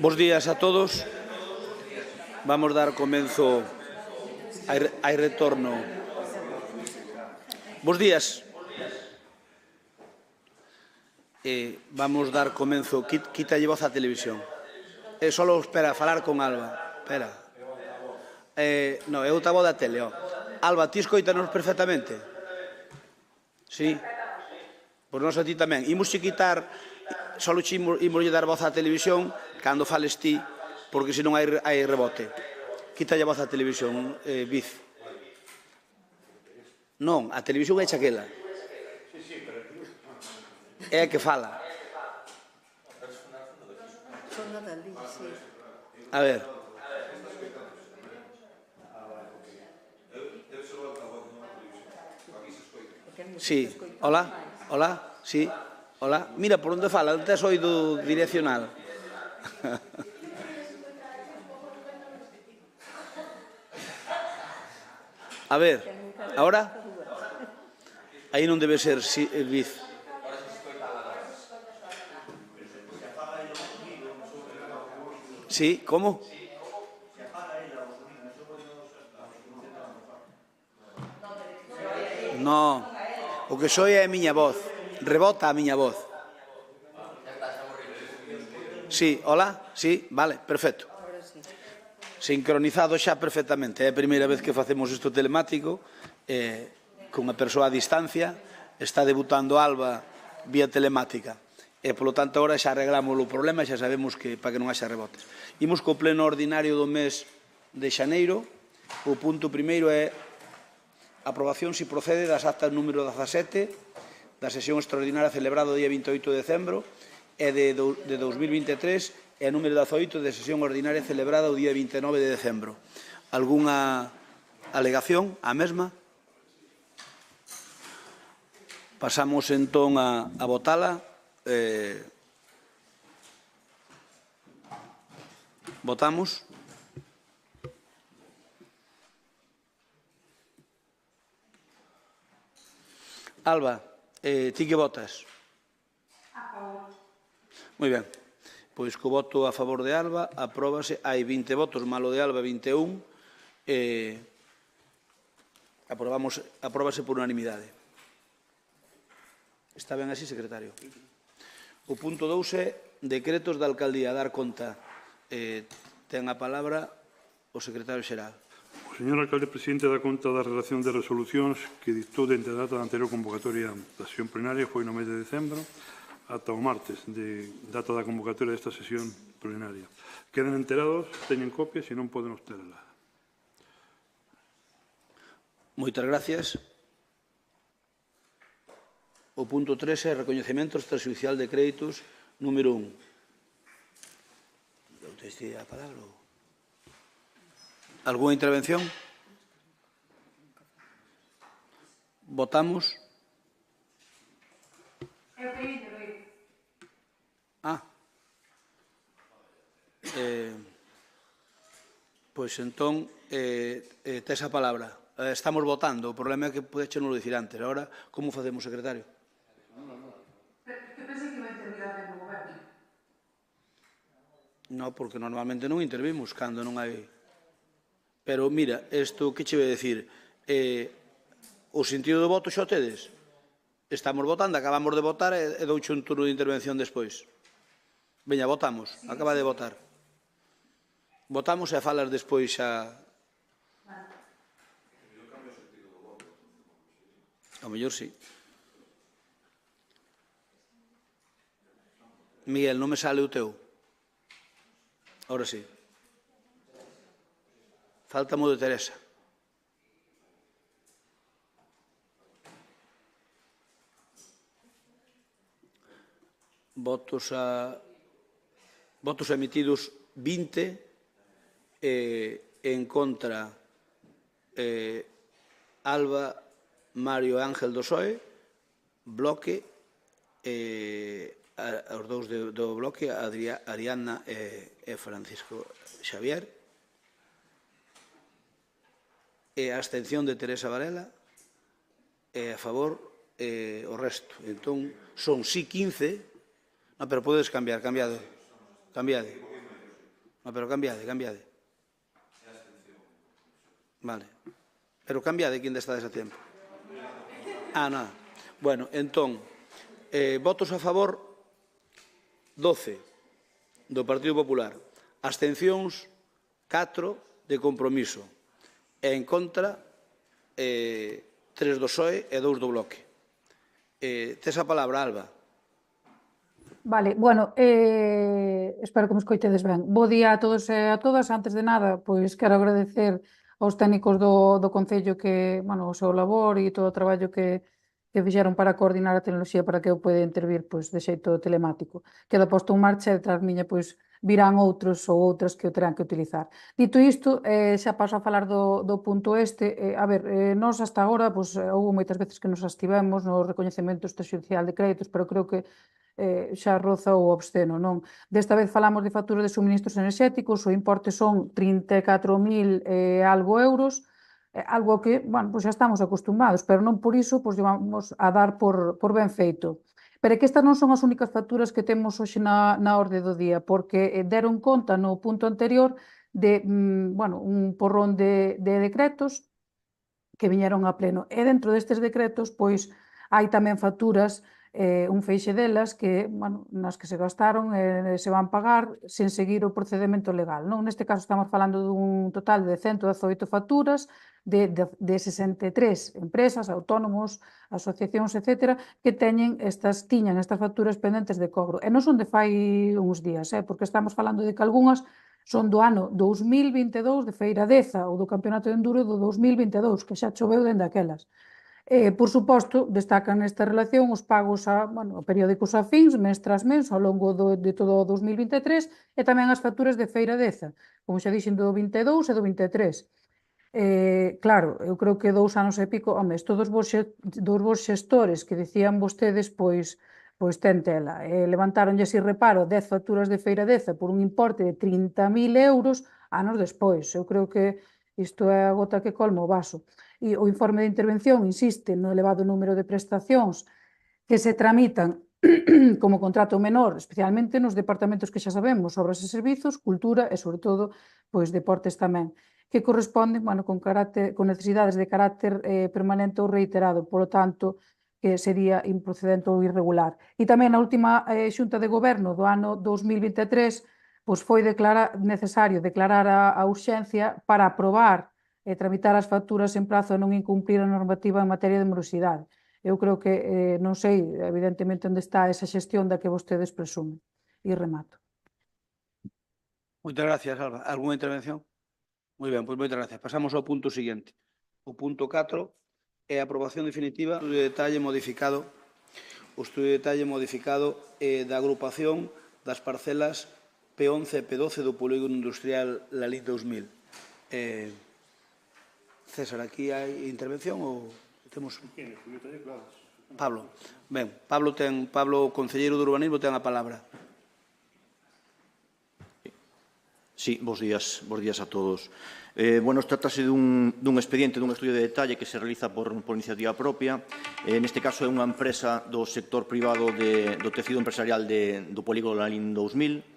Bos días a todos. Vamos dar comenzo. Hai retorno. Bos días. Vamos dar comenzo. Quítalle voz á televisión. Solo espera falar con Alba. Espera. Non, eu ta voz da tele. Alba, ti escoítanos perfectamente? Sí. Pois nós a ti tamén. Imos quitar, solo imos dar voz á televisión cando fales ti, porque senón hai rebote. Quítalle a voz á televisión, Viz. Non, a televisión é chaquela. É a que fala. A ver. Sí, hola, hola, sí, hola. Mira, por onde fala, non tes oído direccional. A ver, ahora? Aí non debe ser Viz. Sí, como? Non, o que soe é a miña voz. Rebota a miña voz. Sí, hola, sí, vale, perfecto. Sincronizado xa perfectamente. É a primeira vez que facemos isto telemático, cunha persoa a distancia. Está debutando Alba vía telemática. E, polo tanto, agora xa arreglamos o problema e xa sabemos que para que non haxa rebotes. Imos co pleno ordinario do mes de xaneiro. O punto primeiro é aprobación se procede das actas número 17 da sesión extraordinaria celebrada o día 28 de decembro e de 2023 e a número 18 de sesión ordinaria celebrada o día 29 de decembro. Algúnha alegación á mesma? Pasamos entón a votala. Votamos. Alba, ti que votas? A favor. Moi ben. Pois co voto a favor de Alba, apróbase. Hai 20 votos, malo de Alba, 21. Apróbase por unanimidade. Está ben así, secretario? O punto 2 é decretos da alcaldía. Dar conta. Ten a palabra o secretario xeral. O señor alcalde presidente dá conta da relación de resolucións que dictou dende a data da anterior convocatoria da sesión plenaria, foi no mes de decembro, ata o martes, de data da convocatoria desta sesión plenaria. Queden enterados, teñen copias e non poden obterla. Moitas gracias. O punto 3 é recoñecemento extrajudicial de créditos número 1. ¿Usted a palabra? ¿Alguna intervención? ¿Votamos? Pois entón, tes a palabra. Estamos votando. O problema é que podeche non dicir antes. Agora, como facemos, secretario? Que pensei que iba a intervir antes do goberno. Non, porque normalmente non intervimos cando non hai... Pero, mira, isto que che vai dicir? O sentido do voto xa o tedes? Estamos votando, acabamos de votar e douche un turno de intervención despois. Veña, votamos. Acaba de votar. Votamos e falas despois xa... A mellor sí. Miguel, non me sale o teu. Ahora sí. Falta-mo de Teresa. Votos emitidos 20, en contra Alba, Mario e Ángel do PSOE, bloque, os dous do bloque, Ariadna e Francisco Xavier, e a abstención de Teresa Varela, e a favor o resto. Entón, son sí 15, non, pero podes cambiar, cambiade. No, pero cambiade. Vale. Pero cambiade que ainda estades a tempo. Nada. Bueno, entón, votos a favor 12 do Partido Popular, abstencións 4 de Compromiso e en contra 3 do PSOE e 2 do Bloque. Tes a palabra, Alba. Vale, bueno, espero que me escoitedes ben. Bo día a todos e a todas. Antes de nada, pois quero agradecer aos técnicos do Concello que, bueno, o seu labor e todo o traballo que fixeron para coordinar a tecnoloxía para que eu poida intervir pois, de xeito telemático. Queda posto en marcha e tras miña pois, virán outros ou outras que o terán que utilizar. Dito isto, xa paso a falar do punto este. A ver, nós hasta agora, pois, houve moitas veces que nos abstivemos no recoñecemento extrajudicial de créditos, pero creo que xa roza o obsceno, non? Desta vez falamos de facturas de suministros enerxéticos, o importe son 34.000 algo euros, algo que, bueno, pois xa estamos acostumados, pero non por iso pois vamos a dar por ben feito. Pero é que estas non son as únicas facturas que temos hoxe na orde do día, porque deron conta no punto anterior de, bueno, un porrón de decretos que viñeron a pleno. E dentro destes decretos, pois, hai tamén facturas, un feixe delas que, bueno, nas que se gastaron e se van pagar sen seguir o procedimento legal, non? Neste caso estamos falando dun total de 118 facturas de 63 empresas, autónomos, asociacións, etc., que tiñan estas facturas pendentes de cobro. E non son de fai uns días, porque estamos falando de que algunhas son do ano 2022 de Feira Deza ou do Campeonato de Enduro do 2022, que xa choveu dende aquelas. Por suposto, destacan nesta relación os pagos a periódicos afíns, mes tras mes, ao longo de todo o 2023, e tamén as facturas de Feira Deza, como xa dixen do 22 e do 23. Claro, eu creo que 2 anos e pico, home, estos dos vos xestores que dicían vostedes, pois ten tela. Levantaronlle así reparo 10 facturas de Feira Deza por un importe de 30.000 euros anos despois. Eu creo que isto é a gota que colma o vaso. E o informe de intervención insiste no elevado número de prestacións que se tramitan como contrato menor, especialmente nos departamentos que xa sabemos, obras e servizos, cultura e, sobre todo, pois deportes tamén, que corresponden, con necesidades de carácter permanente ou reiterado, polo tanto, que sería improcedente ou irregular. E tamén na última xunta de goberno do ano 2023, pois foi necesario declarar a urxencia para aprobar e tramitar as facturas en prazo e non incumprir a normativa en materia de morosidade. Eu creo que, non sei, evidentemente, onde está esa xestión da que vostedes presumen. E remato. Moitas gracias, Alba. Alguna intervención? Moi ben, pois moitas gracias. Pasamos ao punto seguinte. O punto 4 é a aprobación definitiva do estudio de detalle modificado da agrupación das parcelas P11 e P12 do polígono industrial Lalín 2000. César, aquí hai intervención ou temos... Pablo. Ben, Pablo, concelleiro do Urbanismo, ten a palabra. Sí, bos días a todos. Bueno, trátase dun expediente, dun estudio de detalle que se realiza por iniciativa propia. Neste caso é unha empresa do sector privado do tecido empresarial do polígono Lalín 2000,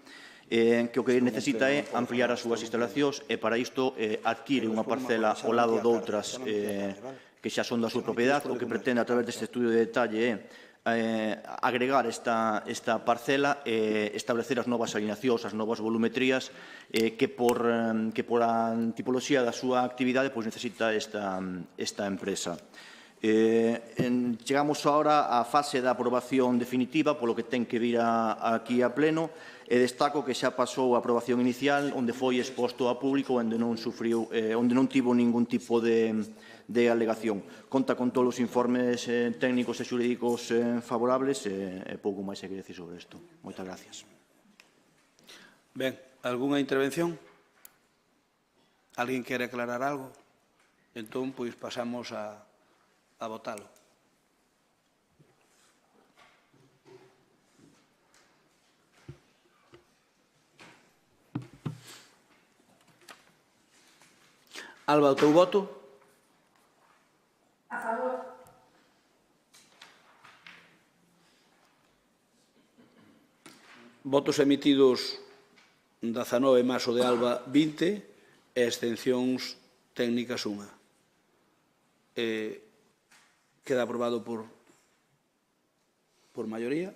que o que necesita é ampliar as súas instalacións e para isto adquire unha parcela ao lado doutras que xa son da súa propiedade. O que pretende a través deste estudio de detalle é agregar esta parcela e establecer as novas alineacións, as novas volumetrías que por a tipoloxía da súa actividade necesita esta empresa. Chegamos agora á fase da aprobación definitiva, polo que ten que vir aquí a pleno, e destaco que xa pasou a aprobación inicial, onde foi exposto a público, onde non tivo ningún tipo de alegación. Conta con todos os informes técnicos e xurídicos favorables e pouco máis hai que decir sobre isto. Moitas gracias. Ben, algunha intervención? Alguén quere aclarar algo? Entón, pois pasamos a votalo. Alba, o teu voto? A favor. Votos emitidos 19 máis o de Alba 20 e extensións técnicas 1. Queda aprobado por maioría.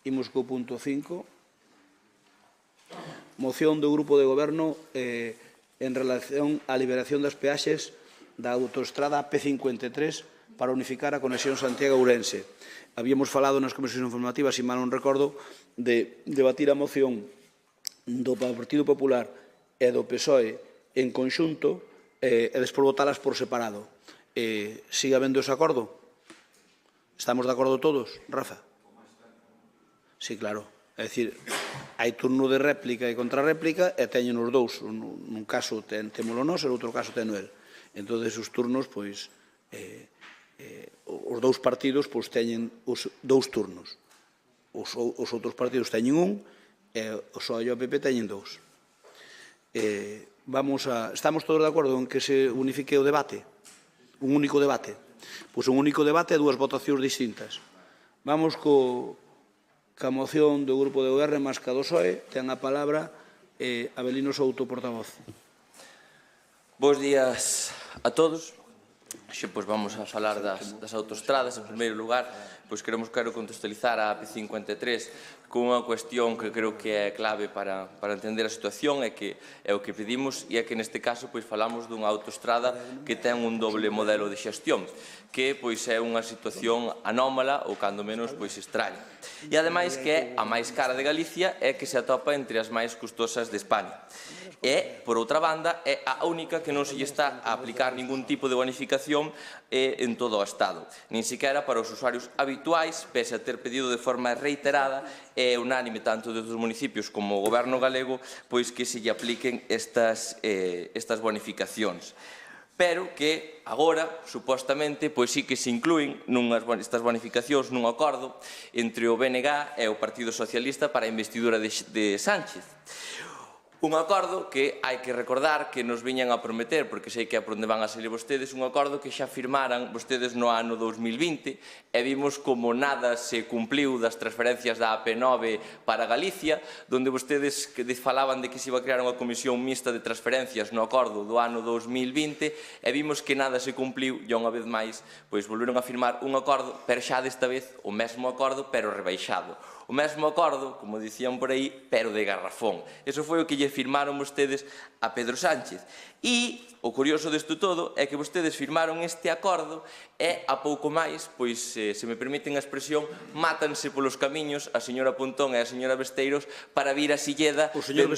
Imos co punto 5. Moción do Grupo de Goberno en relación á liberación das peaxes da autoestrada P53 para unificar a conexión Santiago-Ourense. Habíamos falado nas comisións informativas, se mal non recordo, de debatir a moción do Partido Popular e do PSOE en conxunto e despois votalas por separado. Sigue habendo ese acordo? Estamos de acordo todos, Rafa? Sí, claro. É dicir, hai turno de réplica e contrarréplica e teñen os dous. Nun caso témolo nós e no outro caso teno el. Entón, os turnos, pois, os dous partidos teñen os dous turnos. Os outros partidos teñen un e o PSOE e o PP teñen dous. Estamos todos de acordo en que se unifique o debate? Un único debate? Pois un único debate e dúas votacións distintas. Vamos ca moción do Grupo de Goberno máis ca do PSOE. Ten a palabra Avelino Souto, portavoz. Bos días a todos. Xe, pois vamos a falar das autoestradas. En primeiro lugar, pois quero contextualizar a AP53 con unha cuestión que creo que é clave para entender a situación e que é o que pedimos, e é que neste caso pois falamos dunha autoestrada que ten un doble modelo de xestión, que pois é unha situación anómala ou cando menos pois extraña. E ademais que é a máis cara de Galicia e que se atopa entre as máis custosas de España. E, por outra banda, é a única que non se lle está a aplicar ningún tipo de bonificación en todo o Estado. Nin sequera para os usuarios habituais, pese a ter pedido de forma reiterada e unánime tanto desde os municipios como o Goberno galego, pois que se lle apliquen estas bonificacións. Pero que agora, supostamente, pois sí que se inclúen estas bonificacións nun acordo entre o BNG e o Partido Socialista para a investidura de Sánchez. Un acordo que hai que recordar que nos viñan a prometer, porque sei que é por onde van a salir vostedes, un acordo que xa firmaran vostedes no ano 2020 e vimos como nada se cumpliu das transferencias da AP9 para Galicia, donde vostedes falaban de que se iba a crear unha comisión mixta de transferencias no acordo do ano 2020 e vimos que nada se cumpliu e unha vez máis pois volveron a firmar un acordo, pero xa desta vez o mesmo acordo, pero rebaixado. O mesmo acordo, como dicían por aí, pero de garrafón. Eso foi o que lle firmaron vostedes a Pedro Sánchez. E o curioso desto todo é que vostedes firmaron este acordo e a pouco máis, pois, se me permiten a expresión, mátanse polos camiños a señora Pontón e a señora Besteiros para vir a Silleda... O señor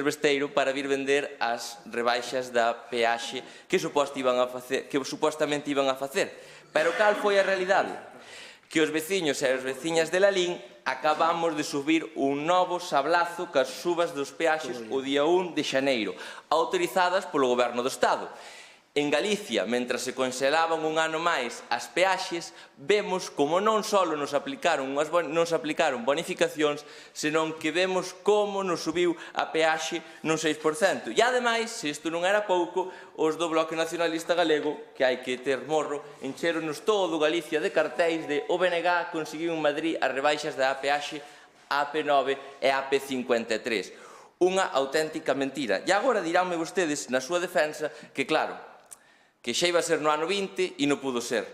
Besteiro para vir vender as rebaixas da peaxe que supostamente iban a facer. Pero cal foi a realidade? Que os veciños e as veciñas de Lalín acabamos de subir un novo sablazo cas subas dos peaxes o día 1 de xaneiro, autorizadas polo Goberno do Estado. En Galicia, mentras se congelaban un ano máis as peaxes, vemos como non só nos aplicaron bonificacións, senón que vemos como nos subiu a peaxe nun 6%. E ademais, se isto non era pouco, os do Bloque Nacionalista Galego, que hai que ter morro, encheronos todo Galicia de cartéis de o BNG conseguiu en Madrid as rebaixas da peaxe AP9 e AP53. Unha auténtica mentira. E agora diránme vostedes, na súa defensa, que claro, que xa iba a ser no ano 20 e non pudo ser.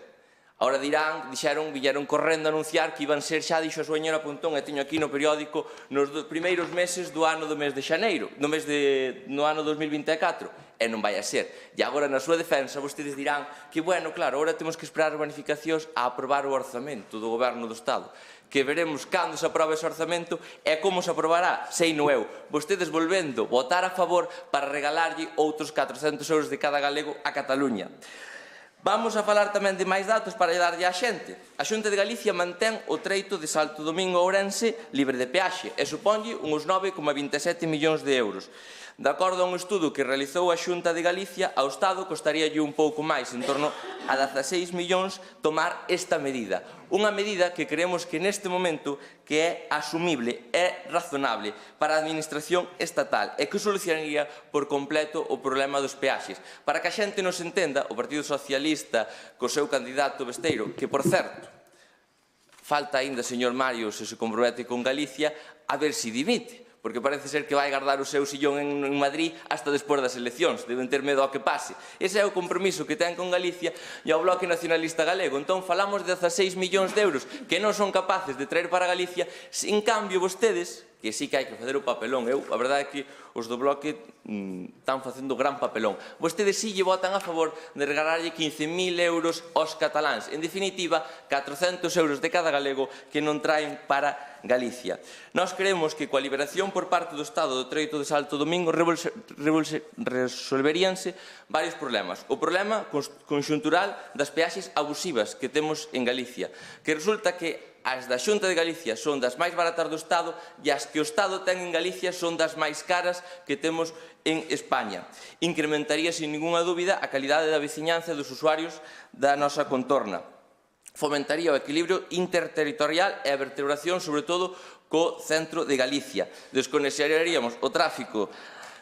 Agora vieron correndo a anunciar que iban ser, xa dixo a señora Pontón, e teño aquí no periódico, nos primeiros meses do ano do mes de xaneiro, no ano 2024, e non vai a ser. E agora, na súa defensa, vostedes dirán que, bueno, claro, agora temos que esperar as bonificacións a aprobar o orzamento do Goberno do Estado, que veremos cando se aproba ese orzamento e como se aprobará, sei no eu. Vostedes volvendo votar a favor para regalarlle outros 400 euros de cada galego a Cataluña. Vamos a falar tamén de máis datos para darlle á xente. A Xunta de Galicia mantén o treito de Salto Domingo a Ourense libre de peaxe e suponlle uns 9,27 millóns de euros. De acordo a un estudo que realizou a Xunta de Galicia, ao Estado costaríalle un pouco máis, en torno a 16 millóns, tomar esta medida. Unha medida que creemos que neste momento que é asumible, é razonable para a administración estatal e que solucionaría por completo o problema dos peaxes. Para que a xente nos entenda, o Partido Socialista, co seu candidato Besteiro, que, por certo, falta aínda, señor Mario, se compromete con Galicia, a ver se dimite. porque parece ser que vai guardar o seu sillón en Madrid hasta despois das eleccións, deben ter medo ao que pase. Ese é o compromiso que ten con Galicia e ao Bloque Nacionalista Galego. Entón, falamos de 16 millóns de euros que non son capaces de traer para Galicia, en cambio, vostedes, que sí que hai que facer o papelón. A verdade é que os do Bloque están facendo gran papelón. Vostedes sí lle votan a favor de regalarlle 15.000 euros aos cataláns. En definitiva, 400 euros de cada galego que non traen para Galicia. Nós creemos que coa liberación por parte do Estado do Treito de Santo Domingo resolveríanse varios problemas. O problema conxuntural das peaxes abusivas que temos en Galicia, que resulta que as da Xunta de Galicia son das máis baratas do Estado e as que o Estado ten en Galicia son das máis caras que temos en España. Incrementaría, sin ninguna dúbida, a calidade da veciñanza dos usuarios da nosa contorna. Fomentaría o equilibrio interterritorial e a vertebración, sobre todo, co centro de Galicia. Desconexionaríamos o tráfico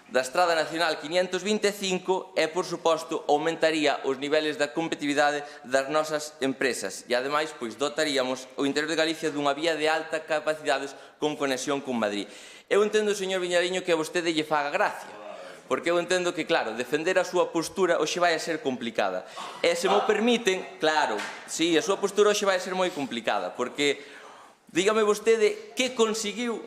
da Estrada Nacional 525 e, por suposto, aumentaría os niveles da competitividade das nosas empresas e, ademais, dotaríamos o interior de Galicia dunha vía de alta capacidades con conexión con Madrid. Eu entendo, señor Viñariño, que a vostede lle faga gracia, porque eu entendo que, claro, defender a súa postura hoxe vai a ser complicada. E, se mo permiten, claro, sí, a súa postura hoxe vai a ser moi complicada, porque, dígame vostede, que conseguiu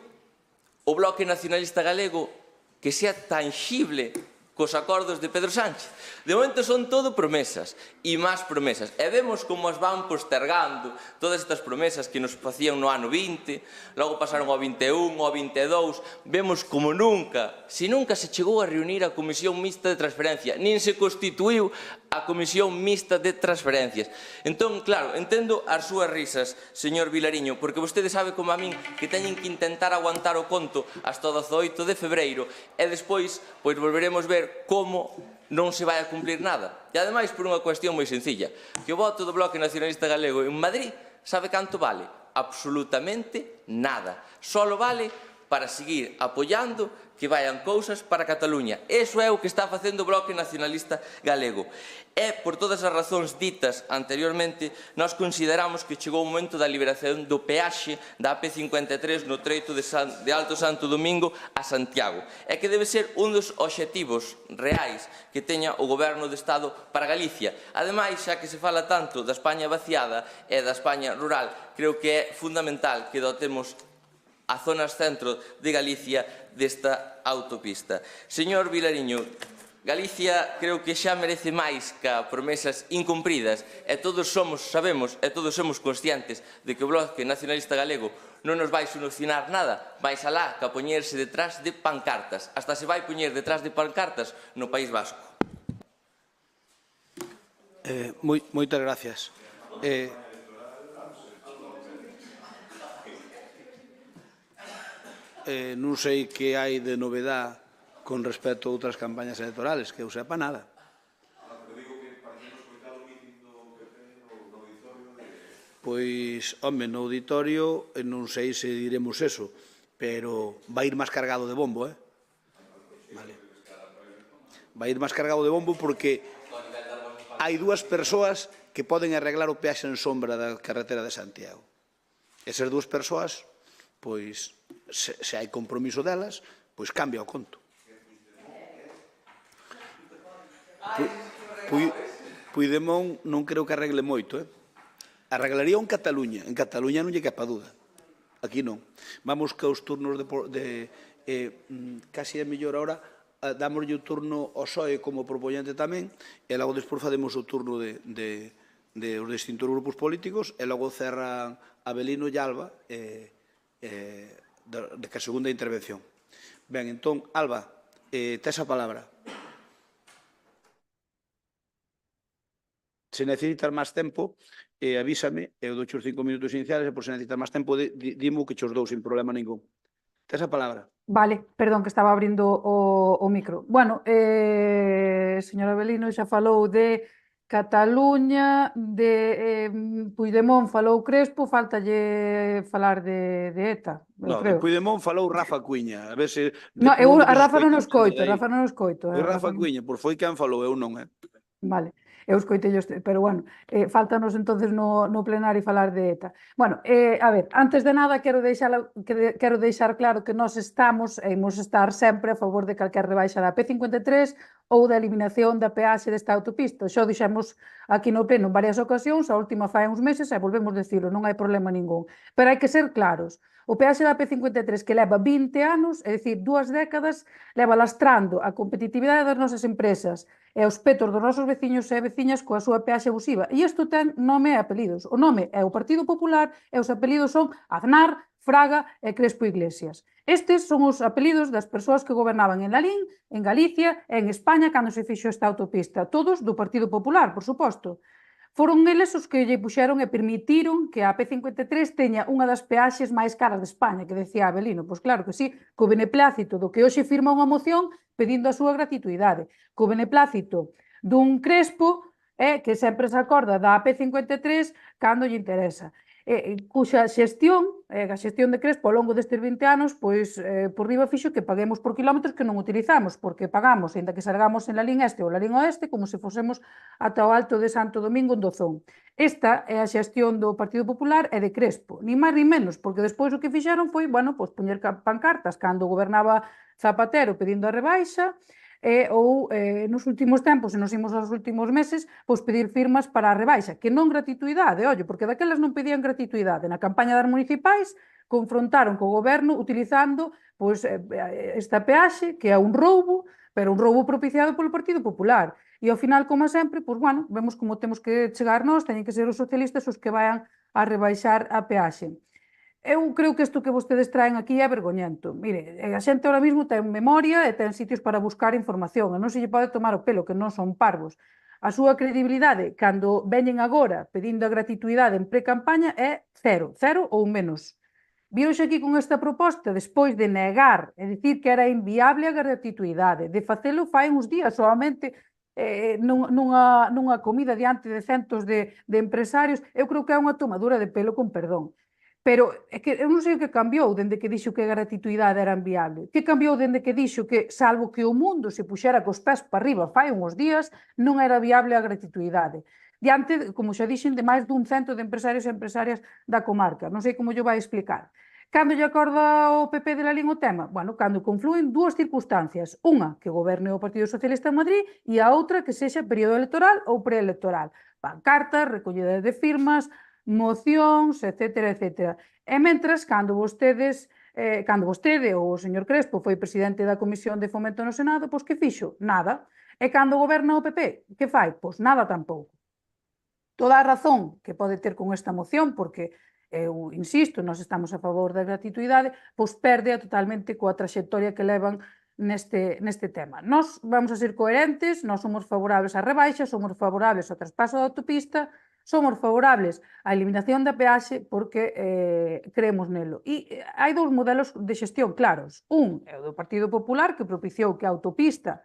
o Bloque Nacionalista Galego que sea tangible cos acordos de Pedro Sánchez. De momento son todo promesas e máis promesas. E vemos como as van postergando todas estas promesas que nos facían no ano 20, logo pasaron ao 21, ao 22. Vemos como nunca, se nunca se chegou a reunir a Comisión Mixta de Transferencia, nin se constituiu a Comisión Mixta de Transferencias. Entón, claro, entendo as súas risas, señor Vilariño, porque vostede sabe como a min que teñen que intentar aguantar o conto hasta o 18 de febreiro e despois, volveremos ver como non se vai a cumplir nada. E, ademais, por unha cuestión moi sencilla, que o voto do Bloque Nacionalista Galego en Madrid, sabe canto vale? Absolutamente nada. Solo vale para seguir apoiando que vayan cousas para Cataluña. Eso é o que está facendo o Bloque Nacionalista Galego. E, por todas as razóns ditas anteriormente, nós consideramos que chegou o momento da liberación do peaxe da AP53 no treito de Alto Santo Domingo a Santiago. E que debe ser un dos obxectivos reais que teña o Goberno do Estado para Galicia. Ademais, xa que se fala tanto da España vaciada e da España rural, creo que é fundamental que dotemos a zonas centro de Galicia desta autopista. Señor Vilariño, Galicia creo que xa merece máis que promesas incumpridas e todos sabemos e todos somos conscientes de que o Bloque Nacionalista Galego non nos vai solucionar nada, máis alá que a poñerse detrás de pancartas. Hasta se vai poñer detrás de pancartas no País Vasco. Moitas gracias. Non sei que hai de novedade con respecto a outras campañas electorales, que eu sepa nada. Pois, home, no auditorio non sei se diremos eso, pero vai ir máis cargado de bombo, Vale. Vai ir máis cargado de bombo porque hai dúas persoas que poden arreglar o peaxe en sombra da carretera de Santiago. Esas dúas persoas, pois, se hai compromiso delas, pois cambia o conto. Puigdemont non creo que arregle moito, Arreglaría en Cataluña. En Cataluña non lle quepa dúda. Aquí non. Vamos que os turnos casi é mellor ahora, damoslle o turno ao PSOE como propoñente tamén, e logo despois facemos o turno de os distintos grupos políticos, e logo cerran Avelino e Alba, de que a segunda intervención. Ben, entón, Alba, tes a palabra. Se necesitas máis tempo, avísame, eu dou os 5 minutos iniciales, e por se necesitas máis tempo, dimo que os dou sin problema ningún. Tes a palabra. Vale, perdón, que estaba abrindo o micro. Bueno, señora Avelino xa falou de Cataluña, de Puigdemont falou Crespo, faltalle falar de ETA, No, de Puigdemont falou Rafa Cuiña. A ver se... No, a Rafa non os coito, Rafa non os coito. Foi Rafa Cuiña, por foi quen falou, eu non, Vale. Eu escoitei, pero bueno, faltanos entonces no plenario falar de ETA. Bueno, a ver, antes de nada quero deixar claro que nós estamos e imos estar sempre a favor de calquer rebaixa da P53 ou da eliminación da peaxe desta autopista. Xo dixemos aquí no pleno en varias ocasións, a última fai uns meses e volvemos dicilo, non hai problema ningún. Pero hai que ser claros. O peaxe da P53 que leva 20 anos, é dicir, 2 décadas, leva lastrando a competitividade das nosas empresas e os petos dos nosos veciños e veciñas coa súa peaxe abusiva. E isto ten nome e apelidos. O nome é o Partido Popular e os apelidos son Aznar, Fraga e Crespo Iglesias. Estes son os apelidos das persoas que gobernaban en Lalín, en Galicia e en España cando se fixo esta autopista. Todos do Partido Popular, por suposto. Foron eles os que lle puxeron e permitiron que a P53 teña unha das peaxes máis caras de España, que decía Avelino. Pois claro que sí, co beneplácito do que hoxe firma unha moción pedindo a súa gratuituidade, co beneplácito dun Crespo que sempre se acorda da P53 cando lle interesa. Cuxa xestión, a xestión de Crespo ao longo destes 20 anos, pois por riba fixo que paguemos por kilómetros que non utilizamos, porque pagamos, ainda que salgamos en Lalín Este ou Lalín Oeste, como se fosemos ata o Alto de Santo Domingo en Dozón. Esta é a xestión do Partido Popular e de Crespo, ni máis ni menos, porque despois o que fixeron foi, bueno, pois poñer pancartas cando gobernaba Zapatero pedindo a rebaixa, ou nos últimos tempos, e nos imos aos últimos meses, pois pedir firmas para a rebaixa, que non gratuituidade, ollo, porque daquelas non pedían gratuituidade. Na campaña das municipais confrontaron co goberno utilizando pois esta peaxe, que é un roubo, pero un roubo propiciado polo Partido Popular. E ao final, como sempre, pois, bueno, vemos como temos que chegar nós, teñen que ser os socialistas os que vayan a rebaixar a peaxe. Eu creo que isto que vostedes traen aquí é vergoñento. Mire, a xente ahora mesmo ten memoria e ten sitios para buscar información, e non se lle pode tomar o pelo, que non son parvos. A súa credibilidade, cando veñen agora pedindo a gratuituidade en pre-campaña, é cero ou menos. Viroxe aquí con esta proposta, despois de negar, é dicir que era inviable a gratuituidade, de facelo fai uns días solamente nunha comida diante de centos de empresarios. Eu creo que é unha tomadura de pelo con perdón. Pero é que eu non sei o que cambiou dende que dixo que a gratuituidade era inviable. Que cambiou dende que dixo que, salvo que o mundo se puxera cos pés para arriba fai uns días, non era viable a gratuituidade. Diante, como xa dixen, de máis dun cento de empresarios e empresarias da comarca. Non sei como yo vai explicar. Cando lle acorda o PP de Lalín o tema? Bueno, cando confluen dúas circunstancias. Unha, que goberne o Partido Socialista en Madrid, e a outra, que sexa período electoral ou preelectoral. Pancartas, recollida de firmas, mocións, etcétera, etcétera. E mentras, cando vostede ou o señor Crespo foi presidente da Comisión de Fomento no Senado, pois que fixo? Nada. E cando goberna o PP, que fai? Pois nada tampouco. Toda a razón que pode ter con esta moción, porque eu insisto, nós estamos a favor da gratuituidade, pois perde totalmente coa traxectoria que levan neste tema. Nós vamos a ser coherentes, nós somos favorables á rebaixa, somos favorables ao traspaso da autopista, somos favorables á eliminación da peaxe porque creemos nelo. E hai dous modelos de xestión claros. Un é o do Partido Popular, que propiciou que a autopista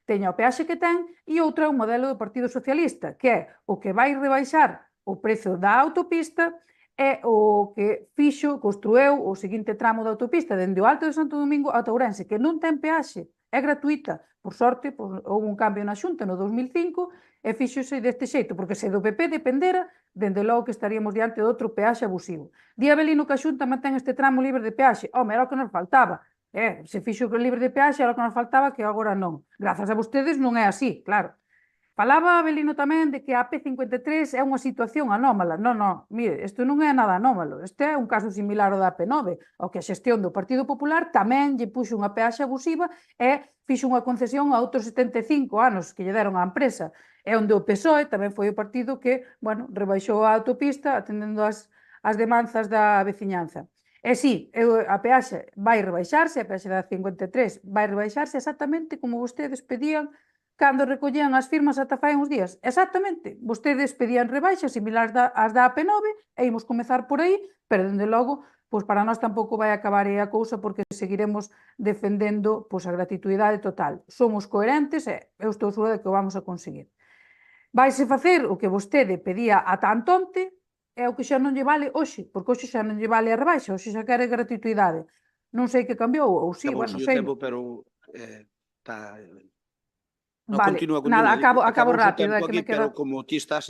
teña o peaxe que ten, e outro é o modelo do Partido Socialista, que é o que vai rebaixar o prezo da autopista é o que construeu o seguinte tramo da autopista dende o Alto de Santo Domingo ata Ourense, que non ten peaxe, é gratuita. Por sorte, houve un cambio na Xunta no 2005 e fíxose deste xeito, porque se do PP dependera, dende logo que estaríamos diante de outro peaxe abusivo. Di Avelino que a Xunta mantén este tramo libre de peaxe. Home, era o que nos faltaba. Se fixo libre de peaxe, era o que nos faltaba, que agora non. Grazas a vostedes non é así, claro. Falaba Avelino tamén de que a AP53 é unha situación anómala. Non, mire, isto non é nada anómalo. Este é un caso similar ao da AP9, ao que a xestión do Partido Popular tamén lle puxo unha peaxe abusiva e fixo unha concesión a outros 75 anos que lle deron á empresa. É onde o PSOE tamén foi o partido que, bueno, rebaixou a autopista atendendo as demandas da veciñanza. E sí, a peaxe vai rebaixarse, a peaxe da 53 vai rebaixarse exactamente como vostedes pedían cando recollían as firmas ata fai uns días. Exactamente. Vostedes pedían rebaixas similares ás da AP9 e imos comezar por aí, pero, dende logo, pois para nós tampouco vai acabar aí a cousa porque seguiremos defendendo pois a gratuituidade total. Somos coherentes e eu estou segura de que o vamos a conseguir. Vaise facer o que vostede pedía a tanto onte é o que xa non lle vale hoxe, porque hoxe xa non lle vale a rebaixa, hoxe xa quere gratuituidade. Non sei que cambiou, ou si, bueno, sei. Pero está... Non, Vale, continúa. nada, acabo Acabou o seu rápido, tempo que aquí, me queda... pero como ti estás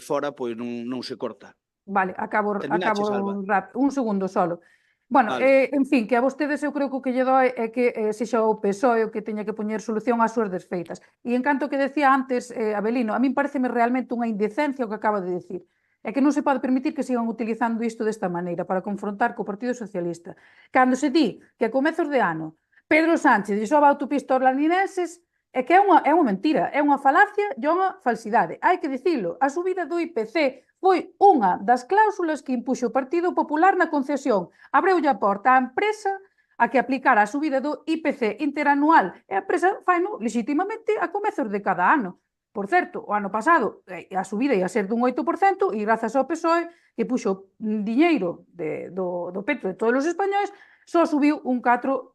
fora, pois non se corta. Vale, acabo Terminaches, Alba. rápido, un segundo solo. Bueno, Vale. en fin, que a vostedes eu creo que o que lle doi é que sexa o PSOE o que teña que poñer solución ás súas desfeitas. E en canto que decía antes Abelino, a min pareceme realmente unha indecencia o que acaba de decir. É que non se pode permitir que sigan utilizando isto desta maneira para confrontar co Partido Socialista. Cando se di que a comezos de ano Pedro Sánchez lle soba a autopista aos londinenses, é que é unha mentira, é unha falacia e unha falsidade. Hai que dicilo, a subida do IPC foi unha das cláusulas que impuxo o Partido Popular na concesión. Abreulle a porta á empresa a que aplicara a subida do IPC interanual e a empresa faino legitimamente a comezos de cada ano. Por certo, o ano pasado a subida ia ser dun 8% e grazas ao PSOE que puxo diñeiro do peto de todos os españois só subiu un 4%.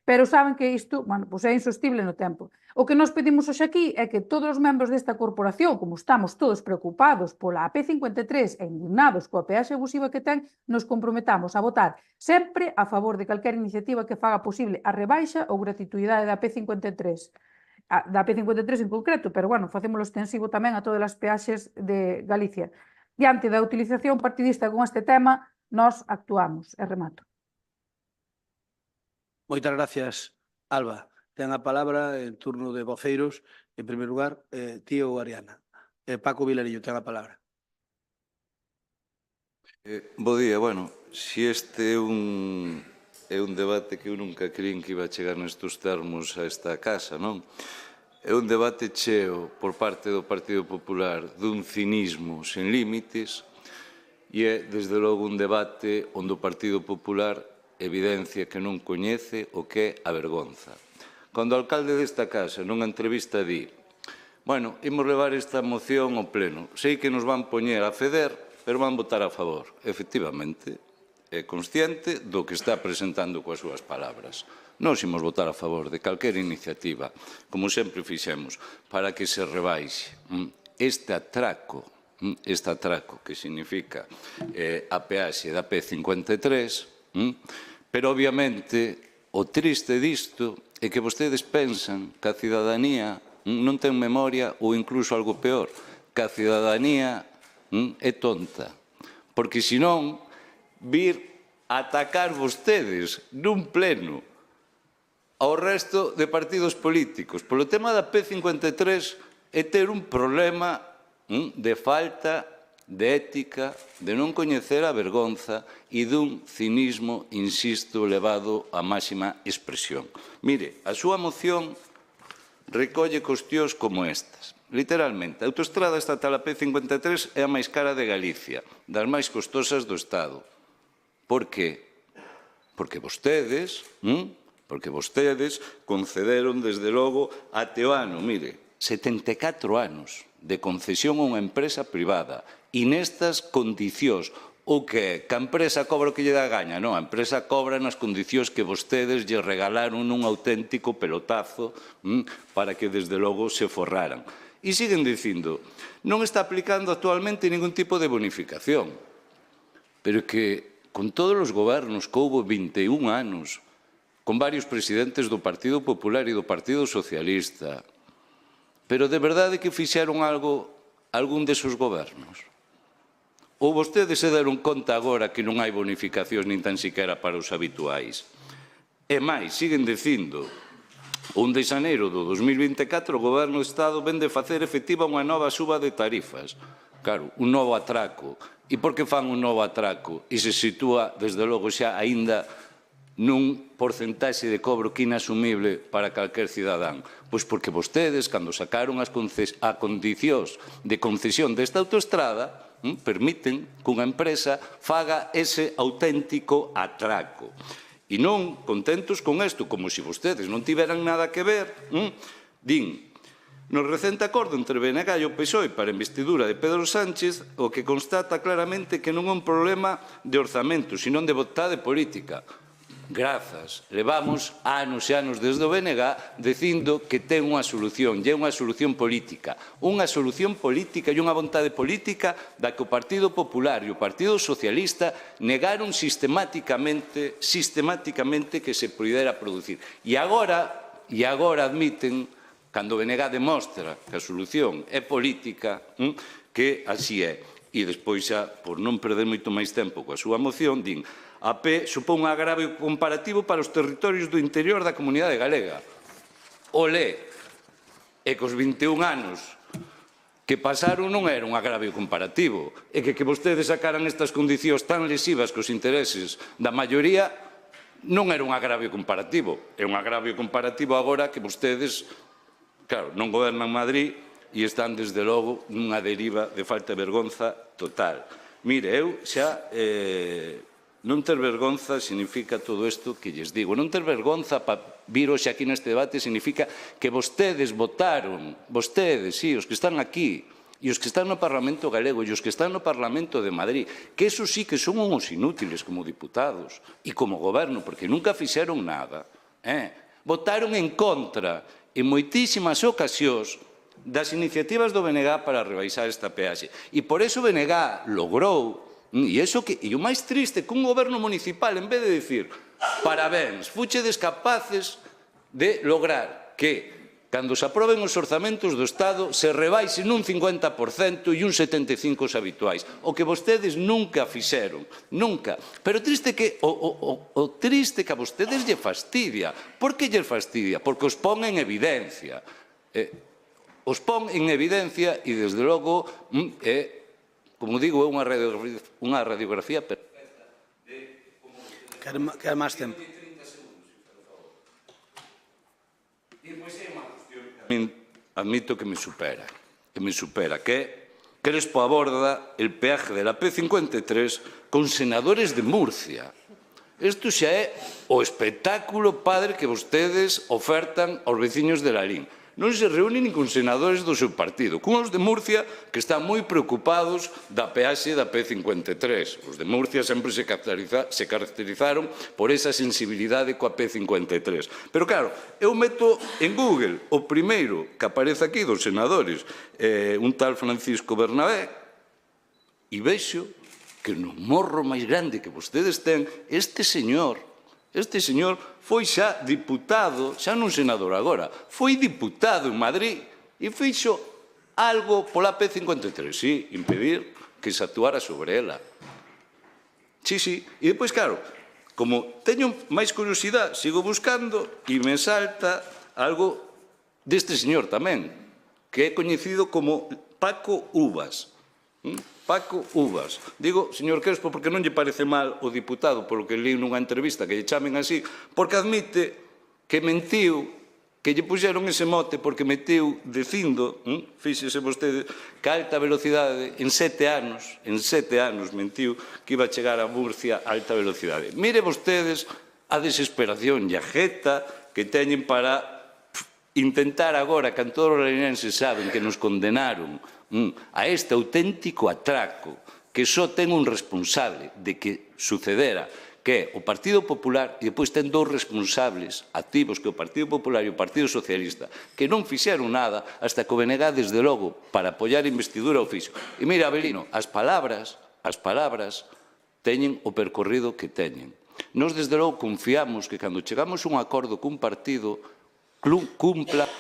Pero saben que isto, bueno, pois é insostible no tempo. O que nós pedimos hoxe aquí é que todos os membros desta corporación, como estamos todos preocupados pola AP53 e indignados coa peaxe abusiva que ten, nos comprometamos a votar sempre a favor de calquera iniciativa que faga posible a rebaixa ou gratuidade da AP53. Da AP53 en concreto, pero, bueno, facémolo extensivo tamén a todas as peaxes de Galicia. Diante da utilización partidista con este tema, nós actuamos. E remato. Moitas gracias, Alba. Ten a palabra en turno de voceiros, en primeiro lugar, ti ou Ariana. Paco Vilarillo, ten a palabra. Bo día, bueno, si este é un debate que eu nunca creín que iba a chegar nestes termos a esta casa, non? É un debate cheo por parte do Partido Popular dun cinismo sen límites e é, desde logo, un debate onde o Partido Popular evidencia que non coñece o que é a vergonza. Cando o alcalde desta casa nunha entrevista di bueno, imos levar esta moción ao pleno, sei que nos van poñer a ceder, pero van votar a favor. Efectivamente, é consciente do que está presentando coas súas palabras. Nós imos votar a favor de calquera iniciativa, como sempre fixemos, para que se rebaixe este atraco que significa a peaxe da P53, pero, obviamente, o triste disto é que vostedes pensan que a cidadanía non ten memoria ou incluso algo peor, que a cidadanía é tonta. Porque, senón, vir a atacar vostedes nun pleno ao resto de partidos políticos polo tema da P53 é ter un problema de falta de ética, de non coñecer a vergonza e dun cinismo, insisto, levado á máxima expresión. Mire, a súa moción recolle cuestións como estas. Literalmente, a autoestrada estatal a P53 é a máis cara de Galicia, das máis costosas do Estado. Por que? Porque vostedes concederon, desde logo, até o ano, mire, 74 anos de concesión a unha empresa privada e nestas condicións. O que a empresa cobra o que lle dá gaña? Non, a empresa cobra nas condicións que vostedes lle regalaron un auténtico pelotazo para que, desde logo, se forraran. E siguen dicindo, non está aplicando actualmente ningún tipo de bonificación. Pero que, con todos os gobernos que houve 21 anos, con varios presidentes do Partido Popular e do Partido Socialista, pero de verdade que fixeron algo algún desos gobernos? Ou vostedes se deron conta agora que non hai bonificacións nin tan siquiera para os habituais? E máis, siguen dicindo, o 1 de xaneiro do 2024 o Goberno do Estado vende facer efectiva unha nova suba de tarifas. Claro, un novo atraco. E por que fan un novo atraco? E se sitúa, desde logo, xa aínda nun porcentaxe de cobro que inasumible para calquer cidadán? Pois porque vostedes, cando sacaron as condicións de concesión desta autoestrada, permiten que unha empresa faga ese auténtico atraco. E non contentos con isto, como se vostedes non tiveran nada que ver, din, no recente acordo entre BNG e o PSOE para a investidura de Pedro Sánchez, o que constata claramente que non é un problema de orzamento, sino de vontade política. Grazas. Levamos anos e anos desde o BNG dicindo que ten unha solución, e é unha solución política. Unha solución política e unha vontade política da que o Partido Popular e o Partido Socialista negaron sistemáticamente que se pudera producir. E agora admiten Cando o BNG demostra que a solución é política, que así é. E despois xa, por non perder moito máis tempo coa súa moción, din a P supón un agravio comparativo para os territorios do interior da comunidade galega. Olé! E cos 21 anos que pasaron non era un agravio comparativo. E que vostedes sacaran estas condicións tan lesivas cos intereses da maioría non era un agravio comparativo. É un agravio comparativo agora que vostedes, claro, non gobernan Madrid e están, desde logo, nunha deriva de falta de vergonza total. Mire, eu xa... Non ter vergonza significa todo isto que lles digo. Non ter vergonza para vir hoxe aquí neste debate significa que vostedes votaron, vostedes, sí, os que están aquí, e os que están no Parlamento galego, e os que están no Parlamento de Madrid, que eso sí que son uns inútiles como diputados e como goberno, porque nunca fixeron nada. Votaron en contra, en moitísimas ocasións, das iniciativas do BNG para rebaixar esta peaxe. E por eso o BNG logrou. E o máis triste que un goberno municipal, en vez de dicir parabéns, fuchedes capaces de lograr que, cando se aproben os orzamentos do Estado, se rebaixen un 50% e un 75% os habituais. O que vostedes nunca fixeron, nunca. Pero triste que o triste que a vostedes lle fastidia. Por que lle fastidia? Porque os pon en evidencia. Os pon en evidencia e, desde logo, como digo, é unha radiografía perfecta de... Quer máis tempo. E pois é unha cuestión que admito que me supera, que é Crespo aborda el peaje de la P53 con senadores de Murcia. Isto xa é o espectáculo padre que vostedes ofertan aos veciños de Lalín. Non se reúnen nin con senadores do seu partido, con os de Murcia que están moi preocupados da peaxe da P53. Os de Murcia sempre se caracterizaron por esa sensibilidade coa P53. Pero claro, eu meto en Google o primeiro que aparece aquí dos senadores, un tal Francisco Bernabé, e vexo que no morro máis grande que vostedes ten, este señor foi xa diputado, xa non senador agora, foi diputado en Madrid e fixo algo pola P53, sí, impedir que se actuara sobre ela. Sí, sí, e depois, claro, como teño máis curiosidade, sigo buscando e me salta algo deste señor tamén, que é coñecido como Paco Uvas. Paco Uvas. Digo, señor Crespo, porque non lle parece mal o diputado, polo que li nunha entrevista que lle chamen así, porque admite que mentiu, que lle puxeron ese mote porque mentiu dicindo, fíxese vostede, que a alta velocidade en 7 anos mentiu que iba a chegar a Murcia a alta velocidade. Mire vostedes a desesperación e a jeta que teñen para intentar agora, que todos os larinenses saben que nos condenaron a este auténtico atraco que só ten un responsable de que sucedera, que é o Partido Popular, e depois ten dous responsables activos, que é o Partido Popular e o Partido Socialista, que non fixeron nada hasta que o BNG, desde logo, para apoiar a investidura o fixo. E mira, Abelino, as palabras teñen o percorrido que teñen. Nós, desde logo, confiamos que cando chegamos a un acordo cun partido, cumpla...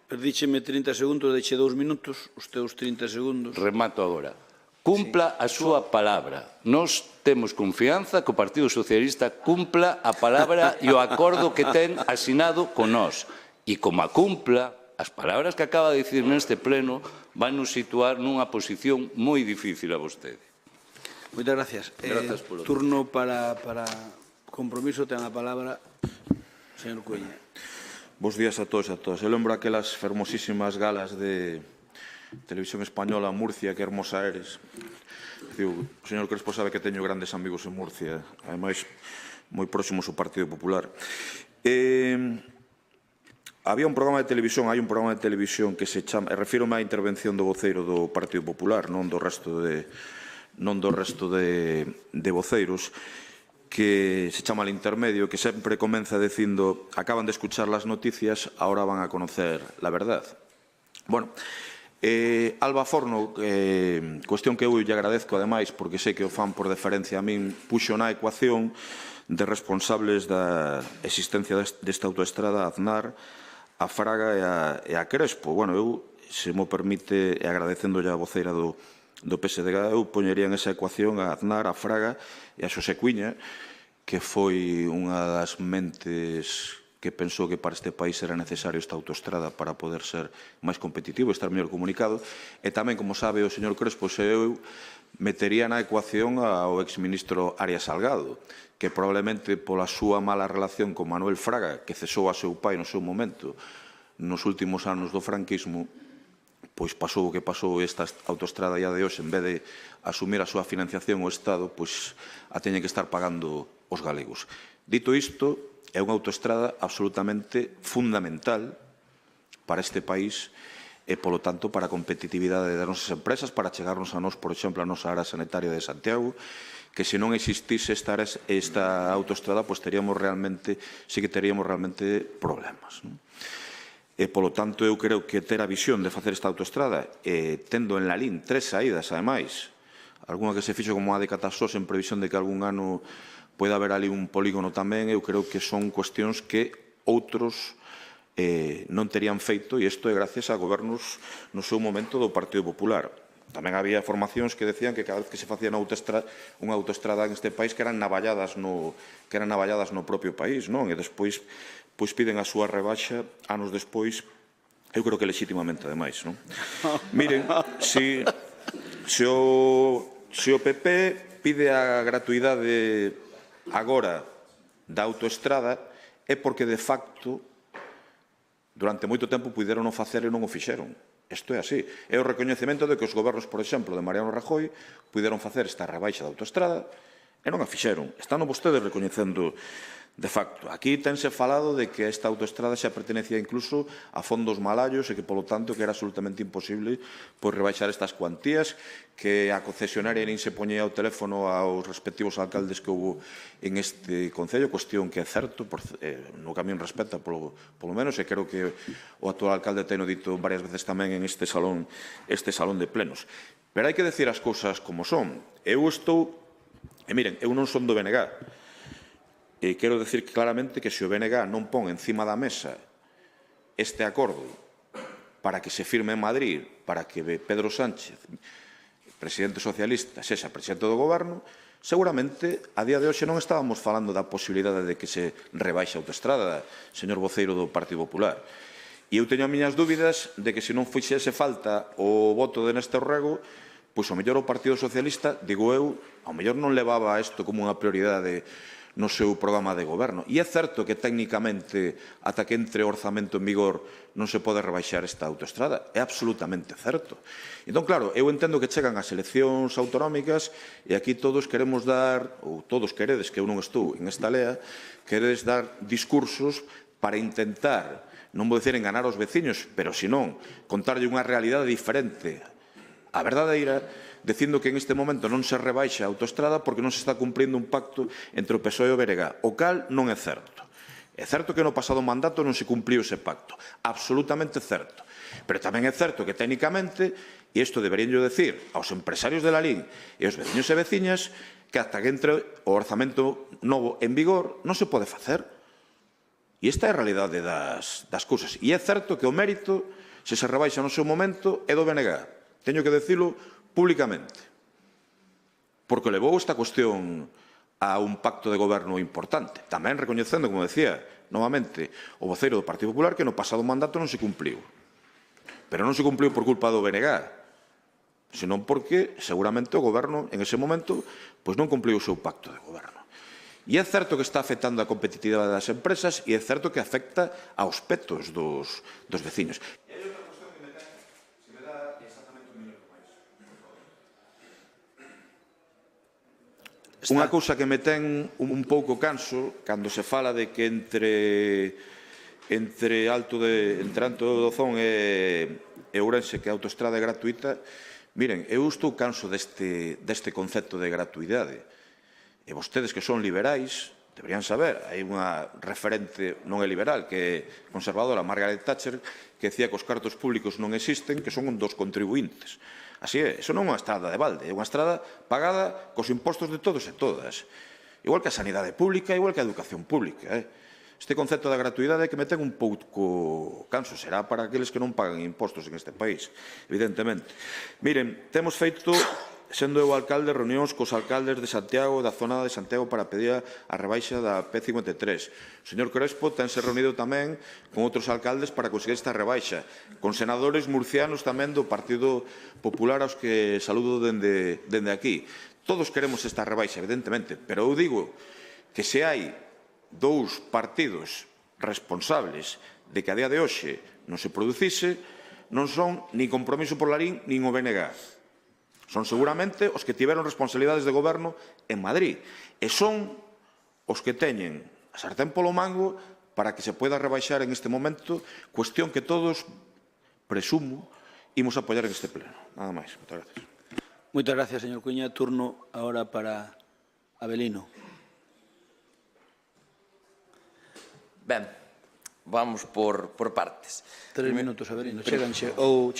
Perdícheme 30 segundos, deixe 2 minutos, os teus 30 segundos. Remato agora. Cumpla a súa palabra. Nós temos confianza que o Partido Socialista cumpla a palabra e o acordo que ten asinado con nós. E como a cumpla, as palabras que acaba de dicir neste pleno van nos situar nunha posición moi difícil a vostede. Moitas gracias. Turno para compromiso, ten a palabra o señor Cueña. Bos días a todos e a todas. Eu lembro aquelas fermosísimas galas de Televisión Española, Murcia, que hermosa eres. O señor Crespo sabe que teño grandes amigos en Murcia, ademais moi próximos ao Partido Popular. Había un programa de televisión, hai un programa de televisión que se chama, refírome á intervención do voceiro do Partido Popular, non do resto de voceiros, que se chama El Intermedio, que sempre comeza dicindo acaban de escuchar las noticias, ahora van a conocer la verdad. Bueno, Alba Forno, cuestión que eu lle agradezco ademais, porque sei que o fan por deferencia a min, puxo na ecuación de responsables da existencia desta autoestrada Aznar a Fraga e a Crespo. Bueno, eu, se mo permite, e agradecendo a voceira do PSDG, eu poñería en esa ecuación a Aznar, a Fraga e a Xosé Cuiña, que foi unha das mentes que pensou que para este país era necesario esta autoestrada para poder ser máis competitivo, estar mellor comunicado, e tamén, como sabe o señor Crespo, se eu metería na ecuación ao exministro Arias Salgado, que probablemente pola súa mala relación con Manuel Fraga, que cesou a seu pai no seu momento nos últimos anos do franquismo, pois pasou o que pasou, esta autoestrada ya de hoxe, en vez de asumir a súa financiación o Estado, pois a teñen que estar pagando os galegos. Dito isto, é unha autoestrada absolutamente fundamental para este país e, polo tanto, para a competitividade das nosas empresas, para chegarnos a nós, por exemplo, a nosa área sanitaria de Santiago, que se non existise esta autoestrada, pois sí que teríamos realmente problemas. E, polo tanto, eu creo que ter a visión de facer esta autoestrada, tendo en la LIN 3 saídas, ademais, algunha que se fixo como a de Catasós en previsión de que algún ano pode haber ali un polígono tamén, eu creo que son cuestións que outros non terían feito, e isto é gracias a gobernos no seu momento do Partido Popular. Tamén había formacións que decían que cada vez que se facía unha autoestrada en este país que eran navalladas no propio país, non? E despois piden a súa rebaixa anos despois, eu creo que legitimamente ademais, non? Miren, se o PP pide a gratuidade agora da autoestrada é porque, de facto, durante moito tempo puderon non facer e non o fixeron. Isto é así. É o recoñecemento de que os gobernos, por exemplo, de Mariano Rajoy, puderon facer esta rebaixa da autoestrada e non a fixeron. Están vostedes recoñecendo de facto. Aquí tense falado de que esta autoestrada xa pertenecía incluso a fondos malayos e que, polo tanto, que era absolutamente imposible rebaixar estas cuantías, que a concesionaria nin se poñía o teléfono aos respectivos alcaldes que houve en este concello, cuestión que é certo, no que a min respecta, polo menos, e creo que o actual alcalde teno dito varias veces tamén en este salón de plenos. Pero hai que decir as cousas como son. Eu estou... E miren, eu non son do BNG, e quero decir claramente que se o BNG non pon encima da mesa este acordo para que se firme en Madrid, para que Pedro Sánchez, presidente socialista, sexa presidente do goberno, seguramente a día de hoxe non estábamos falando da posibilidade de que se rebaixe a autoestrada, señor voceiro do Partido Popular. E eu teño as miñas dúbidas de que se non fixese falta o voto de Néstor Rego, pois ao mellor o Partido Socialista, digo eu, ao mellor non levaba isto como unha prioridade no seu programa de goberno. E é certo que técnicamente, ata que entre o orzamento en vigor, non se pode rebaixar esta autoestrada. É absolutamente certo. Entón, claro, eu entendo que chegan as eleccións autonómicas e aquí todos queremos dar, ou todos queredes, que eu non estou en esta lea, queredes dar discursos para intentar, non vou dicir enganar os veciños, pero senón, contarlle unha realidade diferente a verdadeira, dicindo que en este momento non se rebaixa a autoestrada porque non se está cumprindo un pacto entre o PSOE e o BNG, o cal non é certo. É certo que no pasado mandato non se cumpliu ese pacto, absolutamente certo. Pero tamén é certo que técnicamente, e isto deberían yo decir aos empresarios de la LIN e aos veciños e veciñas, que hasta que entre o orzamento novo en vigor non se pode facer. E esta é a realidade das cousas. E é certo que o mérito, se se rebaixa no seu momento, é do BNG. Teño que decirlo públicamente, porque levou esta cuestión a un pacto de goberno importante. Tamén recoñecendo, como decía, novamente, o voceiro do Partido Popular, que no pasado mandato non se cumpliu. Pero non se cumpliu por culpa do BNG, senón porque, seguramente, o goberno, en ese momento, pois non cumpliu o seu pacto de goberno. E é certo que está afectando a competitividade das empresas e é certo que afecta aos petos dos veciños. Unha cousa que me ten un pouco canso cando se fala de que entre Alto de Dozón e Ourense que a autoestrada é gratuita, miren, eu estou canso deste concepto de gratuidade. E vostedes que son liberais deberían saber, hai unha referente non é liberal, que é conservadora, Margaret Thatcher, que decía que os cartos públicos non existen, que son dos contribuintes. Así é, iso non é unha estrada de balde, é unha estrada pagada cos impostos de todos e todas. Igual que a sanidade pública, igual que a educación pública. este concepto da gratuidade é que me ten un pouco canso, será para aqueles que non pagan impostos en este país, evidentemente. Miren, temos feito, sendo eu alcalde, reunións cos alcaldes de Santiago, da zona de Santiago, para pedir a rebaixa da P53. O señor Crespo tense reunido tamén con outros alcaldes para conseguir esta rebaixa, con senadores murcianos tamén do Partido Popular aos que saludo dende aquí. Todos queremos esta rebaixa, evidentemente, pero eu digo que se hai dous partidos responsables de que a día de hoxe non se producise, non son nin Compromiso por Lalín nin o BNG. Son seguramente os que tiveron responsabilidades de goberno en Madrid e son os que teñen a sartén polo mango para que se pueda rebaixar en este momento, cuestión que todos, presumo, imos apoiar en este pleno. Nada máis. Moitas gracias. Moitas gracias, señor Cuña. Turno ahora para Avelino. Ben, vamos por partes. 3 minutos, Avelino. Cheganche ou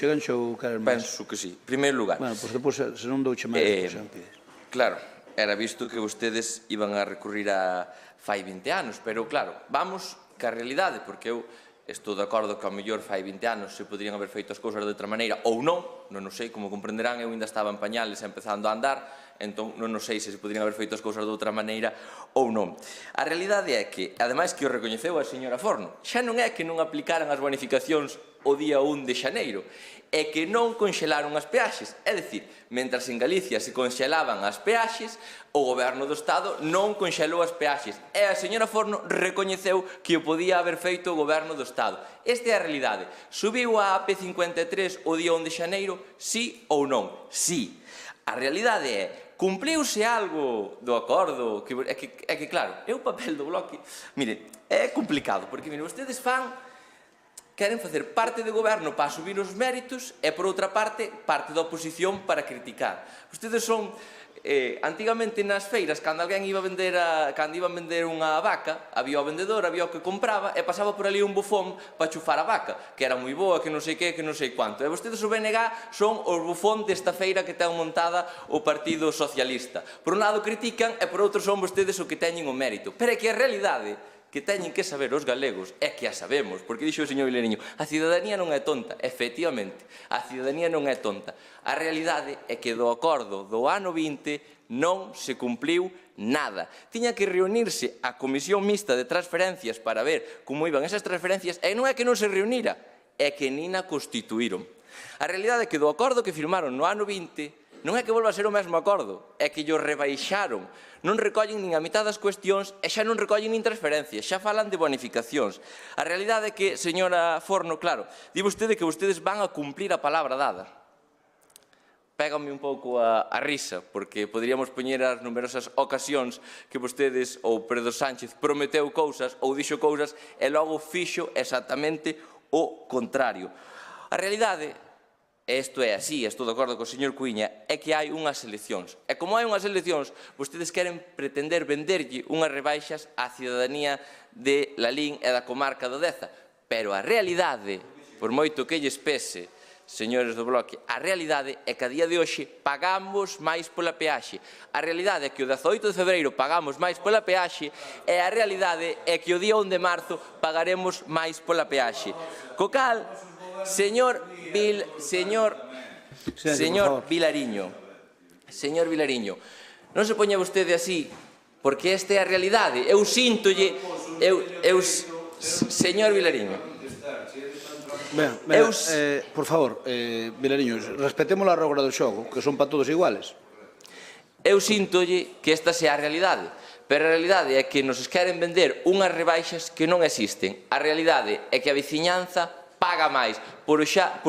queren máis? Penso que sí. En primeiro lugar... Bueno, pois depois, se non douche máis, se non pides. Claro, era visto que vostedes iban a recurrir a fai 20 anos, pero claro, vamos ca realidade, porque eu estou de acordo que ao mellor fai 20 anos se poderían haber feito as cousas de outra maneira, ou non sei, como comprenderán, eu ainda estaba en pañales empezando a andar, entón non sei se poderían haber feito as cousas de outra maneira ou non. A realidade é que, ademais que o recoñeceu a señora Forno, xa non é que non aplicaran as bonificacións o día 1 de xaneiro, é que non conxelaron as peaxes. É dicir, mentras en Galicia se conxelaban as peaxes, o Goberno do Estado non conxelou as peaxes. E a señora Forno recoñeceu que o podía haber feito o Goberno do Estado. Esta é a realidade. Subiu a AP53 o día 1 de xaneiro, sí ou non? Sí. A realidade é, cumpliuse algo do acordo? É que claro, é o papel do Bloque. Mire, é complicado, porque mire, vostedes queren facer parte do goberno para subir os méritos e, por outra parte da oposición para criticar. Vostedes son, antigamente nas feiras, cando alguén iba a vender unha vaca, había o vendedor, había o que compraba, e pasaba por ali un bufón para chufar a vaca, que era moi boa, que non sei que non sei cuánto. E vostedes, o BNG, son os bufón desta feira que ten montada o Partido Socialista. Por un lado critican e por outro son vostedes o que teñen o mérito. Pero é que a realidade que teñen que saber os galegos é que a sabemos, porque dixo o señor Vilariño, a cidadanía non é tonta, efectivamente, a cidadanía non é tonta. A realidade é que do acordo do ano 20 non se cumpliu nada. Tiña que reunirse a Comisión Mixta de Transferencias para ver como iban esas transferencias, e non é que non se reunira, é que nin a constituíron. A realidade é que do acordo que firmaron no ano 20 non é que volva a ser o mesmo acordo, é que yo rebaixaron. Non recollen nin a mitad das cuestións e xa non recollen nin transferencias, xa falan de bonificacións. A realidade é que, señora Forno, claro, di vostede que vostedes van a cumplir a palabra dada. Pégame un pouco a risa, porque poderíamos poñer as numerosas ocasións que vostedes, ou Pedro Sánchez, prometeu cousas ou dixo cousas e logo fixo exactamente o contrario. A realidade, e isto é así, estou de acordo co señor Cuíña, é que hai unhas eleccións. E como hai unhas eleccións, vostedes queren pretender venderlle unhas rebaixas á cidadanía de Lalín e da comarca do Deza. Pero a realidade, por moito que lles pese, señores do Bloque, a realidade é que a día de hoxe pagamos máis pola peaxe. A realidade é que o 18 de febreiro pagamos máis pola peaxe e a realidade é que o día 1 de marzo pagaremos máis pola peaxe. Co cal, señor Vilariño, non se poña vostede así, porque esta é a realidade. Eu síntolle, señor Vilariño. Por favor, Vilariño, respetemos a regra do xogo, que son para todos iguales. Eu síntolle que esta sea a realidade, pero a realidade é que nos queren vender unhas rebaixas que non existen. A realidade é que a veciñanza paga máis por usar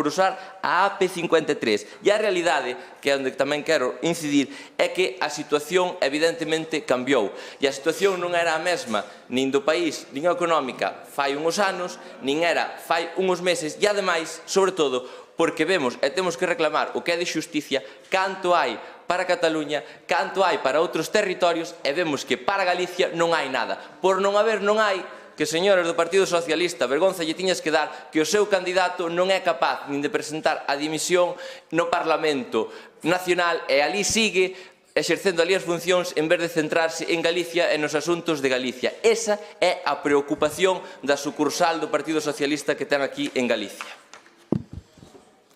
a AP53. E a realidade, que é onde tamén quero incidir, é que a situación evidentemente cambiou. E a situación non era a mesma nin do país, nin económica fai uns anos, nin era fai uns meses, e ademais, sobre todo, porque vemos e temos que reclamar o que é de xusticia, canto hai para Cataluña, canto hai para outros territorios, e vemos que para Galicia non hai nada. Por non haber, non hai, que, señores do Partido Socialista, vergonza lle tiñas que dar que o seu candidato non é capaz nin de presentar a dimisión no Parlamento Nacional e ali sigue exercendo ali as funcións en vez de centrarse en Galicia e nos asuntos de Galicia. Esa é a preocupación da sucursal do Partido Socialista que ten aquí en Galicia.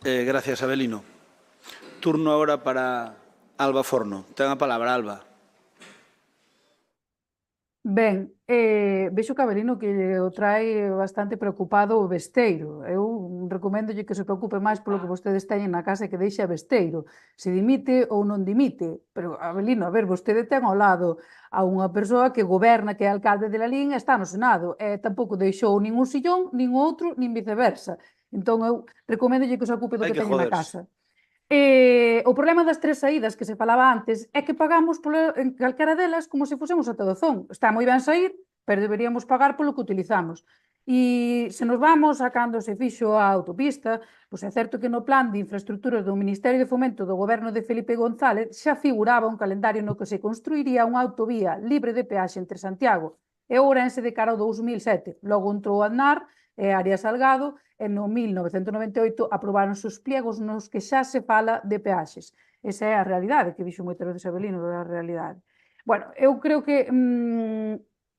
Gracias, Abelino. Turno agora para Alba Forno. Ten a palabra, Alba. Ben, vexo que Abelino que o trae bastante preocupado o besteiro. Eu recoméndolle que se preocupe máis polo que vostedes teñen na casa e que deixe a besteiro. Se dimite ou non dimite. Pero, Abelino, a ver, vostede ten ao lado a unha persoa que goberna, que é alcalde de Lalín, e está no Senado. E tampouco deixou nin un sillón, nin outro, nin viceversa. Entón, eu recoméndolle que se ocupe do que teñen na casa. O problema das tres saídas que se falaba antes é que pagamos en calquera delas como se fosemos a Todozón. Está moi ben saír, pero deberíamos pagar polo que utilizamos. E se nos vamos a cando se fixo a autopista, pois é certo que no plan de infraestructuras do Ministerio de Fomento do goberno de Felipe González xa figuraba un calendario no que se construiría unha autovía libre de peaxe entre Santiago e Ourense de cara ao 2007. Logo entrou Aznar e Arias Salgado e no 1998 aprobaronse os pliegos nos que xa se fala de peaxes. Esa é a realidade, que dixo moitas veces Abelino, da realidade. Bueno, eu creo que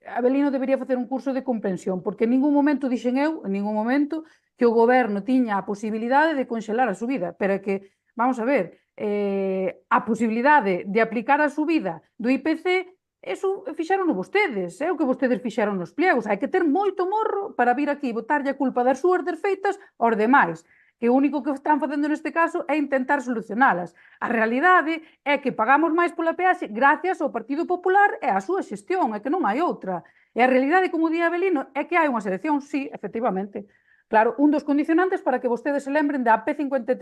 Abelino debería facer un curso de comprensión, porque en ningún momento dixen eu, en ningún momento, que o goberno tiña a posibilidade de conxelar a subida, pero é que, vamos a ver, a posibilidade de aplicar a subida do IPC, eso fixeron vostedes, é o que vostedes fixeron nos pliegos. Hai que ter moito morro para vir aquí e botarlle a culpa das súas desfeitas aos demais, que o único que están facendo neste caso é intentar solucionalas. A realidade é que pagamos máis pola peaxe gracias ao Partido Popular e á súa xestión, é que non hai outra. E a realidade, como di Abelino, é que hai unha selección, sí, efectivamente. Claro, un dos condicionantes para que vostedes se lembren da P53,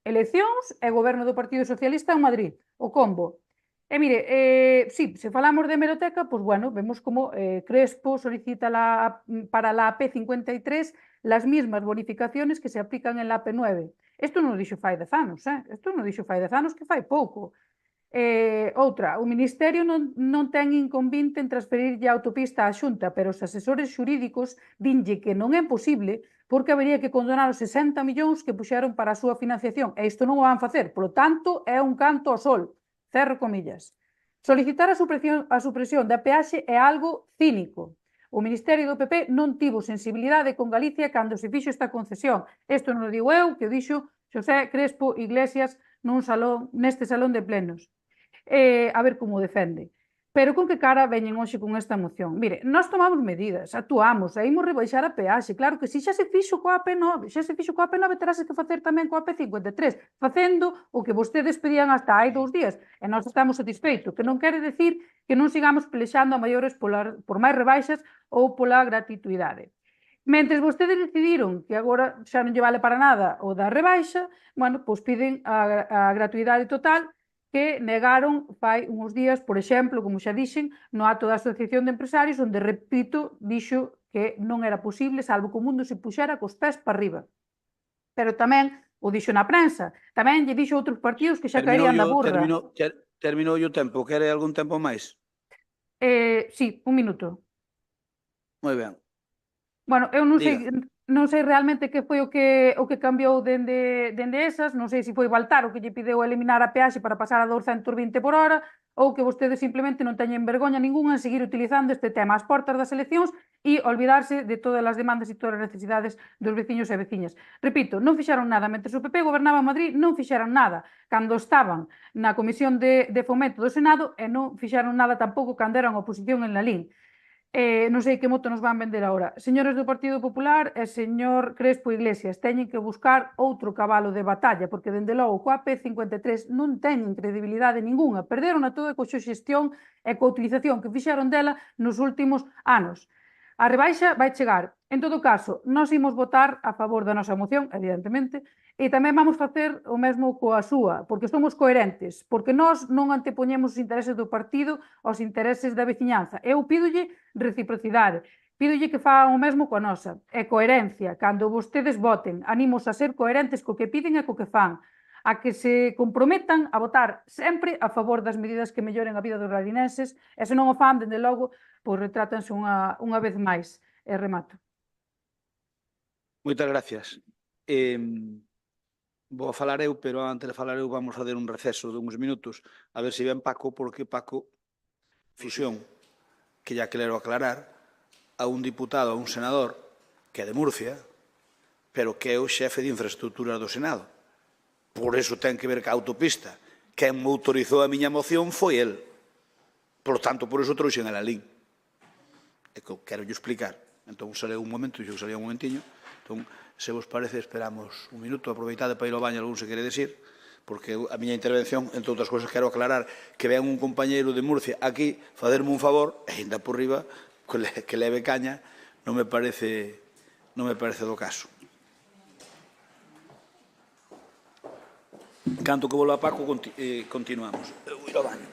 eleccións e goberno do Partido Socialista en Madrid, o combo. E mire, sí, se falamos de hemeroteca, pois bueno, vemos como Crespo solicita para la P53 las mismas bonificaciones que se aplican en la P9. Isto non o dixo fai 10 anos, isto non o dixo fai 10 anos, que fai pouco. Outra, o Ministerio non ten inconvinte en transferirlle a autopista á Xunta, pero os asesores xurídicos dinlle que non é posible porque habería que condonar os 60 millóns que puxeron para a súa financiación, e isto non o van facer, polo tanto, é un canto ao sol. Cerro comillas. Solicitar a supresión da peaxe é algo cínico. O Ministerio do PP non tivo sensibilidade con Galicia cando se fixo esta concesión. Isto non o digo eu, que o dixo Xosé Crespo Iglesias neste salón de plenos. A ver como o defende. Pero con que cara veñen hoxe con esta moción? Mire, nós tomamos medidas, actuamos, e imos rebaixar a peaxe. Claro que si xa se fixo coa AP9, terase que facer tamén coa P53, facendo o que vostedes pedían hasta hai 2 días, e nós estamos satisfeitos, que non quere decir que non sigamos pelexando a maiores por máis rebaixas ou pola gratuidade. Mentres vostedes decidiron que agora xa non lle vale para nada o da rebaixa, bueno, pois piden a gratuidade total, que negaron fai uns días, por exemplo, como xa dixen, no acto da Asociación de Empresarios, onde, repito, dixo que non era posible, salvo que o mundo se puxera cos pés para arriba. Pero tamén o dixo na prensa, tamén lle dixo outros partidos que xa caerían na burra. Terminou o tempo, quere algún tempo máis? Sí, un minuto. Moi ben. Bueno, eu non sei realmente que foi o que cambiou dende esas, non sei se foi Baltar o que lle pideu eliminar a peaxe para pasar a 220 por hora, ou que vostedes simplemente non teñen vergoña ninguna en seguir utilizando este tema ás portas das eleccións e olvidarse de todas as demandas e todas as necesidades dos veciños e veciñas. Repito, non fixeron nada, mentre o PP gobernaba en Madrid non fixeron nada cando estaban na Comisión de Fomento do Senado e non fixeron nada tampouco cando eran oposición en Lalín. Non sei que moto nos van vender agora. Señores do Partido Popular e señor Crespo Iglesias, teñen que buscar outro cabalo de batalla, porque dende logo coa P53 non teñen credibilidade ninguna, perderon a toda coa súa xestión e coa utilización que fixeron dela nos últimos anos. A rebaixa vai chegar. En todo caso, nós imos votar a favor da nosa moción, evidentemente, e tamén vamos facer o mesmo coa súa, porque somos coherentes, porque nós non antepoñemos os intereses do partido aos intereses da veciñanza. Eu pídolle reciprocidade, pídolle que fagan o mesmo coa nosa, e coherencia, cando vostedes voten, animos a ser coherentes co que piden e co que fan, a que se comprometan a votar sempre a favor das medidas que melloren a vida dos larinenses, e se non o fan, dende logo, pois retrátanse unha vez máis. E remato. Moitas gracias. Vou a falar eu, pero antes de falar eu vamos fazer un receso de uns minutos a ver se ven Paco, porque Paco fixón, que ya quero aclarar, a un diputado, a un senador que é de Murcia, pero que é o xefe de infraestructuras do Senado. Por eso ten que ver ca autopista. Quen me autorizou a miña moción foi el. Por tanto, por eso trouxen a Lalín. É que quero yo explicar. Entón, saleu un momento, eu salía un momentiño. Entón, se vos parece, esperamos un minuto, aproveitade para ir ao baño, algún se quere decir, porque a miña intervención, entre outras cousas, quero aclarar que vean un compañeiro de Murcia aquí facerme un favor, e ainda por riba, que leve caña, non me parece do caso. Canto que volva Paco, continuamos. Eu vou ir ao baño.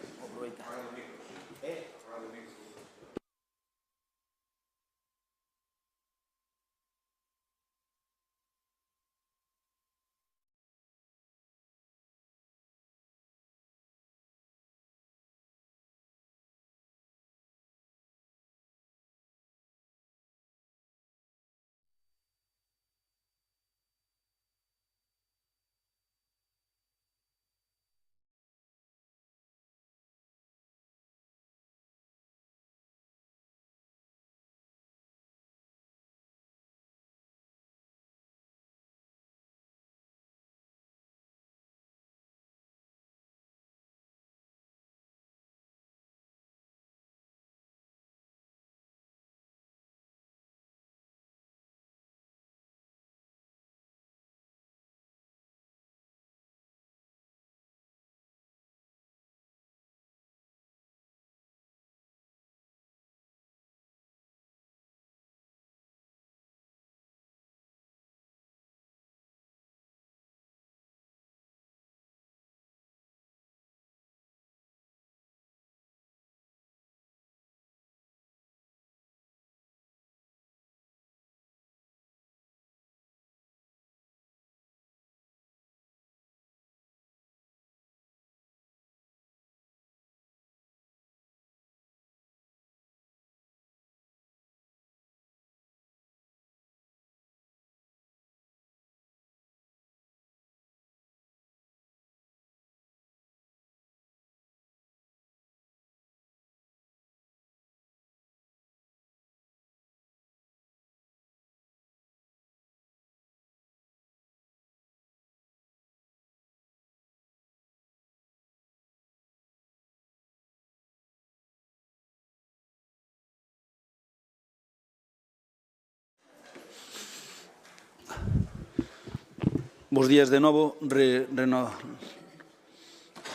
Bos días de novo,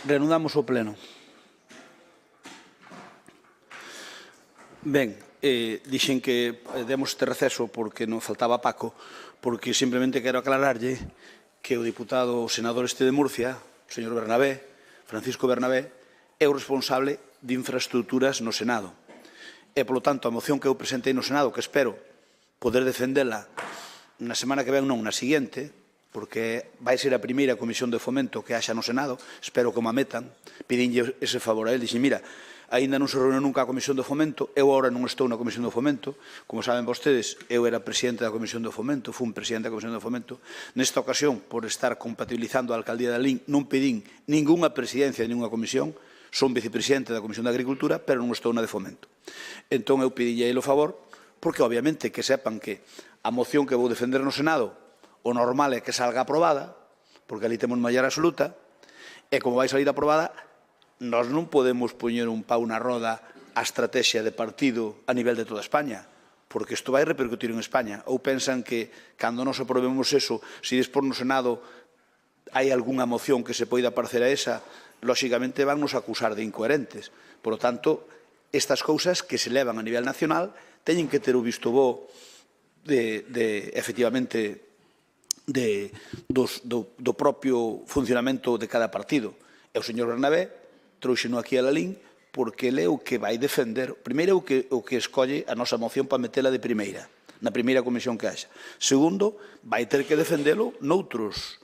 reanudamos o pleno. Ben, dixen que demos este receso porque non faltaba Paco, porque simplemente quero aclararlle que o diputado, o senador este de Murcia, o señor Bernabé, Francisco Bernabé, é o responsable de infraestructuras no Senado. E, polo tanto, a moción que eu presentei no Senado, que espero poder defendela na semana que ven, non, na seguinte, porque vai ser a primeira comisión de fomento que haxa no Senado, espero que me metan, pidinlle ese favor a él, dixen, mira, aínda non se reuniu nunca a comisión de fomento, eu agora non estou na comisión de fomento, como saben vostedes, eu era presidente da comisión de fomento, fui presidente da comisión de fomento, nesta ocasión, por estar compatibilizando a alcaldía de Lalín, non pedín ningunha presidencia de ninguna comisión, son vicepresidente da comisión de agricultura, pero non estou na de fomento. Entón, eu pidinlle a ele o favor, porque, obviamente, que sepan que a moción que vou defender no Senado o normal é que salga aprobada, porque ali temos maioría absoluta, e como vai salir aprobada, nós non podemos poñer un pau na roda a estrategia de partido a nivel de toda España, porque isto vai repercutir en España. Ou pensan que, cando nos aprobemos eso, se despois no Senado hai algunha moción que se poida parecer a esa, lóxicamente van nos acusar de incoherentes. Por lo tanto, estas cousas que se levan a nivel nacional teñen que ter o visto bo efectivamente, do propio funcionamento de cada partido. E o señor Bernabé trouxeno aquí a Lalín porque ele é o que vai defender, primeiro o que escolle a nosa moción para metela de primeira, na primeira comisión que haxa. Segundo, vai ter que defendelo noutras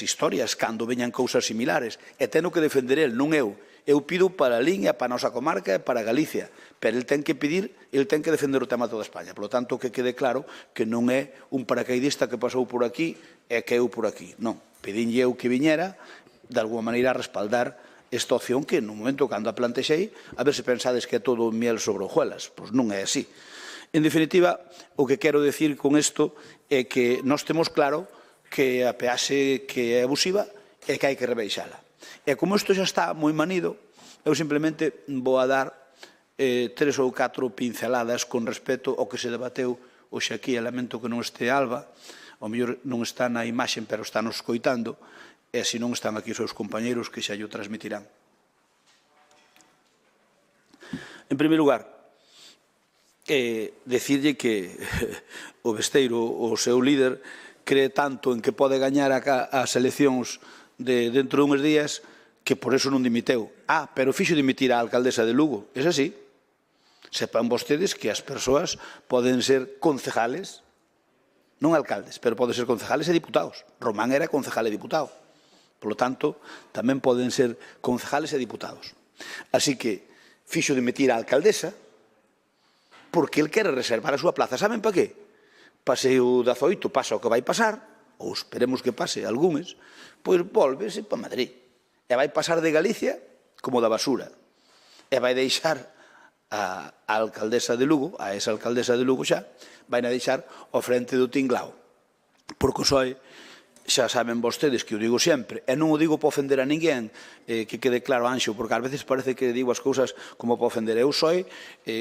historias, cando veñan cousas similares, e teno que defender el, non eu. Eu pido para a liña, para a nosa comarca e para Galicia, pero el ten que pedir, el ten que defender o tema de toda España. Por lo tanto, que quede claro que non é un paracaidista que pasou por aquí e que eu por aquí. Non, pedinlle eu que viñera, de alguma maneira, a respaldar esta opción que, no momento, cando a plantexei, a ver se pensades que é todo miel sobre hojuelas. Pois non é así. En definitiva, o que quero decir con isto é que nós temos claro que a peaxe que é abusiva é que hai que rebaixala. E como isto xa está moi manido, eu simplemente vou a dar 3 ou 4 pinceladas con respecto ao que se debateu hoxe aquí. Lamento que non este Alba, ao mellor non está na imaxen, pero está nos escoitando, e se non están aquí os seus compañeiros que xa llo transmitirán. En primeiro lugar, decirlle que o Besteiro, o seu líder, cree tanto en que pode gañar as eleccións dentro de uns días que por eso non dimiteu. Pero fixo dimitir a alcaldesa de Lugo. É así. Sepan vostedes que as persoas poden ser concejales, non alcaldes, pero poden ser concejales e diputados. Román era concejal e diputado. Por lo tanto, tamén poden ser concejales e diputados. Así que fixo dimitir a alcaldesa porque el quere reservar a súa plaza. Saben para qué? Pase o 18, pasa o que vai pasar, ou esperemos que pase algúns, pois volvese para Madrid. E vai pasar de Galicia como da basura. E vai deixar a alcaldesa de Lugo, a esa alcaldesa de Lugo xa, vai na deixar ao frente do tinglao. Porque o PSOE, xa saben vostedes que o digo sempre, e non o digo para ofender a ninguén, que quede claro, Anxo, porque ás veces parece que digo as cousas como para ofender. Eu PSOE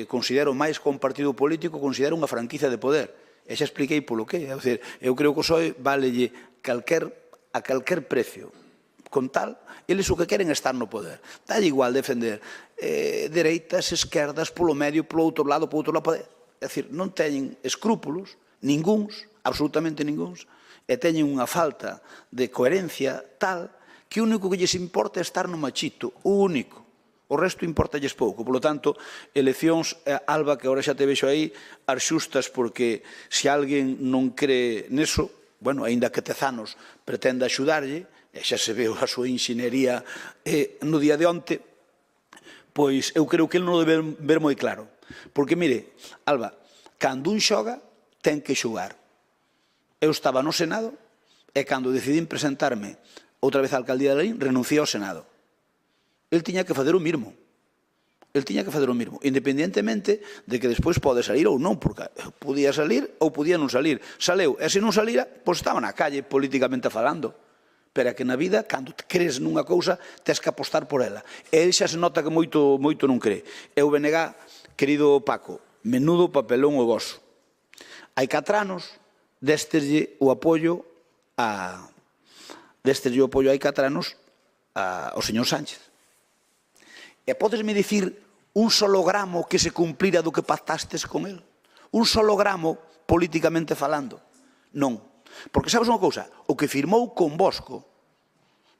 considero máis que un partido político, considero unha franquicia de poder. E xa expliquei polo que. É dicir, eu creo que o PSOE válelle a calquer precio. Con tal, eles o que queren é estar no poder. Dalle igual defender dereitas, esquerdas, polo medio, polo outro lado, É dicir, non teñen escrúpulos, ningúns, absolutamente ningúns, e teñen unha falta de coherencia tal que o único que lles importa é estar no machito, o único. O resto importalles pouco. Por lo tanto, eleccións, Alba, que agora xa te vexo aí, as xustas, porque se alguén non cree neso, bueno, aínda que Tezanos pretenda axudarlle, e xa se veu a súa inxeniería no día de onte, pois eu creo que ele non o debe ver moi claro. Porque, mire, Alba, cando un xoga, ten que xogar. Eu estaba no Senado e cando decidín presentarme outra vez á alcaldía de Lalín, renunciei ao Senado. El tiña que fazer o mismo. El tiña que fazer o mismo, independientemente de que despois pode salir ou non, porque podía salir ou podía non salir. Saleu, e se non salira, pois estaba na calle políticamente falando. Pero é que na vida, cando crees nunha cousa, tens que apostar por ela. E ele xa se nota que moito non cree. E o BNG, querido Paco, menudo papelón o voso. Hai 4 anos, desteslle o apoio hai 4 anos ao señor Sánchez. E podesme dicir un solo gramo que se cumplira do que pactastes con el? Un solo gramo políticamente falando? Non. Porque sabes unha cousa? O que firmou con Bosco,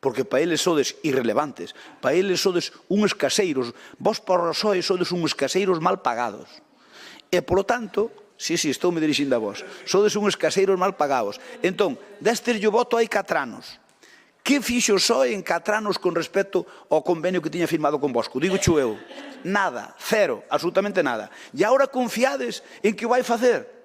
porque para eles sodes irrelevantes, para eles sodes uns caseiros, vos por PSOE sodes uns caseiros mal pagados. E, polo tanto, estou me dirixindo a vos, sodes uns caseiros mal pagados. Entón, destes o voto hai 4 anos. Que fixo o PSOE en 4 anos con respecto ao convenio que tiña firmado con Bosco? Digo eu, nada, cero, absolutamente nada. E agora confiades en que o vai facer?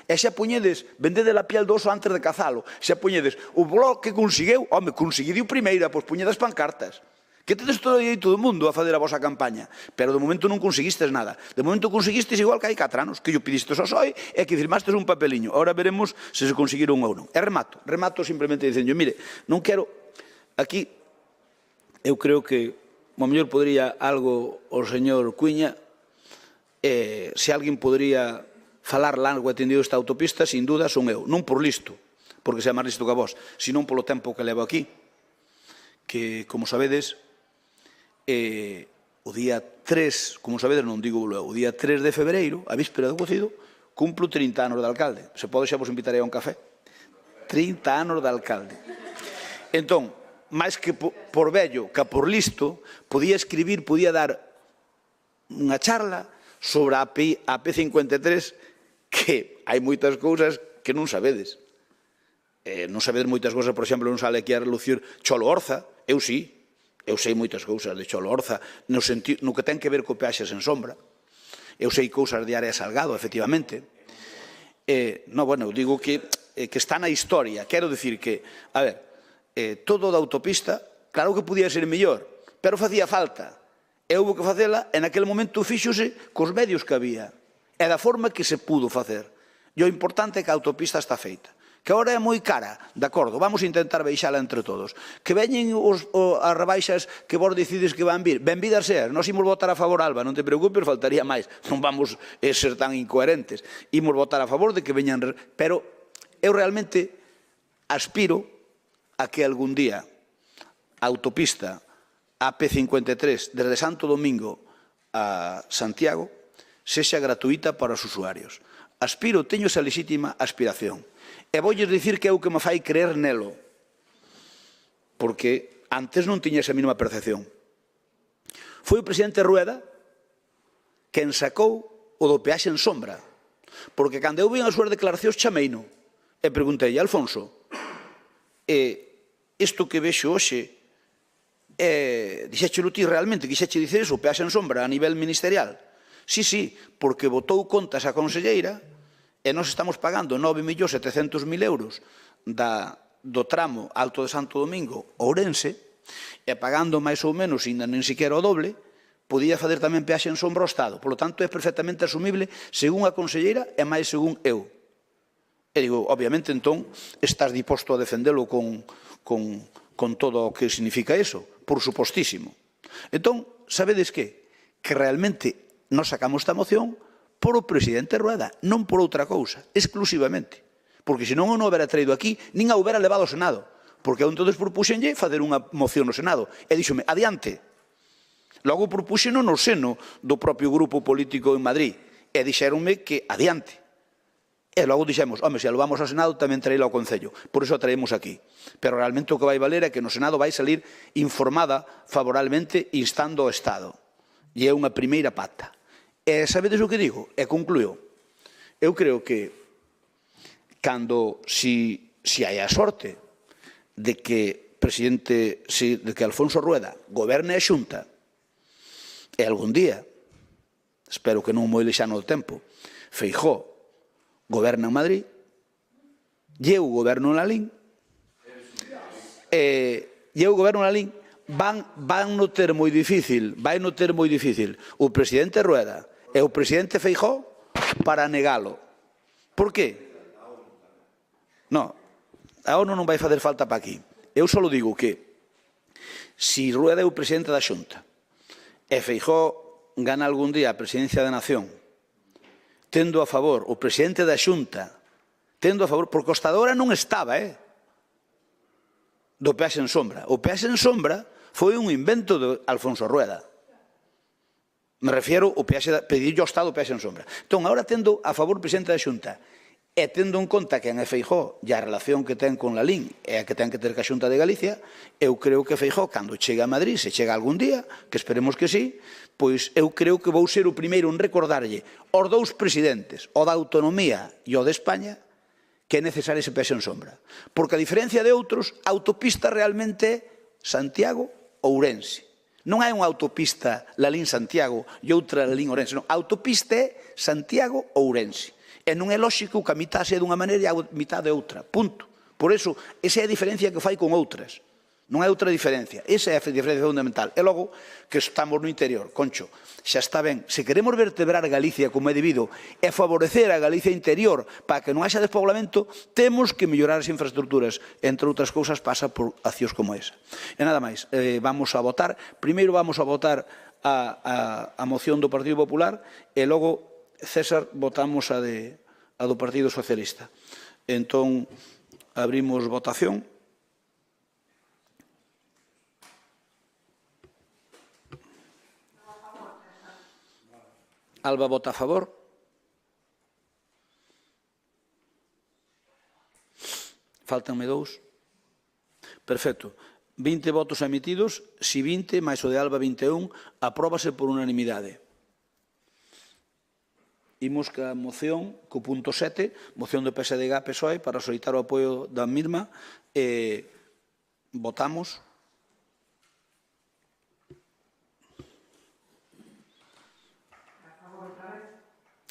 E xa poñedes, vendede a piel do oso antes de cazalo, xa poñedes o Bloque conseguiu, conseguiu primeira, pois poñedes pancartas. Que tedes todo o direito do mundo a fazer a vosa campaña, pero de momento non conseguistes nada. De momento conseguistes igual que hai 4 anos, que yo pedistes ao PSOE e que firmastes un papeliño. Ahora veremos se conseguiron ou non. E remato simplemente dicendo, mire, non quero, aquí, eu creo que, ao mellor podría algo o señor Cuiña, se alguén podría falar largo e tendido esta autopista, sin duda son eu, non por listo, porque sea máis listo que a vos, senón polo tempo que levo aquí, que, como sabedes, o día 3, como sabedes, non digo o día 3 de febreiro, a víspera do cocido, cumplo 30 anos de alcalde. Se pode, xa vos invitarei a un café. 30 anos de alcalde. Entón, máis que por vello, que por listo, podía escribir, podía dar unha charla sobre a AP53, que hai moitas cousas que non sabedes. Non sabedes moitas cousas, por exemplo, non sale aquí a relucir Cholo Orza, eu sí, Eu sei moitas cousas de Cholo Orza, no que ten que ver co peaxes en sombra. Eu sei cousas de Área Salgado, efectivamente. Eu digo que está na historia. Quero dicir que, a ver, todo da autopista, claro que podía ser mellor, pero facía falta. E houve que facela, en aquel momento fíxose cos medios que había. E da forma que se pudo facer. E o importante é que a autopista está feita. Que agora é moi cara, de acordo, vamos a intentar baixala entre todos. Que veñen as rebaixas que vos decides que van vir, benvidas ser, nós imos votar a favor, Alba, non te preocupes, faltaría máis, non vamos ser tan incoherentes. Imos votar a favor de que veñan, pero eu realmente aspiro a que algún día a autopista AP53 desde Santo Domingo a Santiago sexa gratuita para os usuarios. Aspiro, teño esa lexítima aspiración. E voulles dicir que é o que me fai creer nelo, porque antes non tiña esa mínima percepción. Foi o presidente Rueda quen sacou o do peaxe en sombra, porque cando eu vi as súas declaracións chameino e preguntei, Alfonso, isto que vexo hoxe, dixéchelo ti realmente, quixeche dicer iso, o peaxe en sombra a nivel ministerial? Sí, porque votou contas a conselleira e nós estamos pagando 9.700.000 euros do tramo Alto de Santo Domingo Ourense e pagando máis ou menos, ainda nen siquiera o doble, podía fazer tamén peaxe en sombra ao Estado. Por lo tanto, é perfectamente asumible según a conselleira e máis según eu. E digo, obviamente, entón, estás disposto a defendelo con todo o que significa eso, por supostísimo. Entón, sabedes que realmente nos sacamos esta moción por o presidente Rueda, non por outra cousa, exclusivamente. Porque senón eu non houbera traído aquí, nin a houbera levado ao Senado. Porque eu entonces propuxenlle fazer unha moción no Senado. E díxome, adiante. Logo propuxeno no seno do propio grupo político en Madrid. E dixéronme que adiante. E logo dixemos, home, se a levamos ao Senado tamén traíla ao Concello. Por iso a traemos aquí. Pero realmente o que vai valer é que no Senado vai salir informada favorablemente instando ao Estado. E é unha primeira pata. E sabedes o que digo? E concluo. Eu creo que cando, si hai a sorte de que Alfonso Rueda goberne a Xunta e algún día, espero que non moi lexano do tempo, Feijóo goberna en Madrid, e eu goberno en Lalín, van no ter moi difícil, o presidente Rueda e o presidente Feijóo para negalo. Por qué? Non, a ONU non vai fazer falta para aquí. Eu só digo que se Rueda é o presidente da Xunta e Feijóo gana algún día a presidencia da Nación, tendo a favor o presidente da Xunta, porque o Estado ahora non estaba, do peaxe en sombra. O peaxe en sombra foi un invento de Alfonso Rueda. Me refiero ao pedirlle ao Estado o peaxe en sombra. Entón, agora tendo a favor o presidente da Xunta e tendo en conta que en Feijóo e a relación que ten con Lalín e a que ten que ter ca Xunta de Galicia, eu creo que Feijóo, cando chegue a Madrid, se chega algún día, que esperemos que sí, pois eu creo que vou ser o primeiro en recordarlle aos dous presidentes, o da autonomía e o de España, que é necesario ese peaxe en sombra. Porque a diferencia de outros, a autopista realmente é Santiago-Ourense. Non hai unha autopista Lalín-Santiago e outra Lalín-Ourense. Non, a autopista é Santiago-Ourense. E non é lóxico que a mitad sea dunha maneira e a mitad de outra. Punto. Por iso, esa é a diferencia que fai con outras. Non hai outra diferencia. Esa é a diferencia fundamental. E logo, que estamos no interior. Concho, xa está ben. Se queremos vertebrar Galicia como é debido e favorecer a Galicia interior para que non haxa despoblamento, temos que mellorar as infraestructuras. Entre outras cousas, pasa por accións como esa. E nada máis. Vamos a votar. Primeiro vamos a votar a moción do Partido Popular e logo, César, votamos a do Partido Socialista. Entón, abrimos votación. Alba vota a favor. Faltanme 2. Perfecto. 20 votos emitidos, si 20, máis o de Alba 21, apróbase por unanimidade. Imos ca moción, co punto 7, moción do PSDG-PSOE para solicitar o apoio da mesma. Votamos.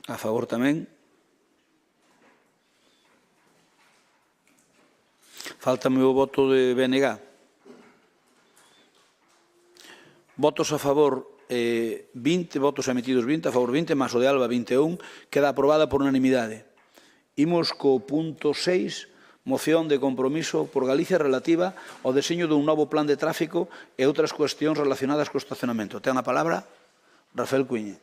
A favor tamén. Fáltame o voto de BNG. Votos a favor 20, votos emitidos 20, a favor 20, máis o de Alba 21, queda aprobada por unanimidade. Imos co punto 6, moción de compromiso por Galicia relativa ao deseño dun novo plan de tráfico e outras cuestións relacionadas co estacionamento. Ten a palabra Rafael Cuíñez.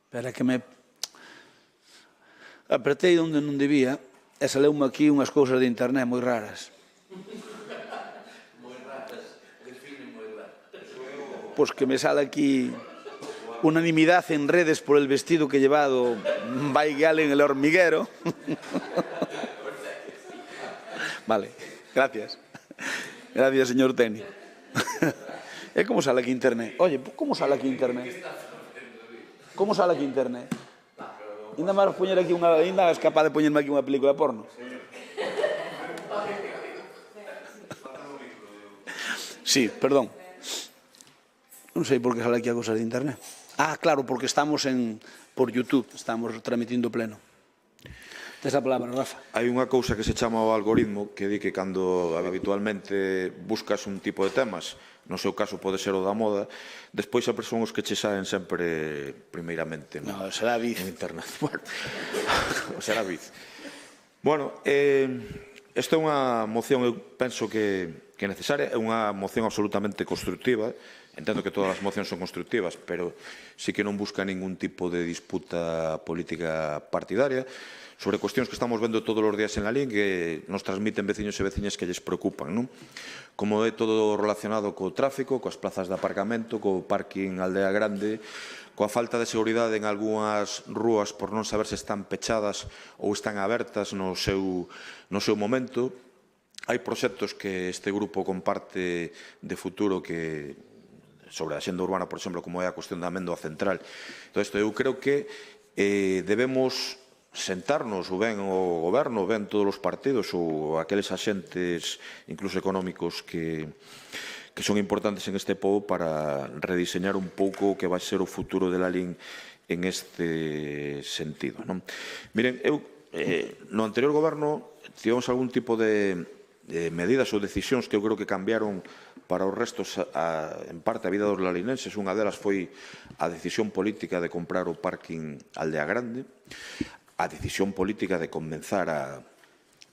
Espera que me apretei onde non debía e saleume aquí unhas cousas de internet moi raras. Moi raras, define moi raras. Pois que me sale aquí unanimidade en redes por el vestido que he llevado Baigal en el hormiguero. Vale, gracias. Gracias, señor técnico. E como sale aquí internet? Oye, como sale aquí internet? Como sale aquí internet? Ainda máis poñer aquí unha... Ainda és capaz de poñerme aquí unha película porno? Sí, perdón. Non sei por que sale aquí a cosas de internet. Ah, claro, porque estamos por YouTube, estamos transmitindo pleno. Tes a palabra, Rafa. Hai unha cousa que se chama o algoritmo que di que cando habitualmente buscas un tipo de temas, no seu caso pode ser o da moda, despois sempre son os que che saen sempre primeiramente No, será Viz. en internet. Bueno, será Viz. Bueno, esta é unha moción, eu penso que é necesaria, é unha moción absolutamente constructiva. Entendo que todas as mocións son constructivas, pero sí que non busca ningún tipo de disputa política partidaria sobre cuestións que estamos vendo todos os días en la LIN que nos transmiten veciños e veciñas que lles preocupan, non? Como é todo relacionado co tráfico, coas plazas de aparcamento, co parking Aldea Grande, coa falta de seguridade en algunhas rúas por non saber se están pechadas ou están abertas no seu momento. Hai proxectos que este grupo comparte de futuro que sobre a xenda urbana, por exemplo, como é a cuestión da Amendoa Central. Entón, eu creo que debemos sentarnos, ou ben o goberno, ou ben todos os partidos, ou aqueles axentes, incluso económicos, que son importantes en este pobo para rediseñar un pouco o que vai ser o futuro de la LIN en este sentido. Miren, no anterior goberno tivemos algún tipo de medidas ou decisións que eu creo que cambiaron para os restos, en parte, a vida dos lalinenses. Unha delas foi a decisión política de comprar o parking Aldea Grande, a decisión política de comenzar a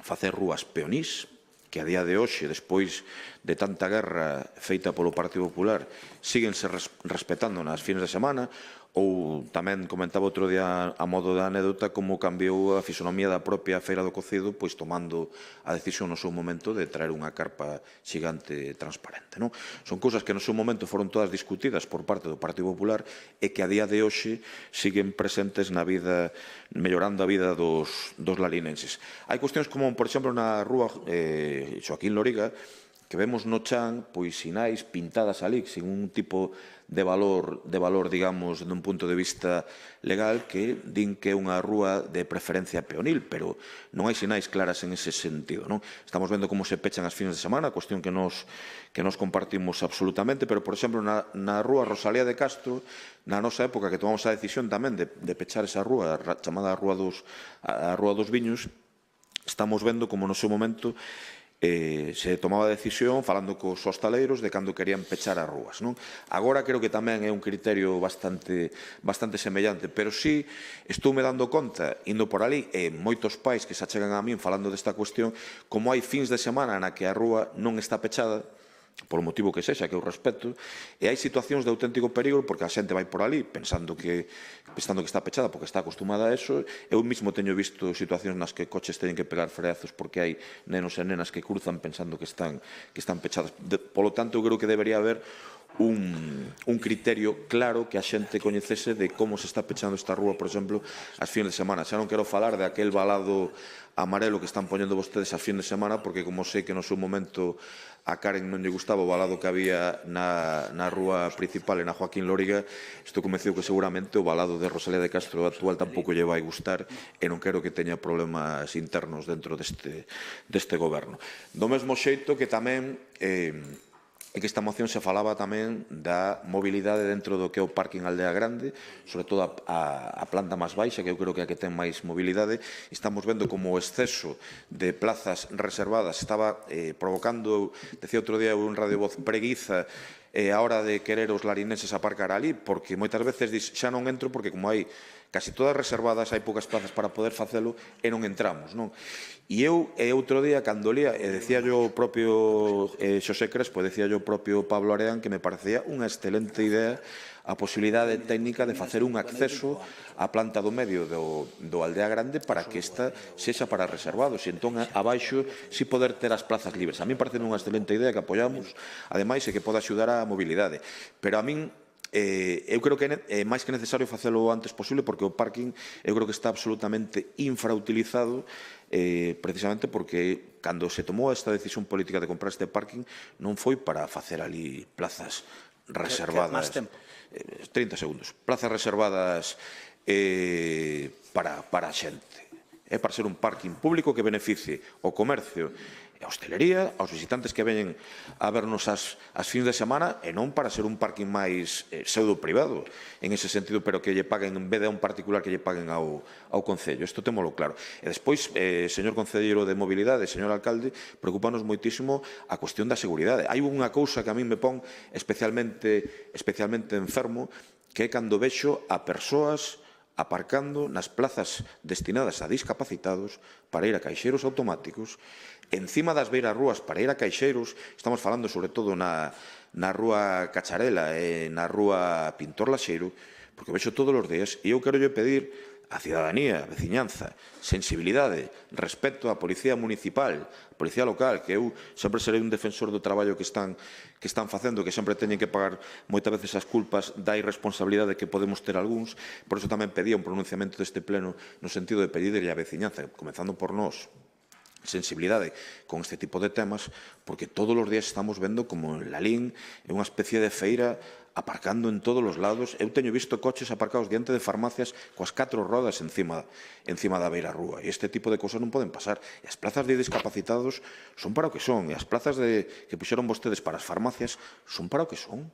facer rúas peonís, que a día de hoxe, despois de tanta guerra feita polo Partido Popular, síguense respetando nas fines de semana. Ou tamén comentaba outro día a modo de anécdota como cambiou a fisonomía da propia Feira do Cocido, pois tomando a decisión no seu momento de traer unha carpa xigante transparente. Son cousas que no seu momento foron todas discutidas por parte do Partido Popular e que a día de hoxe siguen presentes na vida, mellorando a vida dos lalinenses. Hai cuestións como, por exemplo, na rúa Xoaquín Loriga, que vemos no chan pois sinais pintadas ali sin un tipo de valor, digamos, dun punto de vista legal, que din que é unha rúa de preferencia peonil, pero non hai sinais claras en ese sentido. Estamos vendo como se pechan as fines de semana, cuestión que nos compartimos absolutamente, pero, por exemplo, na rúa Rosalía de Castro, na nosa época que tomamos a decisión tamén de pechar esa rúa, chamada a Rúa dos Viños, estamos vendo como no seu momento se tomaba a decisión falando cos hostaleiros de cando querían pechar as rúas. Agora creo que tamén é un criterio bastante semellante, pero sí estou me dando conta, indo por ali, e moitos pais que se achegan a min falando desta cuestión, como hai fins de semana na que a rúa non está pechada, polo motivo que sexa, que eu respeto, e hai situacións de auténtico perigo porque a xente vai por ali pensando que está pechada porque está acostumada a eso. Eu mesmo teño visto situacións nas que coches teñen que pegar freazos porque hai nenos e nenas que cruzan pensando que están pechadas. Polo tanto, eu creo que debería haber un criterio claro que a xente coñecese de como se está pechando esta rúa, por exemplo, as fines de semana. Xa non quero falar de aquel valado amarelo que están poñendo vostedes as fines de semana, porque como sei que no seu momento a Karen non lle gustaba o valado que había na rúa principal e na Joaquín Lóriga, estou convencido que seguramente o valado de Rosalía de Castro actual tampouco lle vai gustar e non quero que teña problemas internos dentro deste goberno. Do mesmo xeito que tamén en que esta moción se falaba tamén da mobilidade dentro do que é o parking Aldea Grande, sobre todo a planta máis baixa, que eu creo que é a que ten máis mobilidade. Estamos vendo como o exceso de plazas reservadas estaba provocando, decía outro día un Radio Voz, preguiza a hora de querer os larinenses aparcar ali, porque moitas veces dis, xa non entro porque como hai casi todas reservadas, hai poucas plazas para poder facelo e non entramos, non? E eu, outro día, cando lía, e decía yo o propio Xosé Crespo, decía yo o propio Pablo Areán, que me parecía unha excelente idea a posibilidade técnica de facer un acceso á planta do medio do Aldea Grande para que esta sexa para reservados e entón abaixo si poder ter as plazas libres. A mí parece unha excelente idea que apoiamos, ademais, e que pode axudar á mobilidade. Pero a min eu creo que é máis que necesario facelo o antes posible porque o parking eu creo que está absolutamente infrautilizado precisamente porque cando se tomou esta decisión política de comprar este parking non foi para facer ali plazas reservadas. 30 segundos. Plazas reservadas para a xente. É para ser un parking público que beneficie o comercio e a hostelería, aos visitantes que veñen a vernos as fins de semana e non para ser un parking máis pseudo-privado en ese sentido, pero que lle paguen en vez de a un particular que lle paguen ao Concello. Isto témolo claro. E despois, señor Concelleiro de Mobilidade, señor alcalde, preocupanos moitísimo a cuestión da seguridade. Hai unha cousa que a min me pon especialmente enfermo, que é cando vexo a persoas aparcando nas plazas destinadas a discapacitados para ir a caixeiros automáticos, encima das beirarrúas para ir a caixeiros, estamos falando sobre todo na rúa Cacharela e na rúa Pintor Laxeiro, porque vexo todos os días, e eu quero pedir a cidadanía, a veciñanza, sensibilidade, respecto á Policía Municipal, a Policía Local, que eu sempre serei un defensor do traballo que están facendo, que sempre teñen que pagar moitas veces as culpas da irresponsabilidade que podemos ter algúns. Por iso tamén pedía un pronunciamento deste pleno no sentido de pedirle á veciñanza, comenzando por nós, sensibilidade con este tipo de temas, porque todos os días estamos vendo como en Lalín é unha especie de feira aparcando en todos os lados. Eu teño visto coches aparcados diante de farmacias coas 4 rodas encima da beirarrúa. E este tipo de cousas non poden pasar. E as plazas de discapacitados son para o que son. E as plazas que puxeron vostedes para as farmacias son para o que son.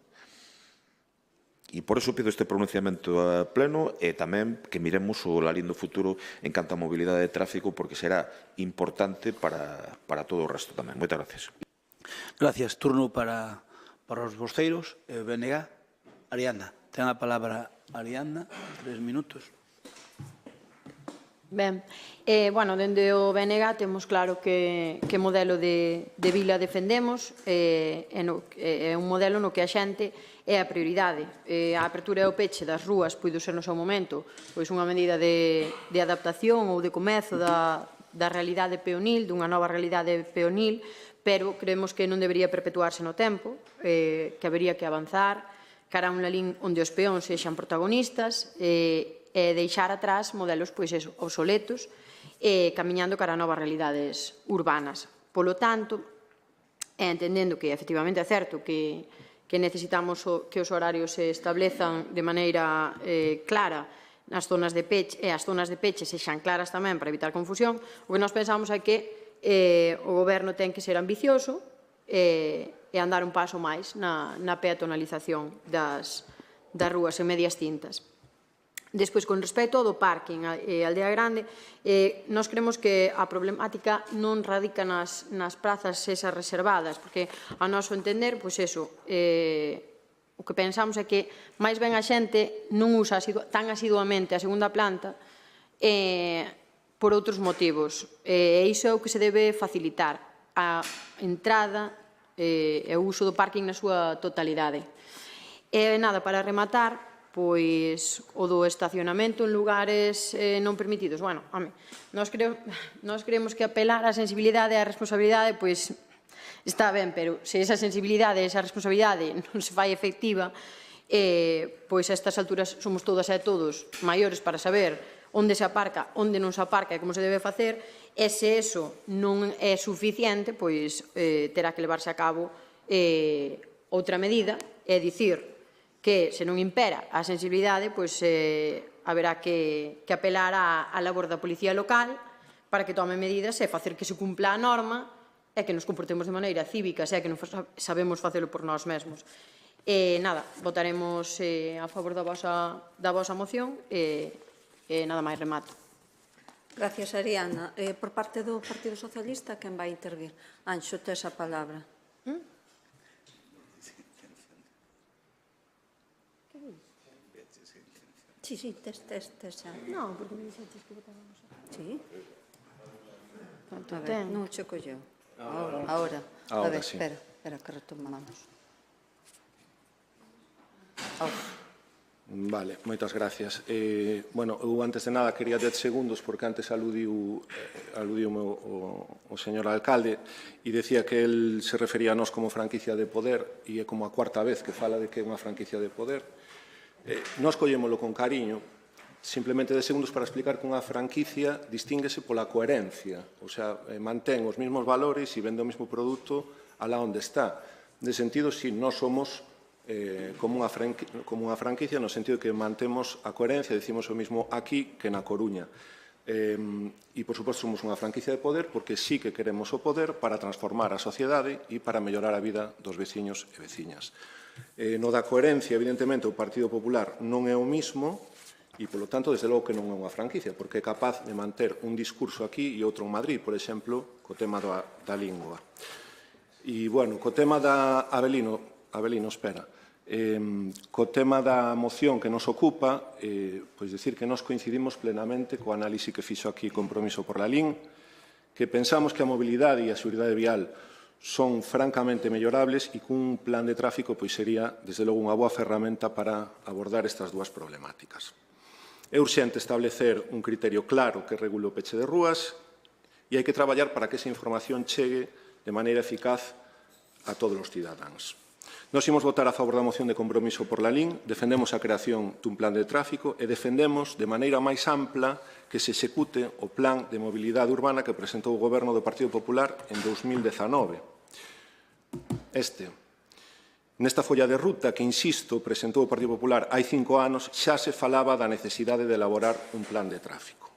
E por iso pido este pronunciamento a pleno e tamén que miremos o Lalín do futuro en canto a mobilidade de tráfico, porque será importante para todo o resto tamén. Moitas gracias. Gracias. Turno para os voceiros. BNG. Ariadna. Ten a palabra Ariadna. 3 minutos. Ben, bueno, dende o BNG temos claro que modelo de vila defendemos, é un modelo no que a xente é a prioridade. A apertura e o peche das rúas puido ser no seu momento pois unha medida de adaptación ou de comezo da realidade peonil, dunha nova realidade peonil, pero creemos que non debería perpetuarse no tempo, que habería que avanzar cara a un Lalín onde os peóns sexan protagonistas e deixar atrás modelos obsoletos camiñando cara a novas realidades urbanas. Polo tanto, entendendo que efectivamente é certo que necesitamos que os horarios se establezan de maneira clara nas zonas de peche e as zonas de peche sexan claras tamén para evitar confusión, o que nós pensamos é que o Goberno ten que ser ambicioso e andar un paso máis na peatonalización das rúas en medias tintas. Despois, con respecto ao do parking e Aldea Grande, nós creemos que a problemática non radica nas prazas esas reservadas, porque, a noso entender, pois eso, o que pensamos é que máis ben a xente non usa tan asiduamente a segunda planta por outros motivos. E iso é o que se debe facilitar, a entrada e o uso do parking na súa totalidade. E nada, para rematar, pois o do estacionamento en lugares non permitidos. Bueno, nós creemos que apelar á sensibilidade e á responsabilidade pois está ben, pero se esa sensibilidade e esa responsabilidade non se fai efectiva, pois a estas alturas somos todas e todos maiores para saber onde se aparca, onde non se aparca e como se debe facer, e se eso non é suficiente, pois terá que levarse a cabo outra medida, é dicir, que se non impera a sensibilidade, pois haberá que apelar á labor da Policía Local para que tome medidas e facer que se cumpla a norma é que nos comportemos de maneira cívica, se é que non sabemos facelo por nós mesmos. Nada, votaremos a favor da vosa moción e nada máis, remato. Gracias, Ariana. Por parte do Partido Socialista, quen vai intervir? Anxo, tes a palabra. Sí, tes xa. Non, porque me dixetes que votábamos. Sí? Canto A ver, ten? non che colleu. Ahora. A Ahora, ver, sí. espera, que retomamos. Vale, moitas gracias. Bueno, eu antes de nada quería 10 segundos porque antes aludiu o señor alcalde e decía que el se refería a nós como franquicia de poder e é como a cuarta vez que fala de que é unha franquicia de poder. Nós collémolo con cariño, simplemente 10 segundos para explicar que unha franquicia distínguese pola coherencia, o sea, mantén os mesmos valores e vende o mesmo produto alá onde está. De sentido, si nós somos como unha franquicia no sentido que mantemos a coherencia, decimos o mismo aquí que na Coruña. E, por suposto, somos unha franquicia de poder porque sí que queremos o poder para transformar a sociedade e para mellorar a vida dos veciños e veciñas. No da coherencia, evidentemente, o Partido Popular non é o mismo e, polo tanto, desde logo que non é unha franquicia porque é capaz de manter un discurso aquí e outro en Madrid, por exemplo, co tema da lingua. E, bueno, co tema da Abelino, espera. Co tema da moción que nos ocupa, pois dicir que nós coincidimos plenamente co análise que fixo aquí Compromiso por la LIN, que pensamos que a mobilidade e a seguridade vial son francamente mellorables e que un plan de tráfico pois sería, desde logo, unha boa ferramenta para abordar estas dúas problemáticas. É urxente establecer un criterio claro que regule o peche de rúas e hai que traballar para que esa información chegue de maneira eficaz a todos os cidadáns. Nós imos votar a favor da moción de Compromiso por la LIN, defendemos a creación dun plan de tráfico e defendemos de maneira máis ampla que se execute o plan de mobilidade urbana que presentou o Goberno do Partido Popular en 2019. Nesta folla de ruta que, insisto, presentou o Partido Popular hai 5 anos, xa se falaba da necesidade de elaborar un plan de tráfico.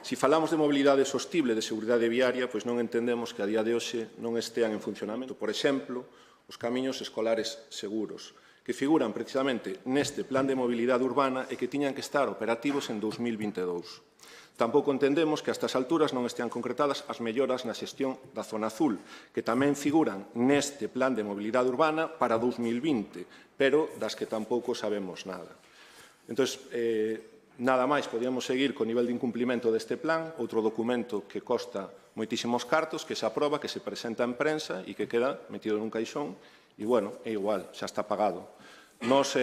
Se falamos de mobilidade sostible e de seguridade viaria, pois non entendemos que a día de hoxe non estean en funcionamento. Por exemplo, os camiños escolares seguros, que figuran precisamente neste plan de mobilidade urbana e que tiñan que estar operativos en 2022. Tampouco entendemos que a estas alturas non estean concretadas as melloras na xestión da zona azul, que tamén figuran neste plan de mobilidade urbana para 2020, pero das que tampouco sabemos nada. Entón, nada máis, podíamos seguir co nivel de incumplimento deste plan, outro documento que costa moitísimos cartos, que se aproba, que se presenta en prensa e que queda metido nun caixón, e, bueno, é igual, xa está pagado. Nós,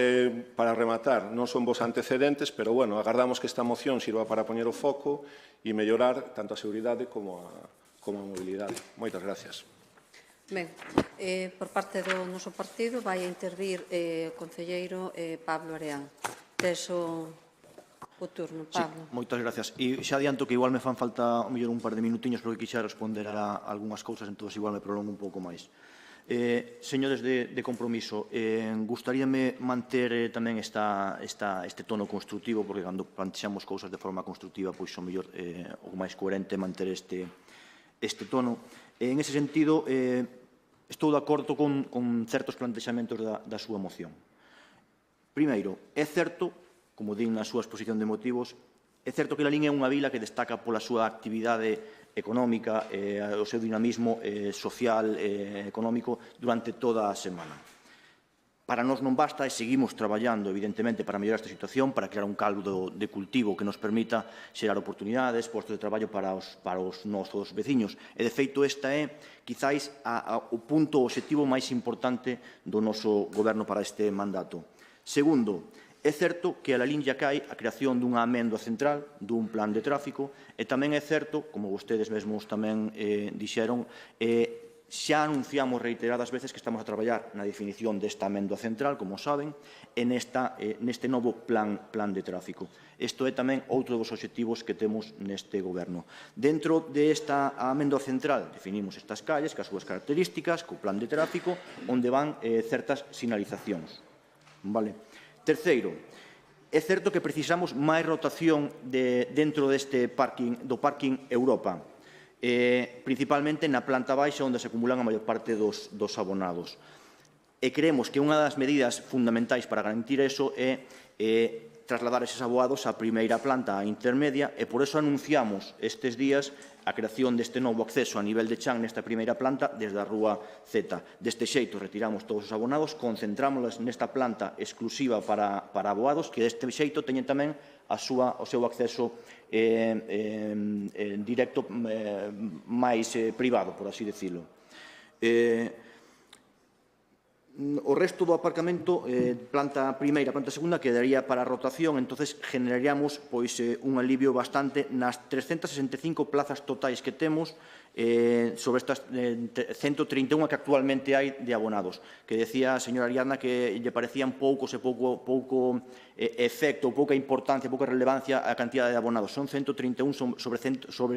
para rematar, non son vos antecedentes, pero, bueno, agardamos que esta moción sirva para poñer o foco e mellorar tanto a seguridade como a mobilidade. Moitas gracias. Ben, por parte do noso partido vai a intervir o concelleiro Pablo Areán. Tes o turno, Pablo. Sí, moitas gracias. E xa adianto que igual me fan falta mellor un par de minutiños porque quixera responder a algunhas cousas, entón igual me prolongo un pouco máis. Señores de Compromiso, gustaríame manter tamén este tono constructivo, porque cando plantexamos cousas de forma constructiva, pois o mellor o máis coherente manter este tono. En ese sentido, estou de acordo con certos plantexamentos da súa moción. Primeiro, é certo, como din na súa exposición de motivos, é certo que La Lín é unha vila que destaca pola súa actividade económica, o seu dinamismo social e económico durante toda a semana. Para nós non basta e seguimos traballando, evidentemente, para mellorar esta situación, para crear un caldo de cultivo que nos permita xerar oportunidades, postos de traballo para os nosos veciños. E, de feito, esta é, quizáis, o punto objetivo máis importante do noso goberno para este mandato. Segundo, é certo que a La Lín ya cae a creación dunha améndoa central, dun plan de tráfico, e tamén é certo, como vostedes mesmos tamén dixeron, xa anunciamos reiteradas veces que estamos a traballar na definición desta améndoa central, como saben, e neste novo plan de tráfico. Isto é tamén outro dos obxectivos que temos neste goberno. Dentro desta améndoa central definimos estas calles, que as súas características, co plan de tráfico, onde van certas sinalizacións. Terceiro, é certo que precisamos máis rotación dentro do parking Europa. principalmente na planta baixa onde se acumulan a maior parte dos abonados. E creemos que unha das medidas fundamentais para garantir eso é trasladar eses aboados á primeira planta, á intermedia, e por eso anunciamos estes días a creación deste novo acceso a nivel de chan nesta primeira planta desde a Rúa Z. Deste xeito retiramos todos os abonados, concentrámolas nesta planta exclusiva para aboados, que deste xeito teñen tamén o seu acceso directo máis privado, por así decirlo. O resto do aparcamento, planta primeira, planta segunda, quedaría para a rotación, entonces generaríamos un alivio bastante nas 365 plazas totais que temos sobre estas 131 que actualmente hai de abonados, que decía a señora Ariadna que lle parecían pouco efecto, pouca importancia, pouca relevancia a cantidad de abonados. Son 131 sobre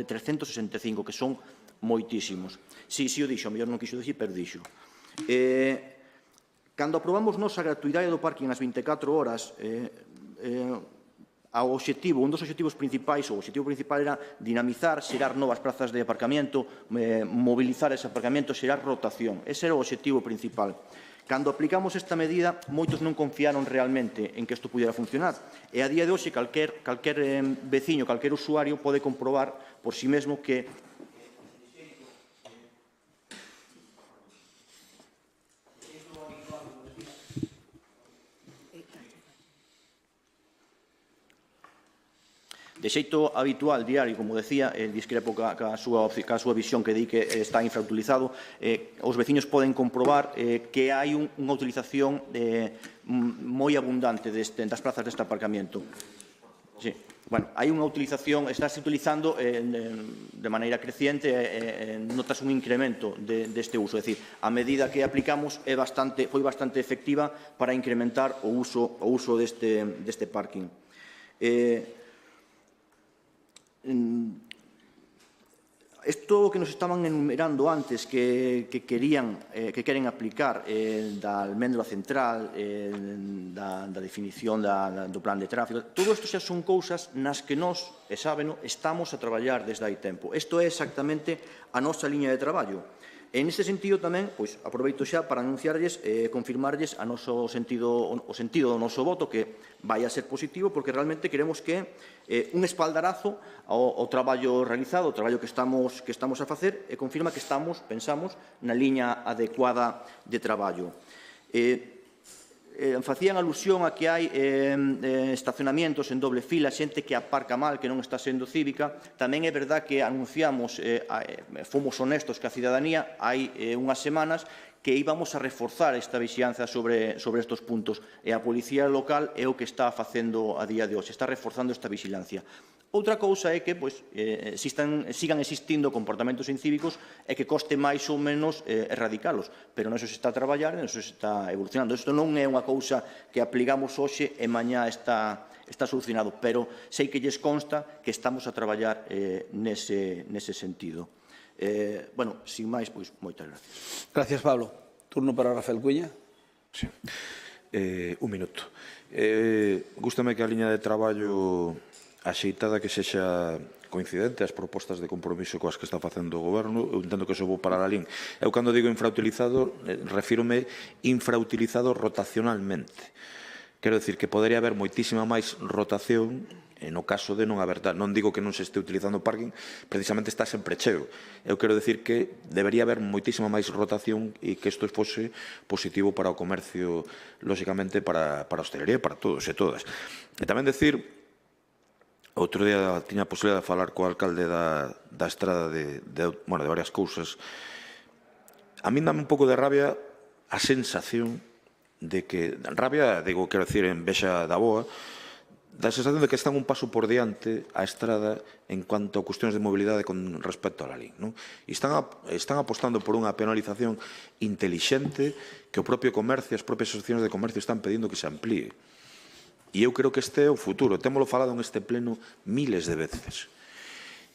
365, que son moitísimos. Si, o dixo, a mellor non quixo dicir, pero dixo. Cando aprobamos nos a gratuidade do parking ás 24 horas, un dos obxectivos principais, o obxectivo principal era dinamizar, xerar novas plazas de aparcamiento, mobilizar ese aparcamento, xerar rotación. Ese era o obxectivo principal. Cando aplicamos esta medida, moitos non confiaron realmente en que isto pudiera funcionar. E a día de hoxe, calquer veciño, calquer usuario pode comprobar por si mesmo que de xeito habitual, diario, como decía, discrepo ca súa visión que di que está infrautilizado, os veciños poden comprobar que hai unha utilización moi abundante das plazas deste aparcamiento. Sí. Bueno, hai unha utilización, estáse utilizando de maneira creciente, notas un incremento deste uso, é dicir, a medida que aplicamos foi bastante efectiva para incrementar o uso deste parking. Isto que nos estaban enumerando antes que queren aplicar da almendra central, da definición do plan de tráfico, todo isto xa son cousas nas que nós, e sábeno, estamos a traballar desde hai tempo. Isto é exactamente a nosa liña de traballo. En ese sentido tamén, aproveito xa para anunciarlles e confirmarlles o sentido do noso voto, que vai a ser positivo, porque realmente queremos que un espaldarazo ao traballo realizado, o traballo que estamos a facer, e confirma que pensamos, na liña adecuada de traballo. Facían alusión a que hai estacionamientos en doble fila, xente que aparca mal, que non está sendo cívica. Tamén é verdad que anunciamos, fomos honestos ca cidadanía, hai unhas semanas, que íbamos a reforzar esta vixianza sobre estes puntos. E a Policía Local é o que está facendo a día de hoxe, está reforzando esta vigilancia. Outra cousa é que sigan existindo comportamentos incívicos e que coste máis ou menos erradicalos, pero non se está a traballar e non se está evolucionando. Isto non é unha cousa que aplicamos hoxe e mañá está solucionado, pero sei que lles consta que estamos a traballar nese sentido. Bueno, sin máis, pois, moitas gracias. Gracias, Pablo. Turno para Rafael Cuña. Sí. Un minuto. Gústame que a liña de traballo axeitada que sexa coincidente as propostas de compromiso coas que está facendo o Goberno. Eu entendo que eso vou para a LIN. Eu, cando digo infrautilizado, refírome infrautilizado rotacionalmente. Quero dicir que podería haber moitísima máis rotación no caso de non haber tal. Non digo que non se este utilizando o parking, precisamente está sempre cheo. Eu quero dicir que debería haber moitísima máis rotación e que isto fose positivo para o comercio, lóxicamente para a hostelería, para todos e todas. E tamén dicir, outro día tiña a posibilidade de falar co alcalde da estrada de varias cousas. A min dame un pouco de rabia a sensación de que, rabia, digo, quero dicir, en vexa da boa, da sensación de que están un paso por diante a estrada en cuanto a cuestións de mobilidade con respecto a la LIN. E están apostando por unha penalización intelixente que o propio comercio, as propias asociacións de comercio están pedindo que se amplíe. E eu creo que este é o futuro. Témolo falado en este pleno miles de veces.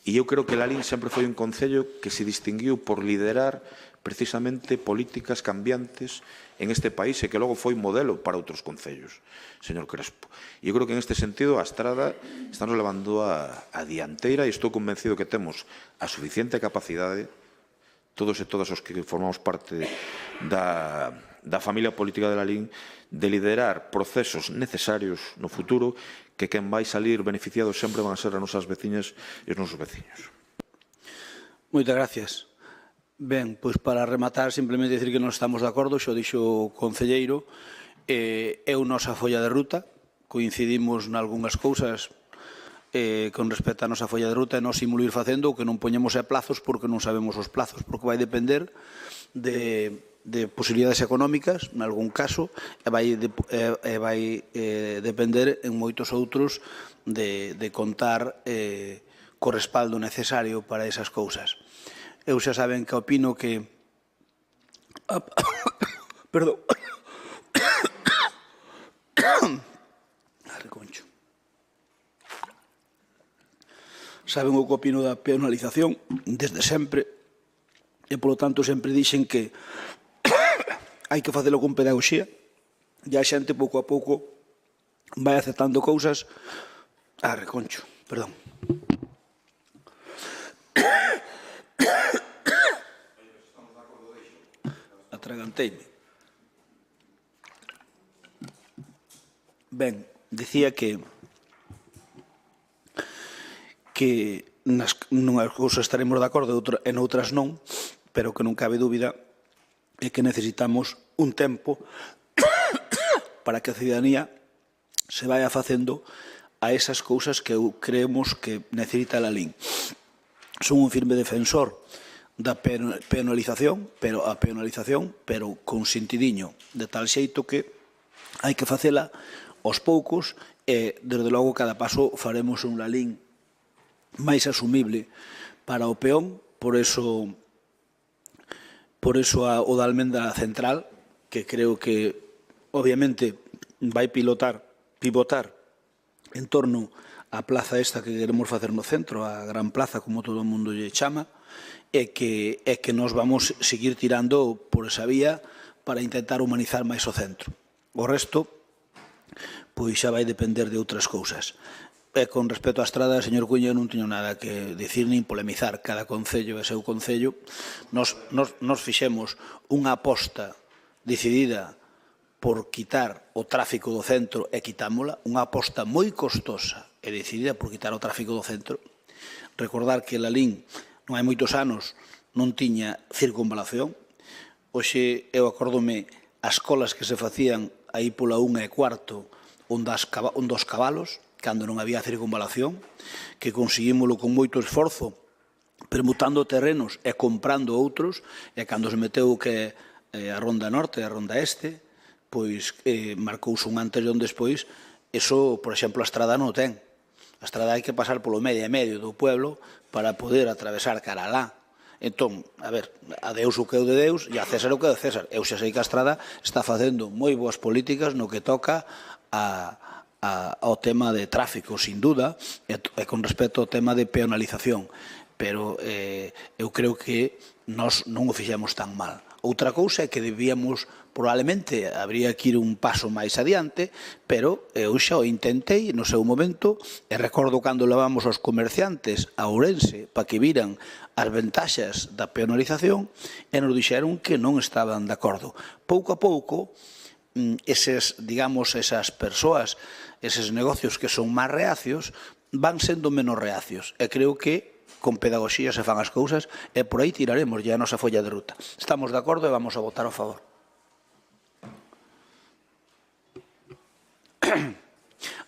E eu creo que Lalín sempre foi un concello que se distinguiu por liderar precisamente políticas cambiantes en este país e que logo foi modelo para outros concellos, señor Crespo. E eu creo que en este sentido a Estrada estamos levando a dianteira e estou convencido que temos a suficiente capacidade, todos e todas os que formamos parte da familia política de Lalín, de liderar procesos necesarios no futuro que quen vai salir beneficiado sempre van a ser as nosas veciñas e os nosos veciños. Moitas gracias. Ben, pois para rematar, simplemente dicir que non estamos de acordo, xo dixo o concelleiro, é a nosa folla de ruta, coincidimos nalgúnas cousas con respecto á nosa folla de ruta e non simulo ir facendo o que non poñemos é plazos porque non sabemos os plazos, porque vai depender de posibilidades económicas, nalgún caso, e vai depender en moitos outros de contar co respaldo necesario para esas cousas. Eu xa saben que opino que... Perdón. Reconcho. Saben o que opino da penalización desde sempre e, polo tanto, sempre dixen que hai que facelo con pedagogía e a xente pouco a pouco vai aceptando cousas. Reconcho, perdón. Atraganteime. Ben, dicía que nunhas cousas estaremos de acordo e noutras non, pero que non cabe dúbida é que necesitamos un tempo para que a ciudadanía se vaya facendo a esas cousas que creemos que necesita a Lalín. Son un firme defensor da penalización, pero con sentidiño, de tal xeito que hai que facela aos poucos e, desde logo, cada paso faremos un Lalín máis asumible para o peón, por eso o da Almenda Central, que creo que, obviamente, vai pivotar en torno á plaza esta que queremos facer no centro, a gran plaza, como todo o mundo lle chama, e que nos vamos seguir tirando por esa vía para intentar humanizar máis o centro. O resto, pois xa vai depender de outras cousas. E con respecto á Estrada, señor Cuña, non teño nada que dicir nin polemizar. Cada concello é seu concello. Nos fixemos unha aposta decidida por quitar o tráfico do centro e quitámola, unha aposta moi costosa e decidida por quitar o tráfico do centro. Recordar que Lalín non hai moitos anos non tiña circunvalación. Hoxe eu acórdome as colas que se facían aí pola 1:15 onde os cabalos, cando non había circunvalación, que conseguímolo con moito esforzo, permutando terrenos e comprando outros, e cando se meteu que a Ronda Norte e a Ronda Este, pois marcouse un antes e un despois. Eso, por exemplo, a Estrada non o ten. A Estrada hai que pasar polo medio e medio do pueblo para poder atravesar cara alá. Entón, a ver, a Deus o que é o de Deus e a César o que é o de César. Eu xa sei que a Estrada está facendo moi boas políticas no que toca ao tema de tráfico, sin duda, e con respecto ao tema de penalización. Pero eu creo que nós non o fixemos tan mal. Outra cousa é que debíamos, probablemente, habría que ir un paso máis adiante, pero eu xa o intentei no seu momento, e recordo cando levamos os comerciantes a Ourense para que viran as ventaxas da penalización, e nos dixeron que non estaban de acordo. Pouco a pouco, esas persoas, eses negocios que son máis reacios, van sendo menos reacios. E creo que con pedagogía se fan as cousas e por aí tiraremos ya a nosa folla de ruta. Estamos de acordo e vamos a votar a favor.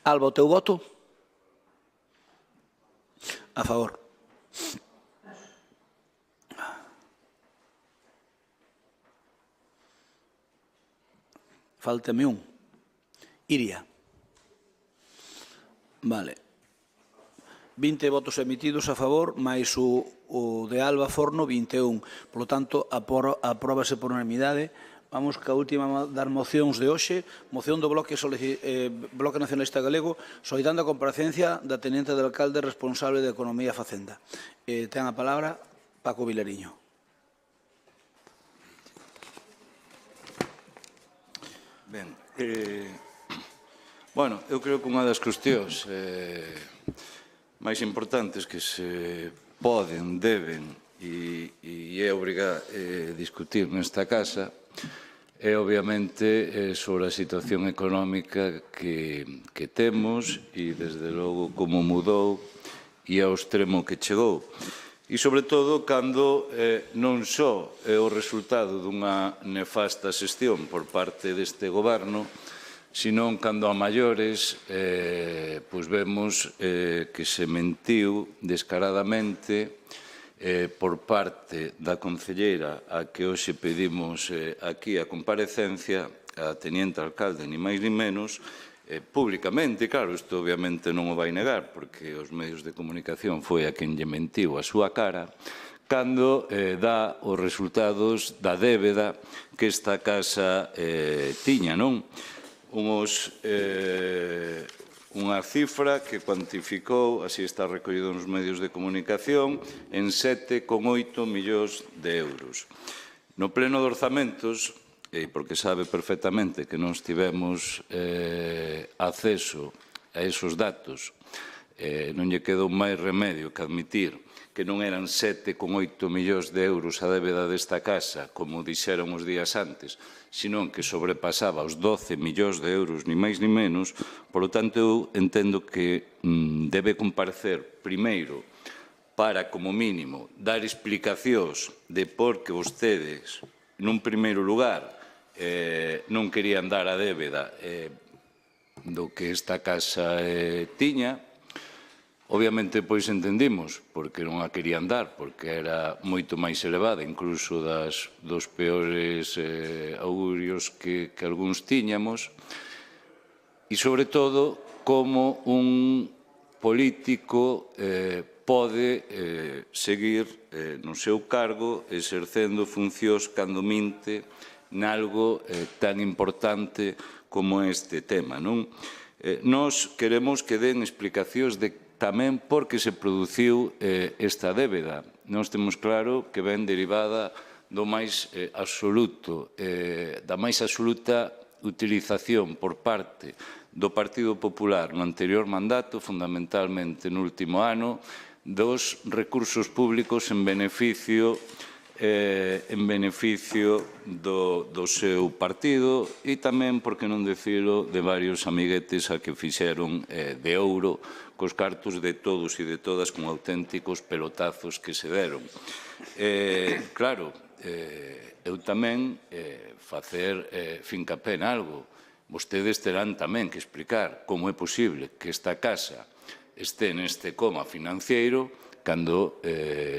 Alba, o teu voto? A favor. Fáltame un. Iria. Vale. 20 votos emitidos a favor, máis o de Alba Forno, 21. Por lo tanto, apróbase por unanimidade Vamos ca última das mocións de hoxe, moción do Bloque Nacionalista Galego solicitando a comparecencia da Teniente de Alcalde responsable de Economía e Facenda. Ten a palabra Paco Vilariño. Ben, bueno, eu creo que unha das cuestións máis importantes que se poden, deben e é obrigado discutir nesta casa é obviamente sobre a situación económica que temos e desde logo como mudou e ao extremo que chegou. E sobre todo cando non só é o resultado dunha nefasta xestión por parte deste goberno, senón cando a maiores vemos que se mentiu descaradamente por parte da concelleira a que hoxe pedimos aquí a comparecencia, a Teniente Alcalde, ni máis ni menos, públicamente, claro, isto obviamente non o vai negar, porque os medios de comunicación foi a quen lle mentiu a súa cara, cando dá os resultados da débeda que esta casa tiña, non? Unha cifra que cuantificou, así está recollido nos medios de comunicación, en 7,8 millóns de euros. No pleno de orzamentos, e porque sabe perfectamente que non tivemos acceso a esos datos, non lle quedou máis remedio que admitir que non eran 7,8 millóns de euros a débeda desta casa, como dixeron os días antes, senón que sobrepasaba os 12 millóns de euros, ni máis ni menos. Por lo tanto, eu entendo que debe comparecer primeiro para, como mínimo, dar explicacións de por que vostedes, nun primeiro lugar, non querían dar a débeda do que esta casa tiña. Obviamente, pois entendimos porque non a querían dar, porque era moito máis elevada, incluso dos peores augurios que algúns tiñamos, e, sobre todo, como un político pode seguir no seu cargo exercendo funcións cando minte nalgo tan importante como este tema, non? Nós queremos que den explicacións de tamén por que se produciu esta débeda. Nós temos claro que ven derivada da máis absoluta utilización por parte do Partido Popular no anterior mandato, fundamentalmente no último ano, dos recursos públicos en beneficio do seu partido e tamén, por que non dicilo, de varios amiguetes a que fixeron de ouro cos cartos de todos e de todas con auténticos pelotazos que se deron. Claro, eu tamén facer fincapé en algo. Vostedes terán tamén que explicar como é posible que esta casa este neste coma financiero cando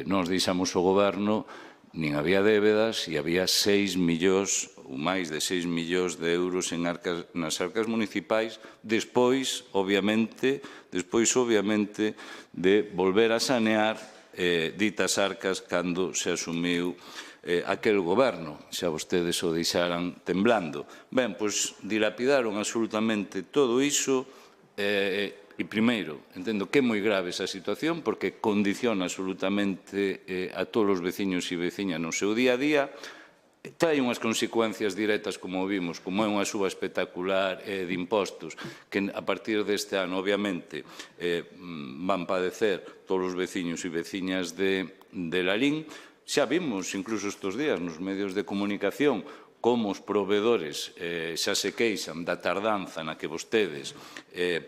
nos deixamos o goberno nin había débedas e había 6 millóns ou máis de 6 millóns de euros nas arcas municipais despois, obviamente, de volver a sanear ditas arcas cando se asumiu aquel goberno, xa vostedes o deixaran temblando. Ben, pois dilapidaron absolutamente todo iso e, primeiro, entendo que é moi grave esa situación porque condiciona absolutamente a todos os veciños e veciñas no seu día a día, trae unhas consecuencias directas, como vimos, como é unha suba espectacular de impostos, que a partir deste ano, obviamente, van padecer todos os veciños e veciñas de Lalín. Xa vimos, incluso estes días, nos medios de comunicación, como os proveedores xa se queixan da tardanza na que vostedes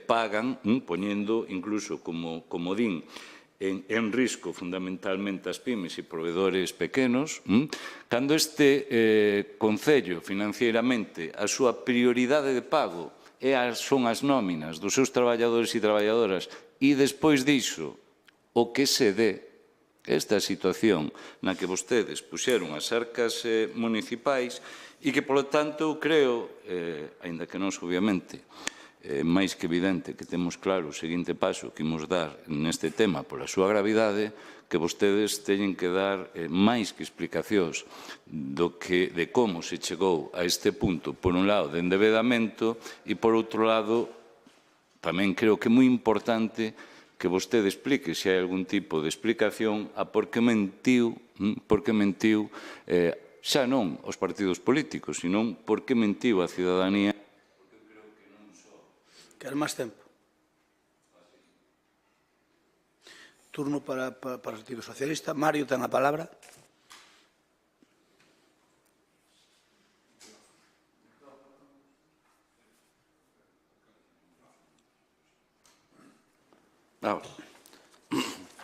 pagan, poñendo incluso como din en risco fundamentalmente as pymes e proveedores pequenos, cando este Concello financieramente a súa prioridade de pago son as nóminas dos seus traballadores e traballadoras e despois diso o que se dé esta situación na que vostedes puxeron as arcas municipais e que, polo tanto, creo, aínda que nós, obviamente, máis que evidente que temos claro o seguinte paso que imos dar neste tema pola súa gravidade, que vostedes teñen que dar máis que explicacións de como se chegou a este punto, por un lado, de endevedamento e, por outro lado, tamén creo que é moi importante que vostede explique se hai algún tipo de explicación a por que mentiu, xa non aos partidos políticos, senón por que mentiu a cidadanía. Quer máis tempo? Turno para o Partido Socialista. Mario ten a palabra.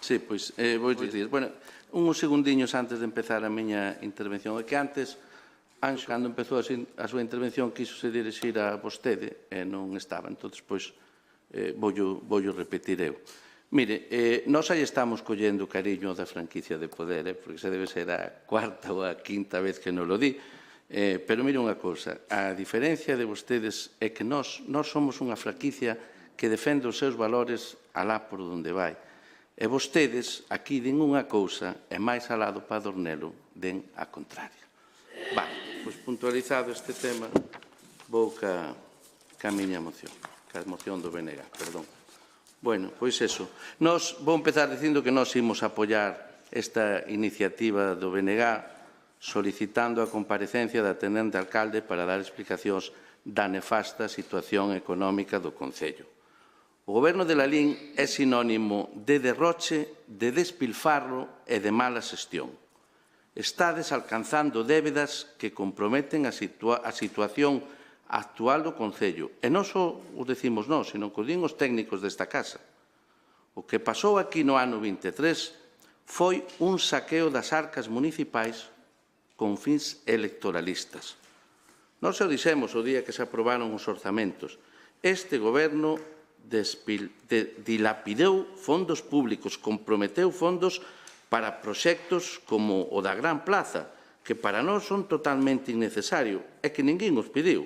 Sí, pois, vou dicir. Bueno, uns segundiños antes de empezar a miña intervención. É que antes, Anxo, cando empezou a súa intervención, quiso se dirixir a vostede e non estaba. Entón, pois, vou repetir eu. Mire, nós aí estamos collendo cariño da franquicia de poder, porque se debe ser a cuarta ou a quinta vez que nos lo di. Pero mire unha cousa, a diferencia de vostedes é que nós somos unha franquicia que defende os seus valores alá por onde vai. E vostedes aquí din unha cousa e máis alá do Padornelo den a contraria. Vale, pois puntualizado este tema, vou ca miña moción, ca moción do BNG, perdón. Bueno, pois eso. Vou empezar dicindo que nós imos apoiar esta iniciativa do BNG solicitando a comparecencia da tenente alcalde para dar explicacións da nefasta situación económica do Concello. O Goberno de Lalín é sinónimo de derroche, de despilfarro e de mala xestión. Estades alcanzando débedas que comprometen a situación actual do Concello. E non só o decimos nós, sino que o din os técnicos desta casa. O que pasou aquí no ano 23 foi un saqueo das arcas municipais con fins electoralistas. Nós o dixemos o día que se aprobaron os orzamentos. Este Goberno dilapidou fondos públicos, comprometeu fondos para proxectos como o da Gran Plaza, que para nós son totalmente innecesarios e que ninguén os pediu.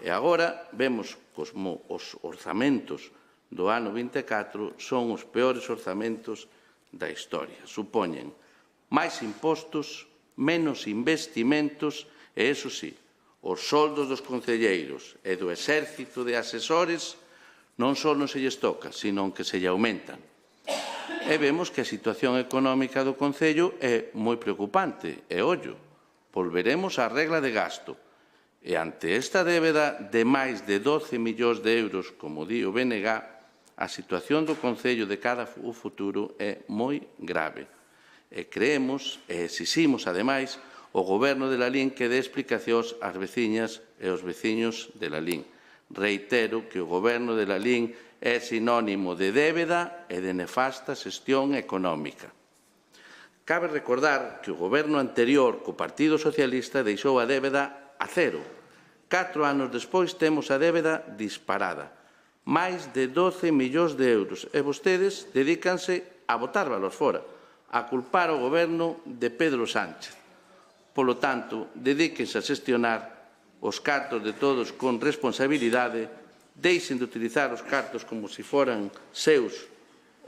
E agora vemos como os orzamentos do ano 24 son os peores orzamentos da historia. Supoñen máis impostos, menos investimentos e, eso sí, os soldos dos concelleiros e do exército de asesores non só non se lles toca, sino que se lle aumentan. E vemos que a situación económica do Concello é moi preocupante. E, ollo, volveremos á regla de gasto. E ante esta débeda de máis de 12 millóns de euros, como di o BNG, a situación do Concello de cara ao futuro é moi grave. E creemos e exiximos, ademais, o Goberno de Lalín que dé explicacións ás veciñas e aos veciños de Lalín. Reitero que o Goberno de Lalín é sinónimo de débeda e de nefasta xestión económica. Cabe recordar que o Goberno anterior, co Partido Socialista, deixou a débeda a cero. 4 anos despois temos a débeda disparada. Máis de 12 millóns de euros. E vostedes dedícanse a botar valor fora, a culpar o Goberno de Pedro Sánchez. Polo tanto, dedíquense a xestionar os cartos de todos con responsabilidade, deixen de utilizar os cartos como se foran seus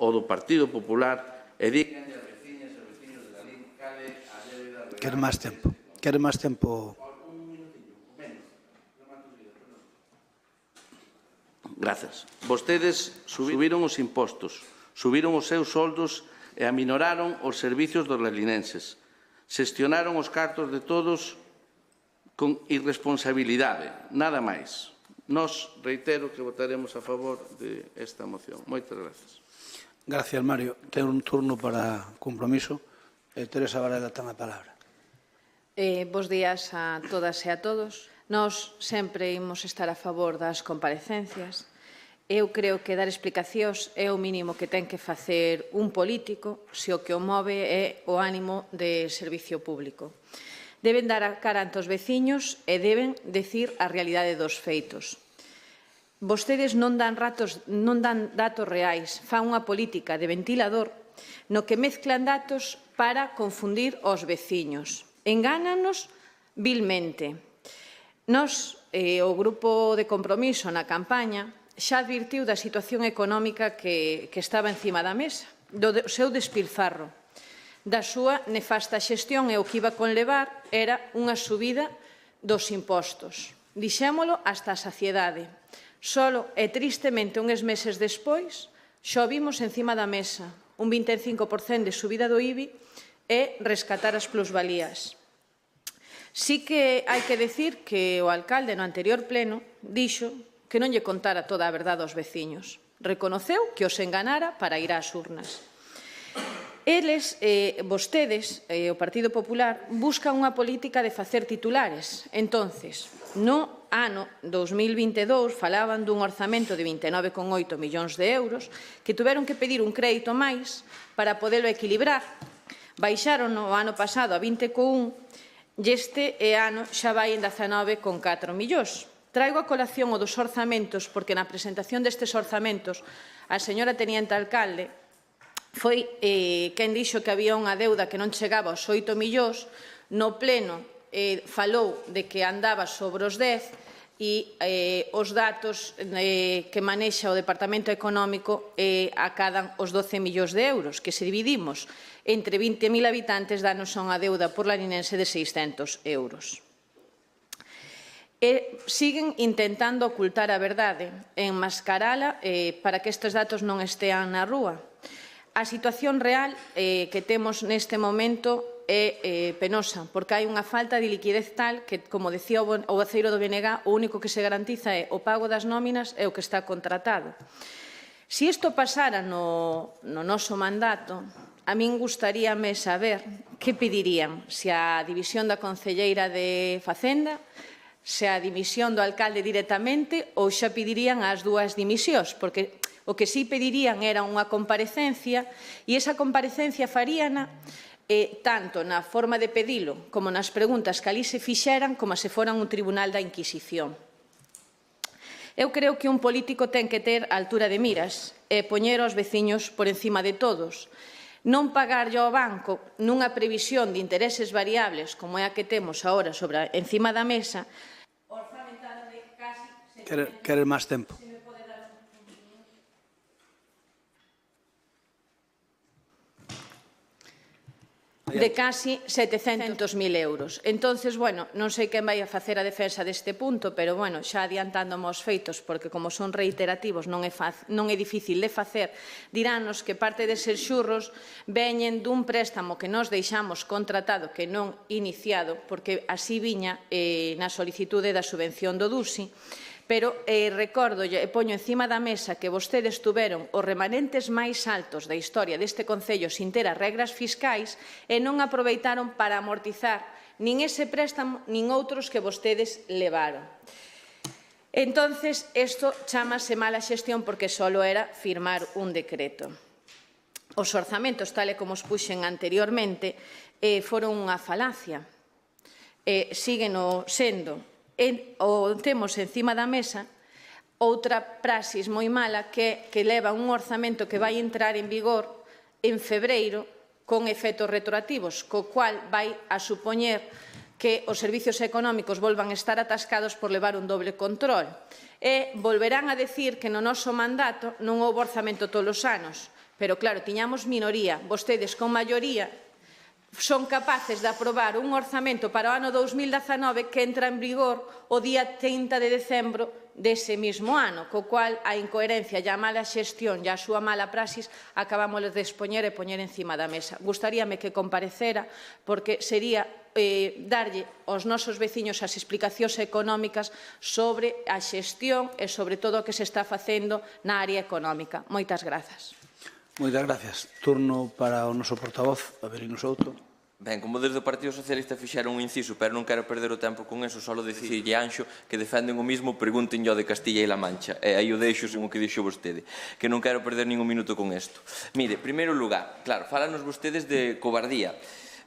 ou do Partido Popular e díganlle as veciñas e veciños de Lalín cale a débeda real. Quere máis tempo. Quere máis tempo. Grazas. Vostedes subiron os impostos, subiron os seus soldos e aminoraron os servicios dos lalinenses. Xestionaron os cartos de todos con irresponsabilidade, nada máis. Nos reitero que votaremos a favor desta moción. Moitas grazas. Gracias, Mario. Ten un turno para compromiso. Teresa Varela ten a palabra. Bos días a todas e a todos. Nós sempre imos estar a favor das comparecencias. Eu creo que dar explicacións é o mínimo que ten que facer un político se o que o move é o ánimo de servicio público. Deben dar a cara ante os veciños e deben decir a realidade dos feitos. Vostedes non dan datos reais, fan unha política de ventilador no que mezclan datos para confundir os veciños. Engánanos vilmente. Nos, o Grupo de Compromiso na campaña, xa advirtiu da situación económica que estaba encima da mesa, do seu despilfarro, da súa nefasta xestión, e o que iba a conlevar era unha subida dos impostos. Dixémolo hasta a saciedade. Solo e tristemente uns meses despois xa o vimos encima da mesa, un 25% de subida do IBI e rescatar as plusvalías. Sí que hai que decir que o alcalde no anterior pleno dixo que non lle contara toda a verdade aos veciños. Reconoceu que os enganara para ir ás urnas. Eles, vostedes, o Partido Popular, buscan unha política de facer titulares. Entonces, no ano 2022 falaban dun orzamento de 29,8 millóns de euros que tuveron que pedir un crédito máis para poderlo equilibrar. Baixaron o ano pasado a 20,1 e este ano xa vai en 19,4 millóns. Traigo a colación o dos orzamentos porque na presentación destes orzamentos a señora teniente alcalde foi quen dixo que había unha deuda que non chegaba aos 8 millóns, no pleno falou de que andaba sobre os 10 e os datos que manexa o Departamento Económico acadan os 12 millóns de euros, que se dividimos entre 20.000 habitantes danos unha deuda por laninense de 600 euros. Siguen intentando ocultar a verdade, enmascarala para que estes datos non estean na rúa. A situación real que temos neste momento é penosa, porque hai unha falta de liquidez tal que, como decía o voceiro do BNG, o único que se garantiza é o pago das nóminas e o que está contratado. Se isto pasara no noso mandato, a min gustaríame saber que pedirían, se a división da Concelleira de Facenda, se a dimisión do alcalde directamente ou xa pedirían as dúas dimisións, porque o que sí pedirían era unha comparecencia e esa comparecencia faríana tanto na forma de pedilo como nas preguntas que ali se fixeran como se foran un tribunal da Inquisición. Eu creo que un político ten que ter altura de miras e poñer aos veciños por encima de todos. Non pagarlle ao banco nunha previsión de intereses variables como é a que temos agora encima da mesa, orzamentada de casi... Querer máis tempo. De casi 700.000 euros. Entonces, bueno, non sei quen vai a facer a defensa deste punto, pero, bueno, xa adiantándome os feitos, porque como son reiterativos non é difícil de facer, dirános que parte deses xurros veñen dun préstamo que nos deixamos contratado, que non iniciado, porque así viña na solicitude da subvención do DUSI, pero recordo e poño encima da mesa que vostedes tuveron os remanentes máis altos da historia deste Concello sin ter as regras fiscais e non aproveitaron para amortizar nin ese préstamo nin outros que vostedes levaron. Entonces, isto chamase mala xestión porque só era firmar un decreto. Os orzamentos, tal e como os puxen anteriormente, foron unha falacia. Siguen sendo. Temos encima da mesa outra praxis moi mala que leva un orzamento que vai entrar en vigor en febreiro con efectos retroactivos, co cual vai a supoñer que os servicios económicos volvan a estar atascados por levar un doble control. E volverán a decir que no noso mandato non houve orzamento todos os anos, pero claro, tiñamos minoría, vostedes con maioría son capaces de aprobar un orzamento para o ano 2019 que entra en vigor o día 30 de decembro dese mismo ano, co cual a incoherencia e a mala xestión e a súa mala praxis acabamos de expoñer e poñer encima da mesa. Gustaríame que comparecera porque sería darlle aos nosos veciños as explicacións económicas sobre a xestión e sobre todo o que se está facendo na área económica. Moitas grazas. Moitas gracias. Turno para o noso portavoz, Avelino Souto. Ben, como desde o Partido Socialista fixeron un inciso, pero non quero perder o tempo con eso, só dicirlle Anxo que defenden o mismo, pregunten yo de Castilla e La Mancha. E aí o deixo sen o que dixo vostede, que non quero perder ningún minuto con isto. Mire, primeiro lugar, claro, falanos vostedes de cobardía.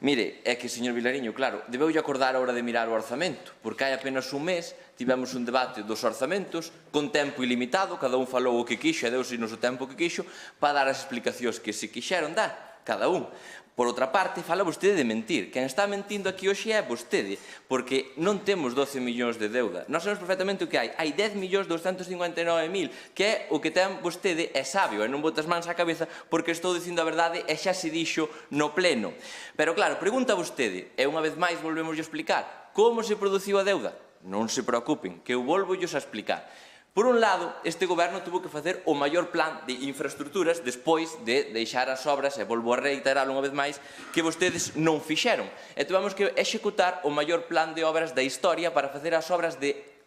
Mire, é que, señor Vilariño, claro, debeulle acordar a hora de mirar o orzamento, porque hai apenas un mes tivemos un debate dos orzamentos con tempo ilimitado, cada un falou o que quixo e deuse nos o tempo que quixo para dar as explicacións que se quixeron dar, cada un. Por outra parte, fala vostede de mentir. Quen está mentindo aquí hoxe é vostede, porque non temos 12 millóns de deuda. Nós sabemos perfectamente o que hai. Hai 10.259.000, que é o que ten vostede, é sabio, e non botas mans á cabeza porque estou dicindo a verdade e xa se dixo no pleno. Pero claro, pregunta vostede, e unha vez máis volvemos a explicar, como se produciu a deuda? Non se preocupen, que eu volvo a explicar. Por un lado, este goberno tuvo que facer o maior plan de infraestructuras despois de deixar as obras, e volvo a reiterar unha vez máis, que vostedes non fixeron. E tuvemos que executar o maior plan de obras da historia para facer as obras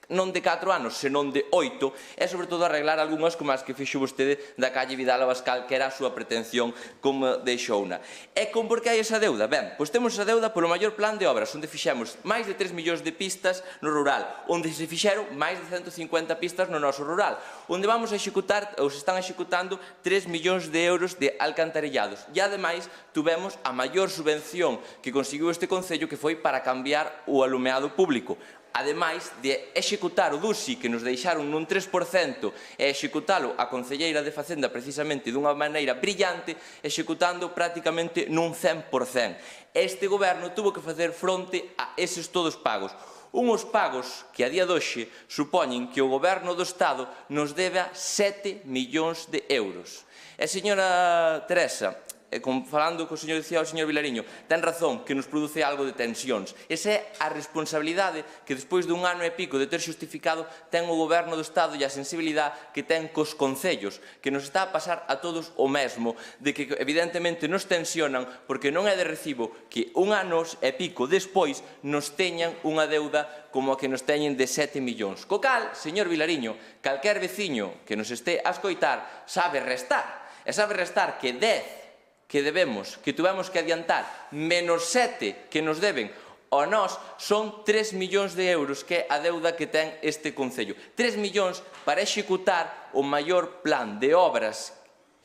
non de 4 anos, senón de 8, e sobre todo arreglar algunhas como as que fixo vostede da calle Vidal Abascal, que era a súa pretensión como deixouna. E con por que hai esa deuda? Ben, pois temos esa deuda polo maior plan de obras, onde fixemos máis de 3 millóns de pistas no rural, onde se fixeron máis de 150 pistas no noso rural, onde vamos a executar, ou se están executando, 3 millóns de euros de alcantarillados. E ademais, tuvemos a maior subvención que conseguiu este Concello, que foi para cambiar o alumeado público. Ademais de executar o DUSI, que nos deixaron nun 3%, e executalo a concelleira de Facenda precisamente dunha maneira brillante, executando prácticamente nun 100%. Este goberno tuvo que facer fronte a eses todos pagos. Unhos pagos que a día de hoxe supoñen que o goberno do Estado nos deba 7 millóns de euros. E, señora Teresa, falando co señor, dicía o señor Vilariño, ten razón que nos produce algo de tensións. Esa é a responsabilidade que despois dun ano e pico de ter xustificado ten o goberno do Estado e a sensibilidade que ten cos concellos, que nos está a pasar a todos o mesmo, de que evidentemente nos tensionan porque non é de recibo que un ano e pico despois nos teñan unha deuda como a que nos teñen de 7 millóns. Co cal, señor Vilariño, calquer veciño que nos este a escoitar sabe restar, e sabe restar que 10 que debemos, que tuvemos que adiantar, menos 7 que nos deben a nós, son 3 millóns de euros, que é a deuda que ten este Concello. 3 millóns para executar o maior plan de obras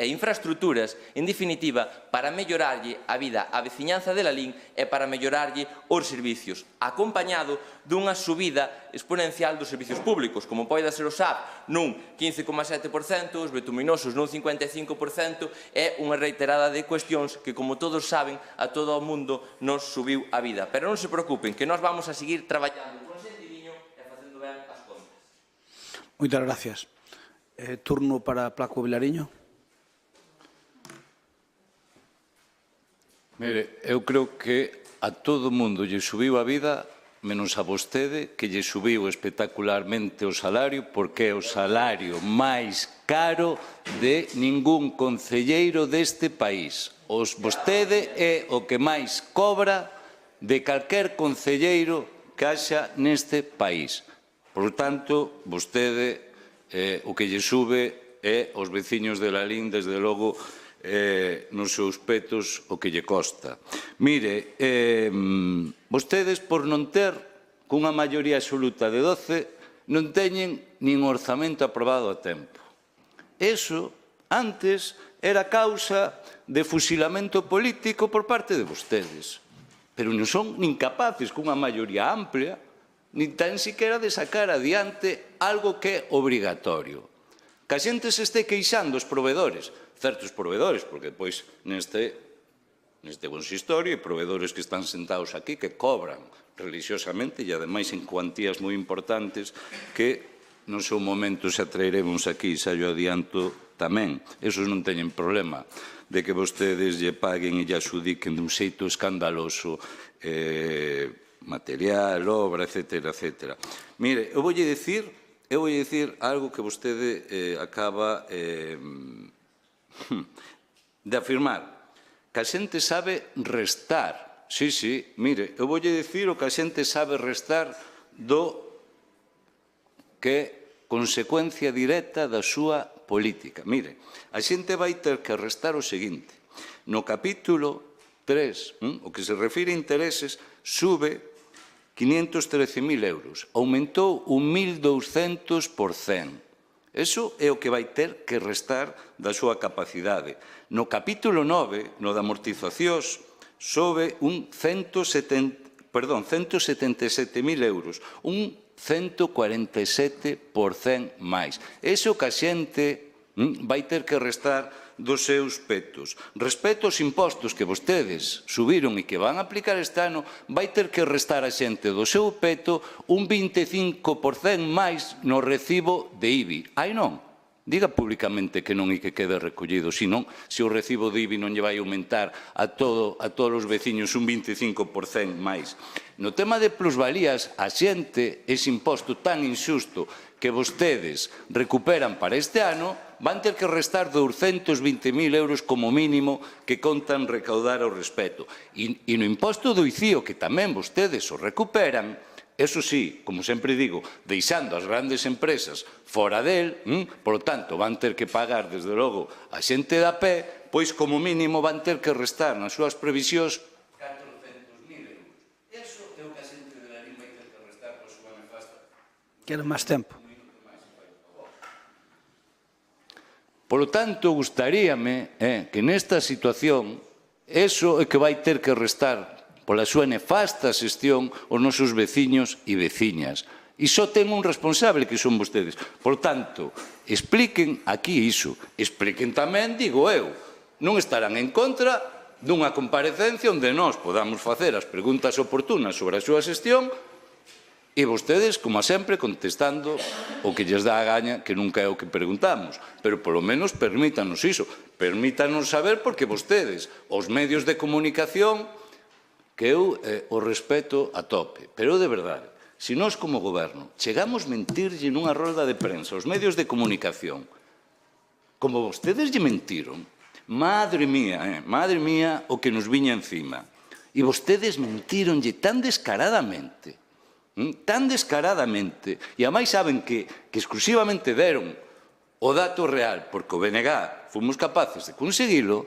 e infraestructuras, en definitiva, para mellorarlle a vida á veciñanza de Lalín e para mellorarlle os servicios, acompañado dunha subida exponencial dos servicios públicos, como pode ser o SAP nun 15,7%, os betuminosos nun 55%, é unha reiterada de cuestións que, como todos saben, a todo o mundo nos subiu a vida. Pero non se preocupen, que nós vamos a seguir traballando con sentidiño e facendo ben as contas. Moitas gracias. Turno para Paco Vilariño. Mire, eu creo que a todo mundo lle subiu a vida, menos a vostede, que lle subiu espectacularmente o salario, porque é o salario máis caro de ningún concelleiro deste país. Vostede é o que máis cobra de calquer concelleiro que haxa neste país. Por tanto, vostede o que lle sube é os veciños de Lalín, desde logo, nos seus petos o que lle costa. Mire, vostedes, por non ter cunha maioría absoluta de 12, non teñen nin orzamento aprobado a tempo. Eso, antes, era causa de fusilamento político por parte de vostedes. Pero non son nin capaces, cunha maioría amplia, nin tan siquiera de sacar adiante algo que é obrigatorio. Que a xente se este queixando os provedores, certos provedores, porque depois neste consistorio hai provedores que están sentados aquí que cobran religiosamente e ademais en cuantías moi importantes que no seu momento se atraeremos aquí, xa yo adianto tamén. Esos non teñen problema de que vostedes lle paguen e lle asudiquen dun xeito escandaloso material, obra, etcétera, etcétera. Mire, eu voulle dicir algo que vostede acaba de afirmar, que a xente sabe restar. Sí, mire, eu voulle dicir o que a xente sabe restar do que é consecuencia directa da súa política. Mire, a xente vai ter que restar o seguinte. No capítulo 3, o que se refire a intereses, sube 513.000 euros, aumentou un 1.200%. Eso é o que vai ter que restar da súa capacidade. No capítulo 9, no de amortizacións, sobe un 177.000 euros, un 147% máis. Eso que a xente vai ter que restar dos seus petos. Respecto aos impostos que vostedes subiron e que van a aplicar este ano, vai ter que restar a xente do seu peto un 25% máis no recibo de IBI. Ai non? Diga públicamente que non e que quede recollido, senón, se o recibo de IBI non lle vai aumentar a todos os veciños un 25% máis. No tema de plusvalías, a xente, ese imposto tan injusto que vostedes recuperan para este ano, van ter que restar 220.000 euros como mínimo que contan recaudar ao respecto. E no imposto do ICIO, que tamén vostedes o recuperan, eso sí, como sempre digo, deixando as grandes empresas fora del, por lo tanto, van ter que pagar, desde logo, a xente da pé, pois como mínimo van ter que restar nas súas previsións 400.000 euros. Eso é o que a xente de Larín vai ter que restar por súa nefasta. Quero máis tempo. Por lo tanto, gustaríame que nesta situación, eso é que vai ter que restar pola súa nefasta xestión os nosos veciños e veciñas. E só ten un responsable, que son vostedes. Por tanto, expliquen aquí iso. Expliquen tamén, digo eu, non estarán en contra dunha comparecencia onde nós podamos facer as preguntas oportunas sobre a súa xestión e vostedes, como sempre, contestando o que lles dá a gaña, que nunca é o que preguntamos. Pero, polo menos, permítanos iso. Permítanos saber porque vostedes, os medios de comunicación, que eu o respeto a tope. Pero, de verdade, se nós como goberno chegamos mentirlle nunha rolda de prensa aos medios de comunicación, como vostedes lle mentiron, madre mía, o que nos viña encima. E vostedes mentironlle tan descaradamente, e a máis saben que exclusivamente deron o dato real, porque o BNG fomos capaces de conseguilo,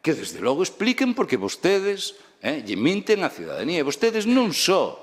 que desde logo expliquen porque vostedes lle minten á cidadanía. E vostedes non só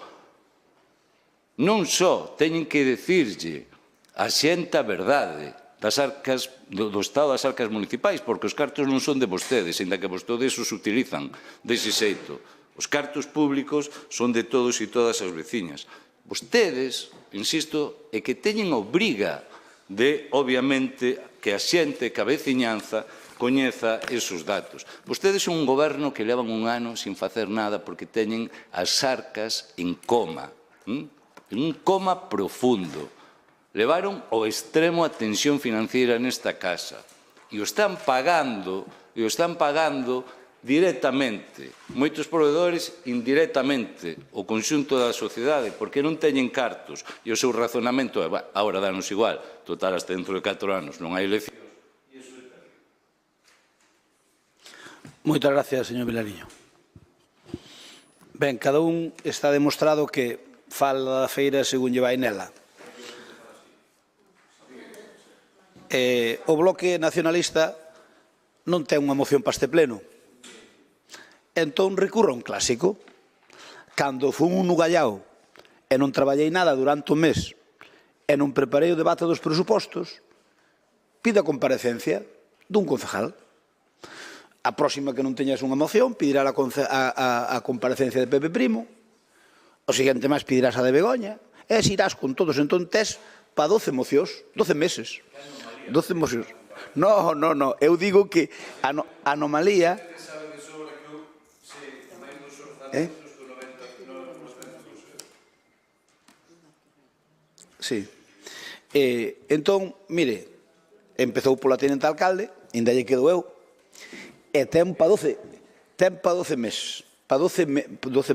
teñen que dicirlle a xente a verdade do estado das arcas municipais, porque os cartos non son de vostedes, ainda que vostedes os utilizan dese xeito. Os cartos públicos son de todos e todas as veciñas. Vostedes, insisto, é que teñen a obriga de, obviamente, que a xente, que a veciñanza, coñeza esos datos. Vostedes son un goberno que levan un ano sin facer nada porque teñen as arcas en coma, en un coma profundo. Levaron ao extremo a tensión financiera nesta casa e o están pagando directamente, moitos proveedores indirectamente, o conxunto da sociedade, porque non teñen cartos e o seu razonamento é, agora danos igual, total, hasta dentro de 4 anos non hai eleccións. Moitas gracias, señor Vilariño. Ben, cada un está demostrado que fala da feira según lle vai nela. O Bloque Nacionalista non ten unha moción para este pleno. Entón recurro a un clásico. Cando fun un nugallao e non traballei nada durante un mes e non preparei o debate dos presupostos, pido a comparecencia dun concejal. A próxima que non teñas unha moción pedirá a comparecencia de Pepe Primo, o seguinte máis pedirás a de Begoña, e se irás con todos. Entón tes para 12 mocións, 12 meses. 12 mocións. No, eu digo que a anomalía... Sí. Entón, mire, empezou pola tenente alcalde, ainda lle quedo eu, e ten para 12 meses, para 12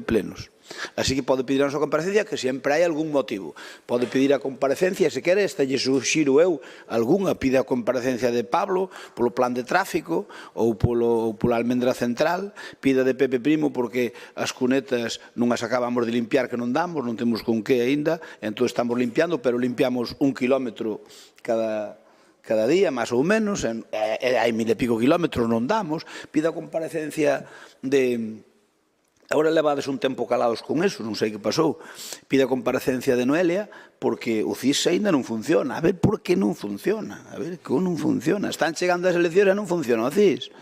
plenos. Así que pode pedir a nosa comparecencia, que sempre hai algún motivo. Pode pedir a comparecencia, se quere, esta lle suxiro eu algunha, pide a comparecencia de Pablo polo plan de tráfico ou pola almendra central, pide de Pepe Primo porque as cunetas non as acabamos de limpiar, que non damos, non temos con que aínda, entón estamos limpiando, pero limpiamos 1 kilómetro cada día, máis ou menos, hai 1000 e pico kilómetros, non damos. Pide a comparecencia de... Agora levades un tempo calados con eso, non sei que pasou. Pide a comparecencia de Noelia porque o CIS ainda non funciona. A ver por que non funciona. A ver, como non funciona. Están chegando as eleccións e non funciona o CIS.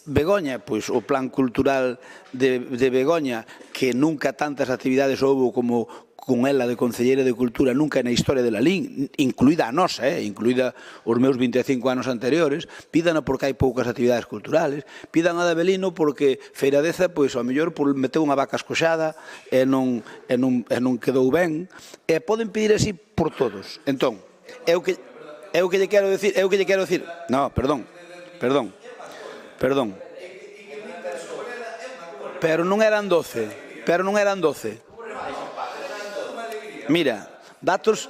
Begoña, pois o plan cultural de Begoña, que nunca tantas actividades houbo como con ela de Concelleira de Cultura nunca na historia de Lalín, incluída a nosa, incluída os meus 25 anos anteriores, pídana porque hai poucas actividades culturales, pidan a de Avelino porque Feiradeza, pois, ao mellor, meteu unha vaca escoxada e non quedou ben, e poden pedir así por todos. Entón, é o que lle quero dicir, no, perdón, pero non eran 12, Mira, datos,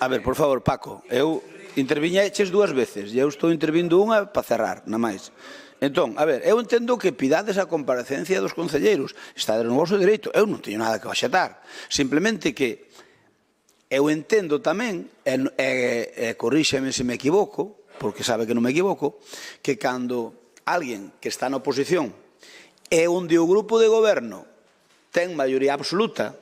a ver, por favor, Paco, eu interviñeches 2 veces e eu estou intervindo unha para cerrar, na máis. Entón, a ver, eu entendo que pidades a comparecencia dos concelleiros, está no vosso dereito, eu non teño nada que baixatar, simplemente que eu entendo tamén, e corríxeme se me equivoco, porque sabe que non me equivoco, que cando alguén que está na oposición e onde o grupo de goberno ten maioría absoluta,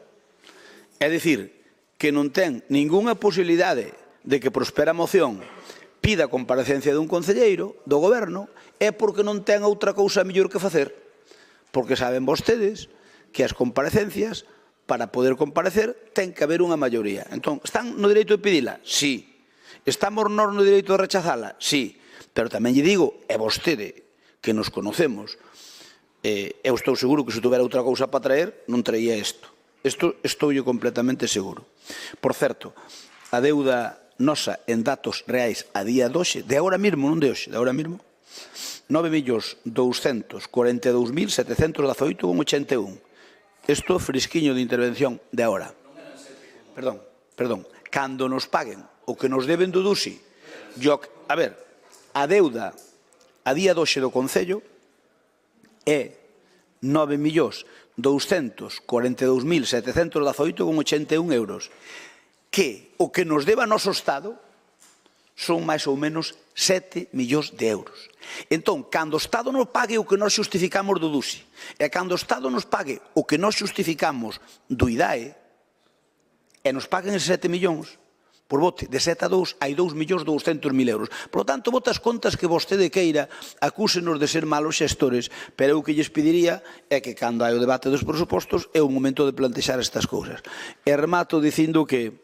é dicir, que non ten ningunha posibilidade de que prospera a moción pida a comparecencia dun concelleiro do goberno, é porque non ten outra cousa mellor que facer. Porque saben vostedes que as comparecencias, para poder comparecer, ten que haber unha maioría. Entón, están no direito de pedila? Sí. Estamos no direito de rechazala? Sí. Pero tamén lle digo, é vostede, que nos conocemos, eu estou seguro que se tuvera outra cousa para traer, non traía isto. Isto estou yo completamente seguro. Por certo, a deuda nosa en datos reais a día de hoxe, de agora mesmo, non de hoxe, de agora mesmo, 9.242.718,81. Isto fresquiño de intervención de agora. Perdón. Cando nos paguen o que nos deben do DUSI, a ver, a deuda a día de hoxe do Concello é 9.242.718,81 euros, que o que nos deba noso Estado son máis ou menos 7 millóns de euros. Entón, cando o Estado nos pague o que nos xustificamos do DUSI, e cando o Estado nos pague o que nos xustificamos do IDAE, e nos paguen eses 7 millóns, por bote de 7 a 2 hai 2.200.000 euros. Por lo tanto, botas contas que vostede queira, acúsenos de ser malos xestores, pero eu que lles pediría é que cando hai o debate dos presupostos é o momento de plantexar estas cousas. E remato dicindo que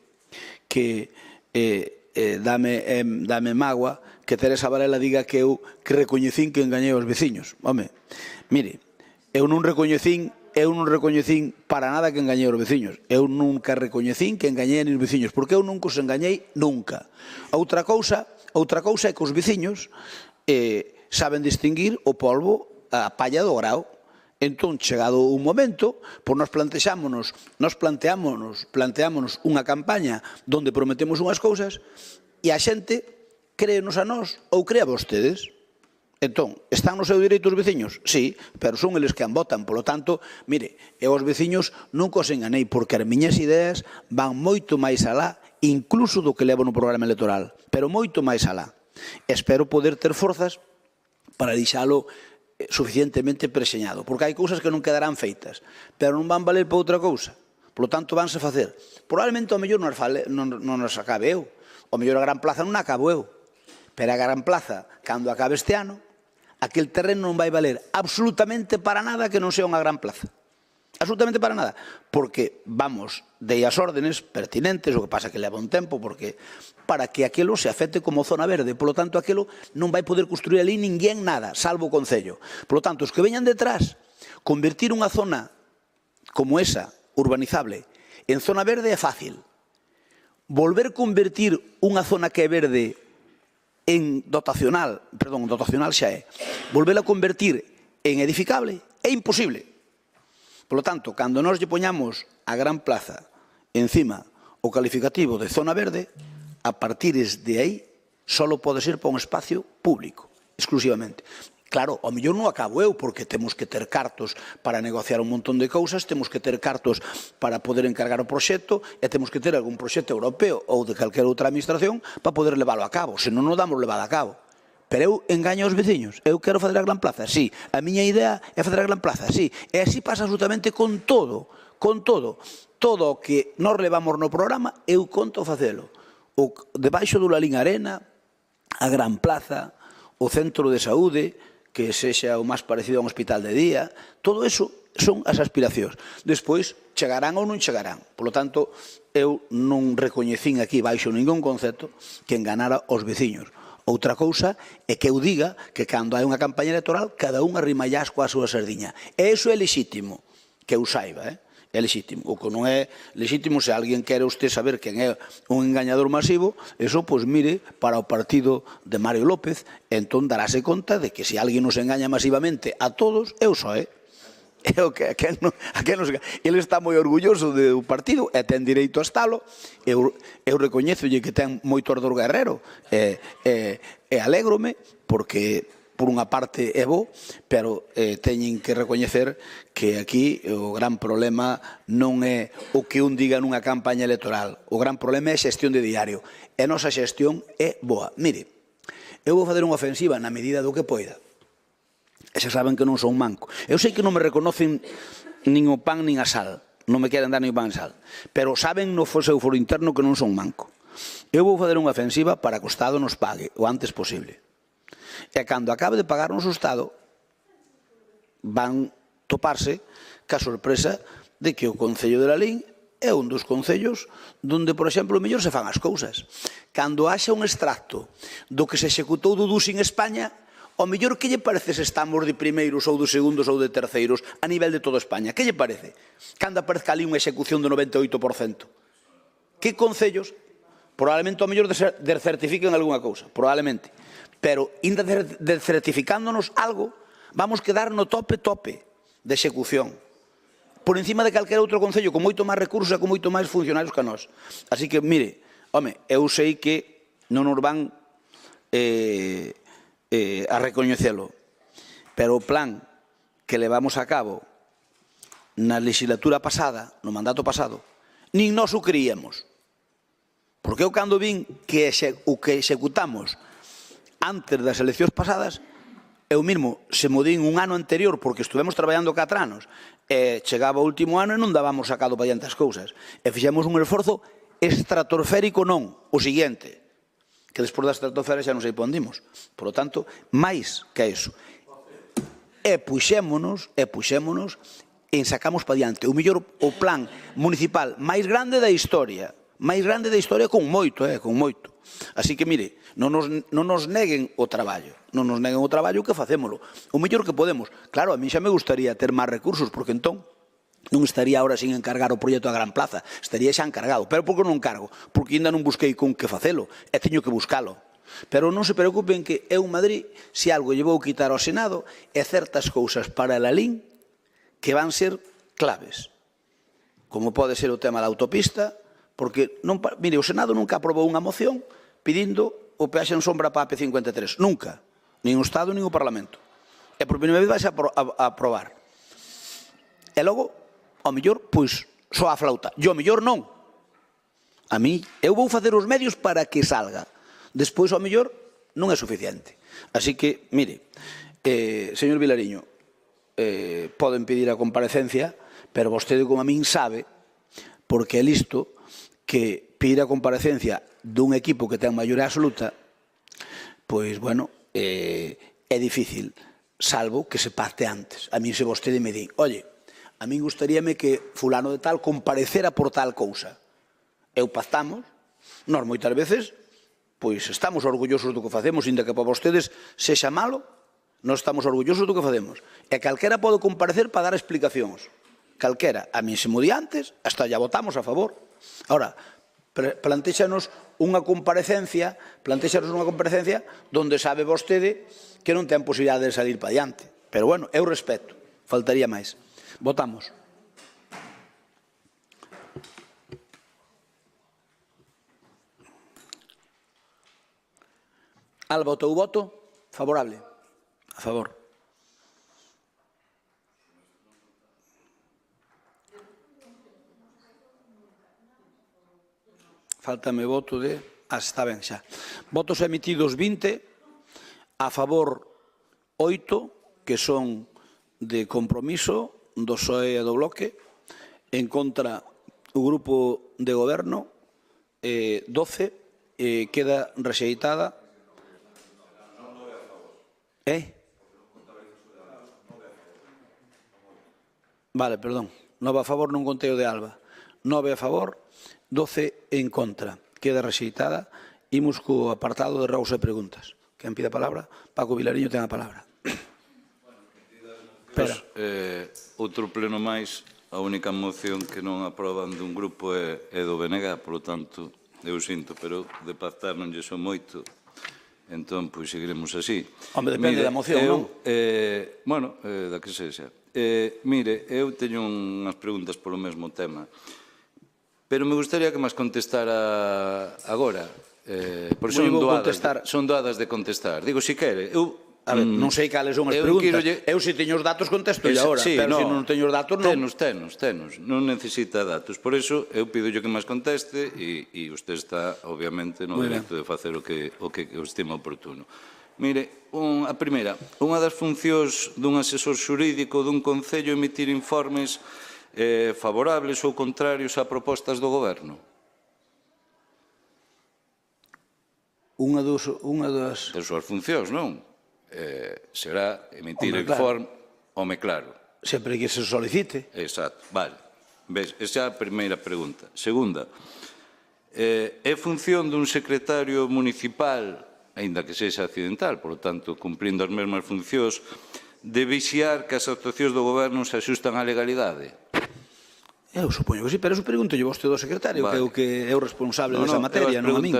dame mágoa que Teresa Varela diga que eu que recoñecín que engañei aos veciños. Home, mire, eu non recoñecín para nada que engañei aos veciños. Eu nunca recoñecín que engañei aos veciños, porque eu nunca os engañei nunca. Outra cousa é que os veciños saben distinguir o polvo a palla do grao. Entón, chegado un momento, pois nos planteámonos unha campaña onde prometemos unhas cousas e a xente créenos a nós ou cree a vostedes. Entón, están no seu direito os veciños? Sí, pero son eles que votan. Por lo tanto, mire, eu aos veciños nunca os enganei, porque as miñas ideas van moito máis alá, incluso do que levo no programa electoral, pero moito máis alá. Espero poder ter forzas para deixalo suficientemente preseñado, porque hai cousas que non quedarán feitas, pero non van valer para outra cousa. Por lo tanto, vanse facer. Probablemente, ao mellor, non nos acabe eu. Ao mellor a Gran Plaza non acabo eu. Pero a Gran Plaza, cando acabe este ano, aquel terreno non vai valer absolutamente para nada que non sea unha gran plaza. Absolutamente para nada. Porque vamos de as órdenes pertinentes, o que pasa que leva un tempo, porque para que aquilo se afecte como zona verde. Por lo tanto, aquilo non vai poder construir ali ninguén nada, salvo o Concello. Por lo tanto, os que veñan detrás, convertir unha zona como esa, urbanizable, en zona verde é fácil. Volver convertir unha zona que é verde en dotacional xa é, volvela a convertir en edificable é imposible. Por lo tanto, cando nós lle poñamos a Gran Plaza encima o calificativo de zona verde, a partir de aí só pode ser para un espacio público, exclusivamente. Claro, ao mellor non acabo eu, porque temos que ter cartos para negociar un montón de cousas, temos que ter cartos para poder encargar o proxecto, e temos que ter algún proxecto europeo ou de calquera outra administración para poder leválo a cabo, senón non damos levado a cabo. Pero eu engaño aos veciños, eu quero fazer a Gran Plaza, sí, a miña idea é fazer a Gran Plaza, sí, e así pasa absolutamente con todo, todo o que nós levamos no programa, eu conto facelo. Debaixo do Lalín Arena, a Gran Plaza, o centro de saúde, que sexa o máis parecido a un hospital de día, todo eso son as aspiracións. Despois, chegarán ou non chegarán. Por lo tanto, eu non recoñecín aquí, baixo ningún concepto, que enganara os veciños. Outra cousa é que eu diga que cando hai unha campaña electoral, cada un arrimallás coa súa sardiña. E iso é lexítimo, que eu saiba, é lexítimo. O que non é lexítimo, se alguén quere usted saber quen é un engañador masivo, eso, pois mire, para o partido de Mario López, entón darase conta de que se alguén nos engaña masivamente a todos, eu só, a quen nos... Ele está moi orgulloso do partido e ten direito a estalo. Eu recoñezolle que ten moito ardor guerrero e alégrome porque por unha parte é bo, pero teñen que recoñecer que aquí o gran problema non é o que un diga nunha campaña electoral. O gran problema é a xestión de diario. E a nosa xestión é boa. Mire, eu vou fazer unha ofensiva na medida do que poida. E xa saben que non son manco. Eu sei que non me reconocen nin o pan nin a sal. Non me queren dar nin o pan nin sal. Pero saben no seu foro interno que non son manco. Eu vou fazer unha ofensiva para que o Estado nos pague o antes posible. E cando acabe de pagar o noso Estado, van toparse ca sorpresa de que o Concello de Lalín é un dos concellos donde, por exemplo, mellor se fan as cousas. Cando haxa un extracto do que se executou do DUS en España, o mellor que lle parece se estamos de primeiros ou de segundos ou de terceiros a nivel de toda España? Que lle parece? Cando aparezca ali unha execución do 98%. Que concellos? Probablemente o mellor certifiquen algunha cousa, probablemente. Pero, ainda certificándonos algo, vamos quedar no tope de execución. Por encima de calquera outro concello, con moito máis recursos e con moito máis funcionarios que a nós. Así que, mire, home, eu sei que non nos van a recoñecelo, pero o plan que levamos a cabo na legislatura pasada, no mandato pasado, nin nós o creíamos. Porque eu cando vin que o que executamos antes das eleccións pasadas, eu mesmo se mo din un ano anterior, porque estuvemos traballando 4 anos, e chegaba o último ano e non dábamos sacado para diante as cousas. E fixemos un esforzo estratosférico non, o seguinte, que despois da estratosfera xa non sei pondimos. Por lo tanto, máis que iso. E puxémonos e sacamos para diante o mellor o plan municipal máis grande da historia. Máis grande da historia con moito, con moito. Así que, mire, non nos neguen o traballo. Non nos neguen o traballo que facémolo. O mellor que podemos. Claro, a mí xa me gustaría ter máis recursos, porque entón non estaría ahora sin encargar o proxecto da Gran Plaza. Estaría xa encargado. Pero por que non encargo? Porque ainda non busquei con que facelo. E teño que buscalo. Pero non se preocupen que eu en Madrid, se algo lle vou quitar ao Senado, é certas cousas para Lalín que van ser claves. Como pode ser o tema da autopista, porque, mire, o Senado nunca aprobou unha moción pedindo o peaxe en sombra para a P53. Nunca. Nin o Estado, nin o Parlamento. E por primeira vez vai a aprobar. E logo, ao mellor, pois, só a flauta. E ao mellor non. A mí, eu vou facer os medios para que salga. Despois, ao mellor, non é suficiente. Así que, mire, señor Vilariño, poden pedir a comparecencia, pero vostede, como a min, sabe, porque é listo, que pedir a comparecencia dun equipo que ten maioría absoluta, pois, bueno, é difícil, salvo que se pacte antes. A mí, se vostede me di, oye, a mí gustaríame que fulano de tal comparecera por tal cousa. Eu pactamos, nós moitas veces, pois estamos orgullosos do que facemos, inda que para vostedes sexa malo, nós estamos orgullosos do que facemos. E calquera pode comparecer para dar explicacións. Calquera, a mí se mo di antes, hasta ya votamos a favor. Ahora, plantéxanos unha comparecencia donde sabe vostede que non ten posibilidade de salir para diante. Pero, bueno, eu respeto, faltaría máis. Votamos. Alba, o teu voto? Favorable. A favor. Faltame voto de... está ben xa. Votos emitidos 20, a favor 8, que son de Compromiso, do PSOE e do Bloque, en contra o Grupo de Goberno, 12, queda rexeitada. Vale, perdón. 9 a favor nun conteo de Alba. 9 a favor, 12 en contra. Queda rexeitada. Imos co apartado de rouse e preguntas. Quen pide a palabra? Paco Vilariño ten a palabra. Espera. Outro pleno máis, a única moción que non aproban dun grupo é do BNG, polo tanto, eu sinto, pero de pactar non lle son moito, entón, pois, seguiremos así. Home, depende da moción, non? Bueno, da que sexa. Mire, eu teño unhas preguntas polo mesmo tema, pero me gustaría que máis contestara agora, porque son doadas de contestar. Digo, si quere, eu... A ver, non sei cales son as preguntas. Eu, se teño os datos, contesto agora, pero se non teño os datos, non. Tenos. Non necesita datos. Por iso, eu pido que máis conteste e usted está, obviamente, no dereito de facer o que estima oportuno. Mire, a primeira, unha das funcións dun asesor xurídico dun concello emitir informes favorables ou contrarios a propostas do goberno. Unha das súas funcións, non? Será emitir informe, home claro. Sempre que se solicite. Exacto, vale. Ves, esa é a primeira pregunta. Segunda, é función dun secretario municipal, aínda que sexa accidental, por lo tanto, cumprindo as mesmas funcións, de vixiar que as actuacións do goberno se axustan á legalidade? Eu supoño que sí, pero eso pregunto yo vostede do secretario, que é o responsable desa materia, non a min.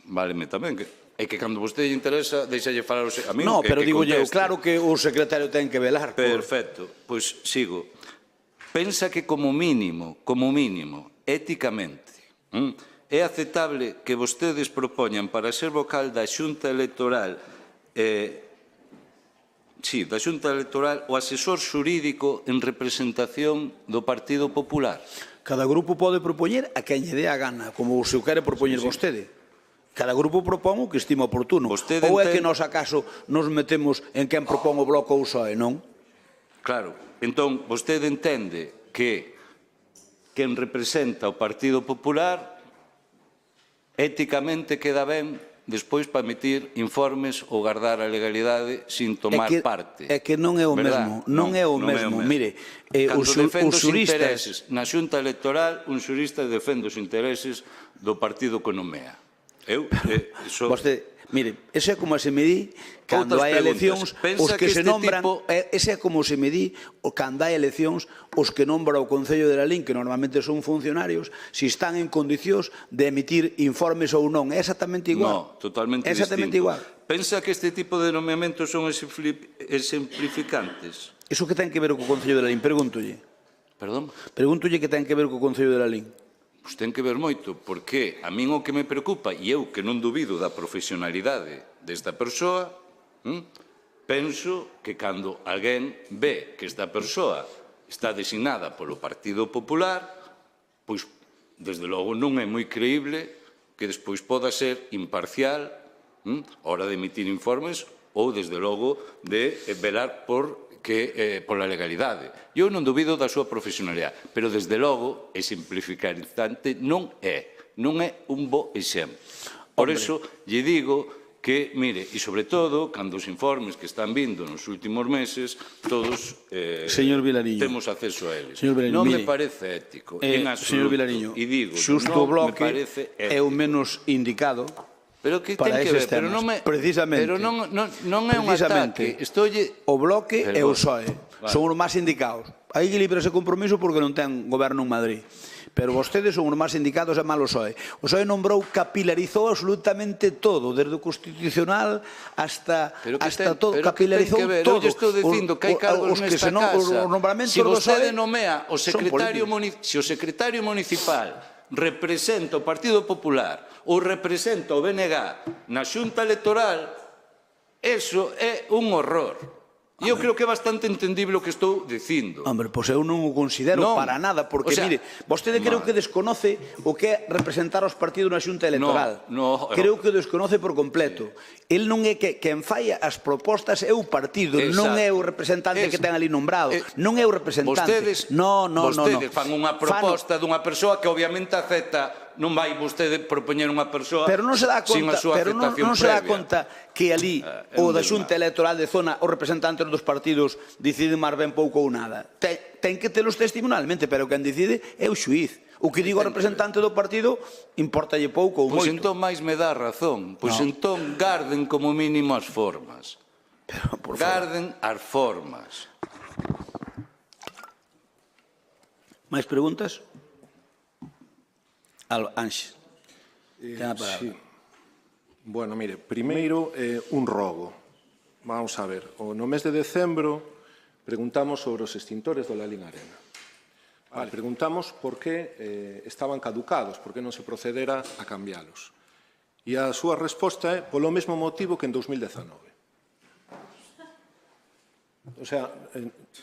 Váleme tamén, é que cando vostede lle interesa, deixalle falar a min. Non, pero digo eu, claro que o secretario ten que velar. Perfecto, pois sigo. Pensa que como mínimo, éticamente, é aceptable que vostedes propoñan para ser vocal da Xunta Electoral o asesor xurídico en representación do Partido Popular? Cada grupo pode propoñer a quen lle dé a gana, como se o quere propoñer vostede. Cada grupo propón o que estima oportuno. Ou é que nós acaso nos metemos en quen propón o Bloco ou PSOE, non? Claro. Entón, vostede entende que quen representa o Partido Popular éticamente queda ben despois para emitir informes ou guardar a legalidade sin tomar parte. É que non é o mesmo. Non é o mesmo. Mire, cando defende os intereses na Xunta Electoral, un xurista defende os intereses do partido que nomea. Mire, ese é como se medí cando hai eleccións os que se nombran, ese é como se medí cando hai eleccións os que nombra o Concello de Lalín, que normalmente son funcionarios, se están en condicións de emitir informes ou non. É exactamente igual. Non, totalmente distinto. Pensa que este tipo de nomeamentos son exemplificantes? Iso que ten que ver co Concello de Lalín? Pregúntolle. Perdón? Pregúntolle que ten que ver co Concello de Lalín. Pois ten que ver moito, porque a min o que me preocupa, e eu que non dubido da profesionalidade desta persoa, penso que cando alguén ve que esta persoa está designada polo Partido Popular, pois, desde logo, non é moi creíble que despois poda ser imparcial a hora de emitir informes ou, desde logo, de velar pola legalidade. Eu non dubido da súa profesionalidade, pero, desde logo, é simplificante, non é un bo exemplo. Por iso, lle digo que, mire, e sobre todo, cando os informes que están vindo nos últimos meses, todos temos acceso a eles. Non me parece ético, en absoluto. E digo, xusto o non me Bloque parece ético. é o menos indicado. Pero que ten que ver, pero non é un ataque. O Bloque e o PSOE son os máis indicados. Hai que libre ese compromiso porque non ten goberno en Madrid. Pero vostedes son os máis indicados e mal o PSOE. O PSOE nombrou, capilarizou absolutamente todo, desde o Constitucional hasta todo, capilarizou todo. Eu estou dicindo que hai cargos nesta casa. Se vostede nomea o secretario municipal, representa o Partido Popular ou representa o BNG na Xunta Electoral, eso é un horror. E eu creo que é bastante entendible o que estou dicindo. Hombre, pois eu non o considero para nada, porque, mire, vostede creo que desconoce o que é representar os partidos na Xunta Electoral. Creo que o desconoce por completo. El non é quen fai as propostas é o partido, non é o representante que ten ali nombrado, non é o representante. Vostedes fan unha proposta dunha persoa que obviamente acepta non vai vostede propoñer unha persoa pero non se dá sin a conta, súa pero aceptación non se dá previa. conta que ali É o un da Xunta Electoral de Zona, os representantes dos partidos deciden máis ben pouco ou nada. Ten que telos testimonialmente, pero quen decide é o xuiz. O que digo ao representante do partido importalle pouco ou Pois moito. entón máis me dá razón. Pois entón garden como mínimo as formas. Garden as formas. Máis preguntas? Ánxel. Ten a palabra. Sí. Bueno, mire, primeiro un rogo. Vamos a ver, no mes de decembro preguntamos sobre os extintores do Lalín Arena. Preguntamos por que estaban caducados, por que non se procedera a cambialos. E a súa resposta é polo mesmo motivo que en 2019. O sea,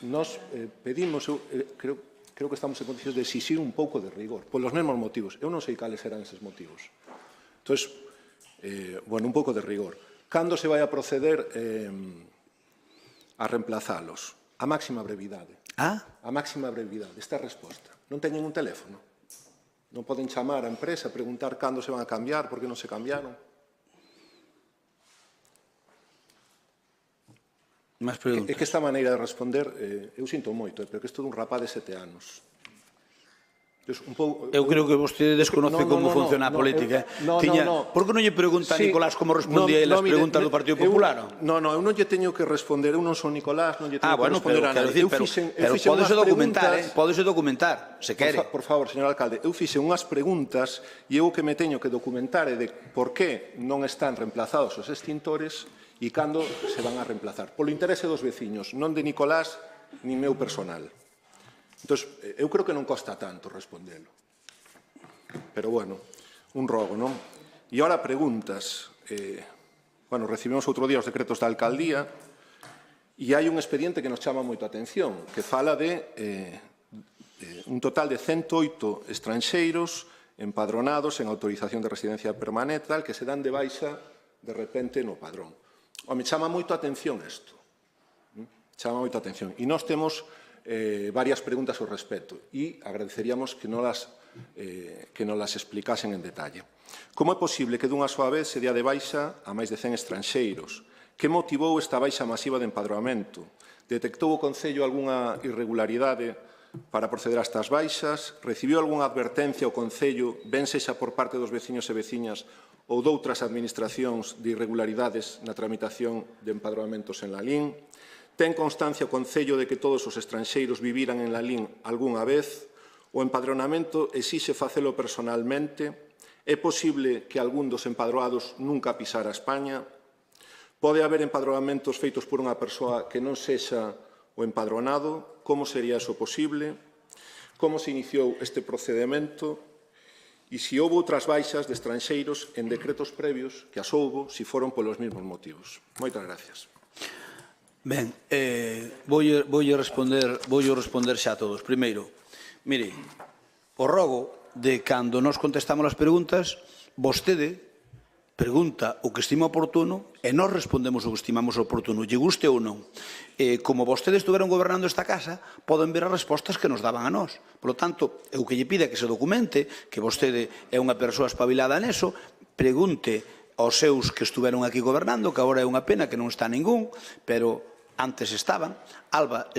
nos pedimos, creo que estamos en condicións de exixir un pouco de rigor, polos mesmos motivos. Eu non sei cales eran eses motivos. Entón, bueno, un pouco de rigor. Cando se vai a proceder a reemplazalos? A máxima brevidade. A máxima brevidade. Esta é a resposta. Non teñen un teléfono. Non poden chamar á empresa, preguntar cando se van a cambiar, por que non se cambiaron. Máis preguntas. É que esta maneira de responder, eu sinto moito, pero que isto dun rapaz de 7 anos. Eu creo que vostede desconoce como funciona a política. Por que non lle pregunta a Nicolás como respondía as preguntas do Partido Popular? Non, eu non lle teño que responder, eu non son Nicolás, non lle teño que responder a nada. Pero pódese documentar, se quere. Por favor, señor alcalde, eu fixe unhas preguntas e eu que me teño que documentar é de por que non están reemplazados os extintores e cando se van a reemplazar. Polo interese dos veciños, non de Nicolás nin meu personal. Entón, eu creo que non costa tanto respondelo. Pero, bueno, un rogo, non? E agora preguntas. Bueno, recibimos outro día os decretos da alcaldía e hai un expediente que nos chama moito a atención, que fala de un total de 108 estranxeiros empadronados en autorización de residencia permanente, tal, que se dan de baixa de repente no padrón. Me chama moito a atención isto. Chama moito a atención. E nós temos varias preguntas ao respecto e agradeceríamos que nos las explicasen en detalle. Como é posible que dunha soa vez se dea de baixa a máis de 100 estranxeiros? Que motivou esta baixa masiva de empadroamento? Detectou o Concello algunha irregularidade para proceder a estas baixas? Recibiu algunha advertencia o Concello, ben sexa por parte dos veciños e veciñas ou doutras administracións de irregularidades na tramitación de empadroamentos en Lalín? Ten constancia o Concello de que todos os estranxeiros viviran en Lalín algunha vez? O empadronamento exixe facelo personalmente? É posible que algún dos empadroados nunca pisara España? Pode haber empadronamentos feitos por unha persoa que non sexa o empadronado? Como sería iso posible? Como se iniciou este procedimento? E se houve outras baixas de estranxeiros en decretos previos que as houbo, se foron polos mesmos motivos. Moitas gracias. Ben, voulle responder xa a todos. Primeiro, mire, o rogo de cando nos contestamos as preguntas, vostede pregunta o que estima oportuno e nós respondemos o que estimamos oportuno, lle guste ou non. Como vostedes estuveron gobernando esta casa, poden ver as respostas que nos daban a nós. Por lo tanto, o que lle pide que se documente, que vostede é unha persoa espabilada neso, pregunte aos seus que estuveron aquí gobernando, que agora é unha pena que non está ningún, pero antes estaban. Alba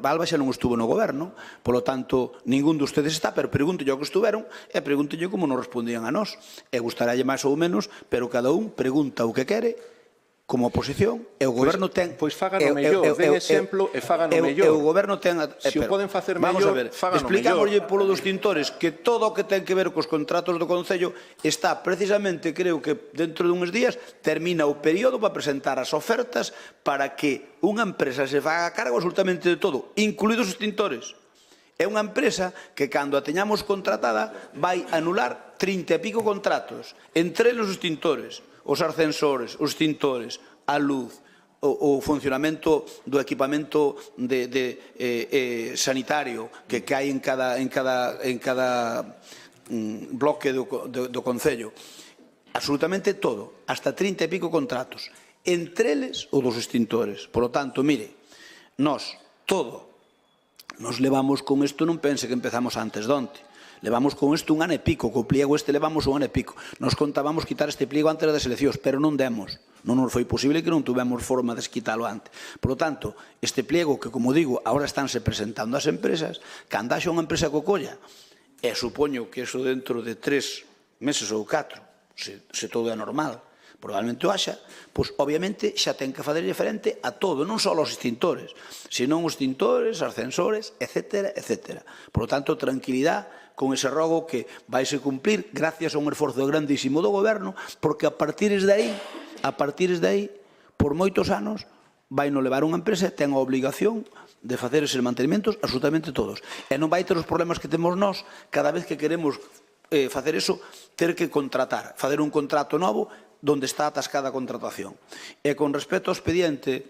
Alba xa non estuvo no goberno, polo tanto, ningún de ustedes está, pero pregúntelle ao que estuveron e pregúntelle como nos respondían a nós. E gustarálle máis ou menos, pero cada un pregunta o que quere como oposición, e o goberno ten... Pois fágano mellor, den exemplo e fágano mellor. E o goberno ten... Se o poden facer mellor, fágano mellor. Explicámoslle polo dos tintores que todo o que ten que ver cos contratos do Concello está precisamente, creo que dentro de uns días, termina o período para presentar as ofertas para que unha empresa se faga cargo absolutamente de todo, incluídos os tintores. É unha empresa que, cando a teñamos contratada, vai anular 30 e pico contratos, entre eles os tintores, os ascensores, os tintores, a luz, o funcionamento do equipamento sanitario que hai en cada bloque do Concello. Absolutamente todo, hasta 30 e pico contratos, entre eles o dos extintores. Por lo tanto, mire, nós, todo, Nos levamos con isto, non pense que empezamos antes de onte. Levamos con isto un ano e pico, co pliego este levamos un ano e pico. Nos contábamos quitar este pliego antes das eleccións, pero non demos. Non nos foi posible que non tuvemos forma de quitalo antes. Por lo tanto, este pliego que, como digo, agora estánse presentando as empresas, cando haxa unha empresa que o colla, e supoño que eso dentro de 3 meses ou 4, se todo é normal, probablemente o haxa, pois obviamente xa ten que fazer diferente a todo, non só aos extintores, senón os extintores, ascensores, etc. etc. Por lo tanto, tranquilidade con ese rogo que vaise cumplir gracias a un esforzo grandísimo do goberno, porque a partir de aí, por moitos anos, vai non levar unha empresa e ten a obligación de facer eses mantenimentos absolutamente todos. E non vai ter os problemas que temos nós cada vez que queremos facer eso, ter que contratar, facer un contrato novo donde está atascada a contratación. E con respecto ao expediente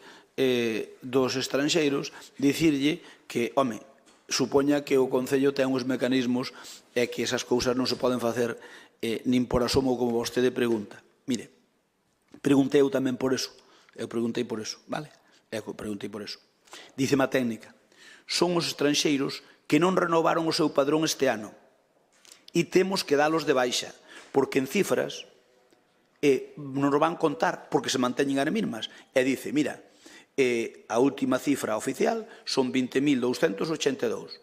dos estranxeiros, dicirlle que, home, supoña que o Concello ten uns mecanismos e que esas cousas non se poden facer nin por asomo como vostede pregunta. Mire, preguntei eu tamén por eso. Eu preguntei por eso, vale? Eu preguntei por eso. Díceme a técnica. Son os estranxeiros que non renovaron o seu padrón este ano e temos que dalos de baixa, porque en cifras non nos van contar porque se manteñen as mismas. E dice, mira, a última cifra oficial son 20.282.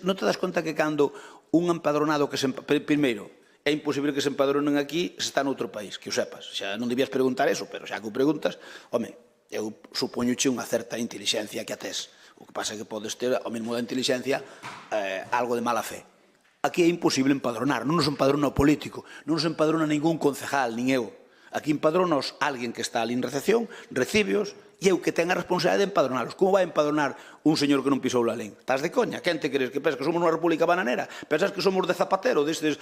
Non te das conta que cando un empadronado que primeiro, é imposible que se empadronen aquí se está noutro país, que o sepas. Xa non debías preguntar eso, pero xa que o preguntas, home, eu supoñoche unha certa inteligencia que a tes. O que pasa é que podes ter, ao mesmo da inteligencia, algo de mala fe. Aquí é imposible empadronar, non nos empadrona o político, non nos empadrona ningún concejal, nin eu. Aquí empadronos alguén que está ali en recepción, recíbeos, e eu que ten a responsabilidade de empadronalos. Como vai empadronar un señor que non pisou la lén? Estás de coña? Quen te crees? Que pensas que somos unha república bananera? Pensas que somos de Zapatero, deses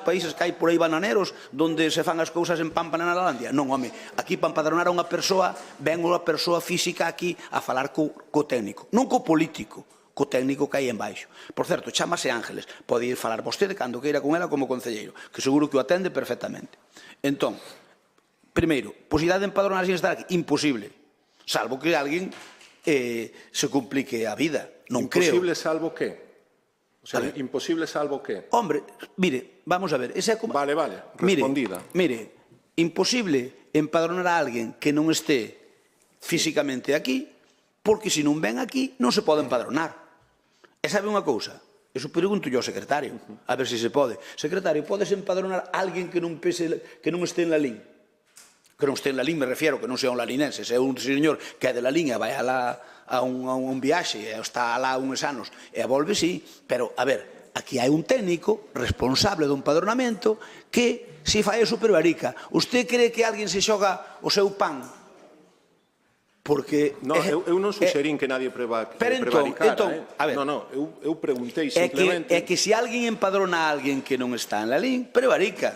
países que hai por aí bananeros, donde se fan as cousas en Pampa na Nalandia? Non, home, aquí para empadronar a unha persoa, ven unha persoa física aquí a falar co técnico, non co político, co técnico que hai en baixo. Por certo, chámase Ángeles, pode ir falar vostede cando queira con ela como concelleiro, que seguro que o atende perfectamente. Entón, primeiro, posibilidade de empadronar sin estar aquí, imposible, salvo que alguén se complique a vida, non creo. Imposible salvo que? O sea, imposible salvo que? Hombre, mire, vamos a ver, esa é como... Vale, respondida. Mire, imposible empadronar a alguén que non este físicamente aquí, porque se non ven aquí non se pode empadronar. E sabe unha cousa? Eso pregunto yo ao secretario, a ver se se pode. Secretario, podes empadronar a alguén que non este en la LIN? Que non este en la LIN, me refiero, que non sea un lalinense. Se é un señor que é de la LIN e vai a un viaxe e está alá uns anos e volve, sí, pero, a ver, aquí hai un técnico responsable do empadronamento que se fai eso prevarica. Usted cree que alguén se xoga o seu pan? Porque... No, eu non suxerín que nadie prevaricara. A ver, eu preguntei simplemente... É que se alguén empadrona a alguén que non está en la LIN, prevarica.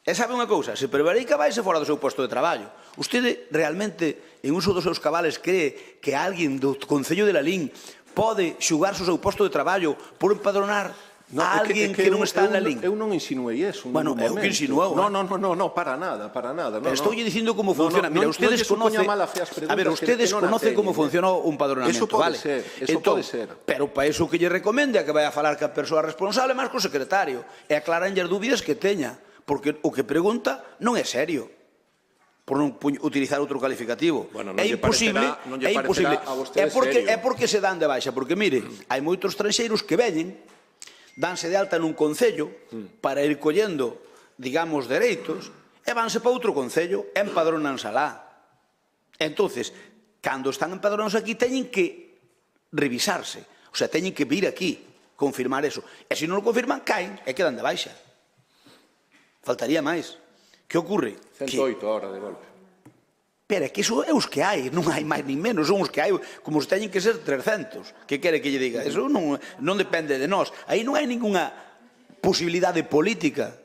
E sabe unha cousa, se prevarica vaise fora do seu posto de traballo. Usted realmente, en uso dos seus cabales, cree que alguén do Concello de la LIN pode xugarse o seu posto de traballo por empadronar a alguén que non está en la LIN? Eu non insinuei eso. Bueno, é o que insinuou. No, para nada. Pero estou dicindo como funciona. Mira, ustedes conocen... A ver, ustedes conocen como funciona un padronamento, vale? Eso pode ser. Pero para iso que lle recomende a que vai a falar ca persoa responsable máis co secretario e aclaranlle as dúbidas que teña, porque o que pregunta non é serio, por non utilizar outro calificativo. É imposible, é porque se dan de baixa, porque mire, hai moitos estranxeiros que veñen, danse de alta nun concello para ir collendo, digamos, dereitos, e vanse para outro concello e empadronanse alá. Entonces, cando están empadronados aquí, teñen que revisarse, o sea, teñen que vir aquí, confirmar eso. E se non o confirman, caen e quedan de baixa. Faltaría máis. Que ocorre? 108 horas de golpe. Pero é que iso é os que hai, non hai máis nin menos, son os que hai, como se teñen que ser 300. Que quere que lle diga? Eso non depende de nós. Aí non hai ninguna posibilidade política.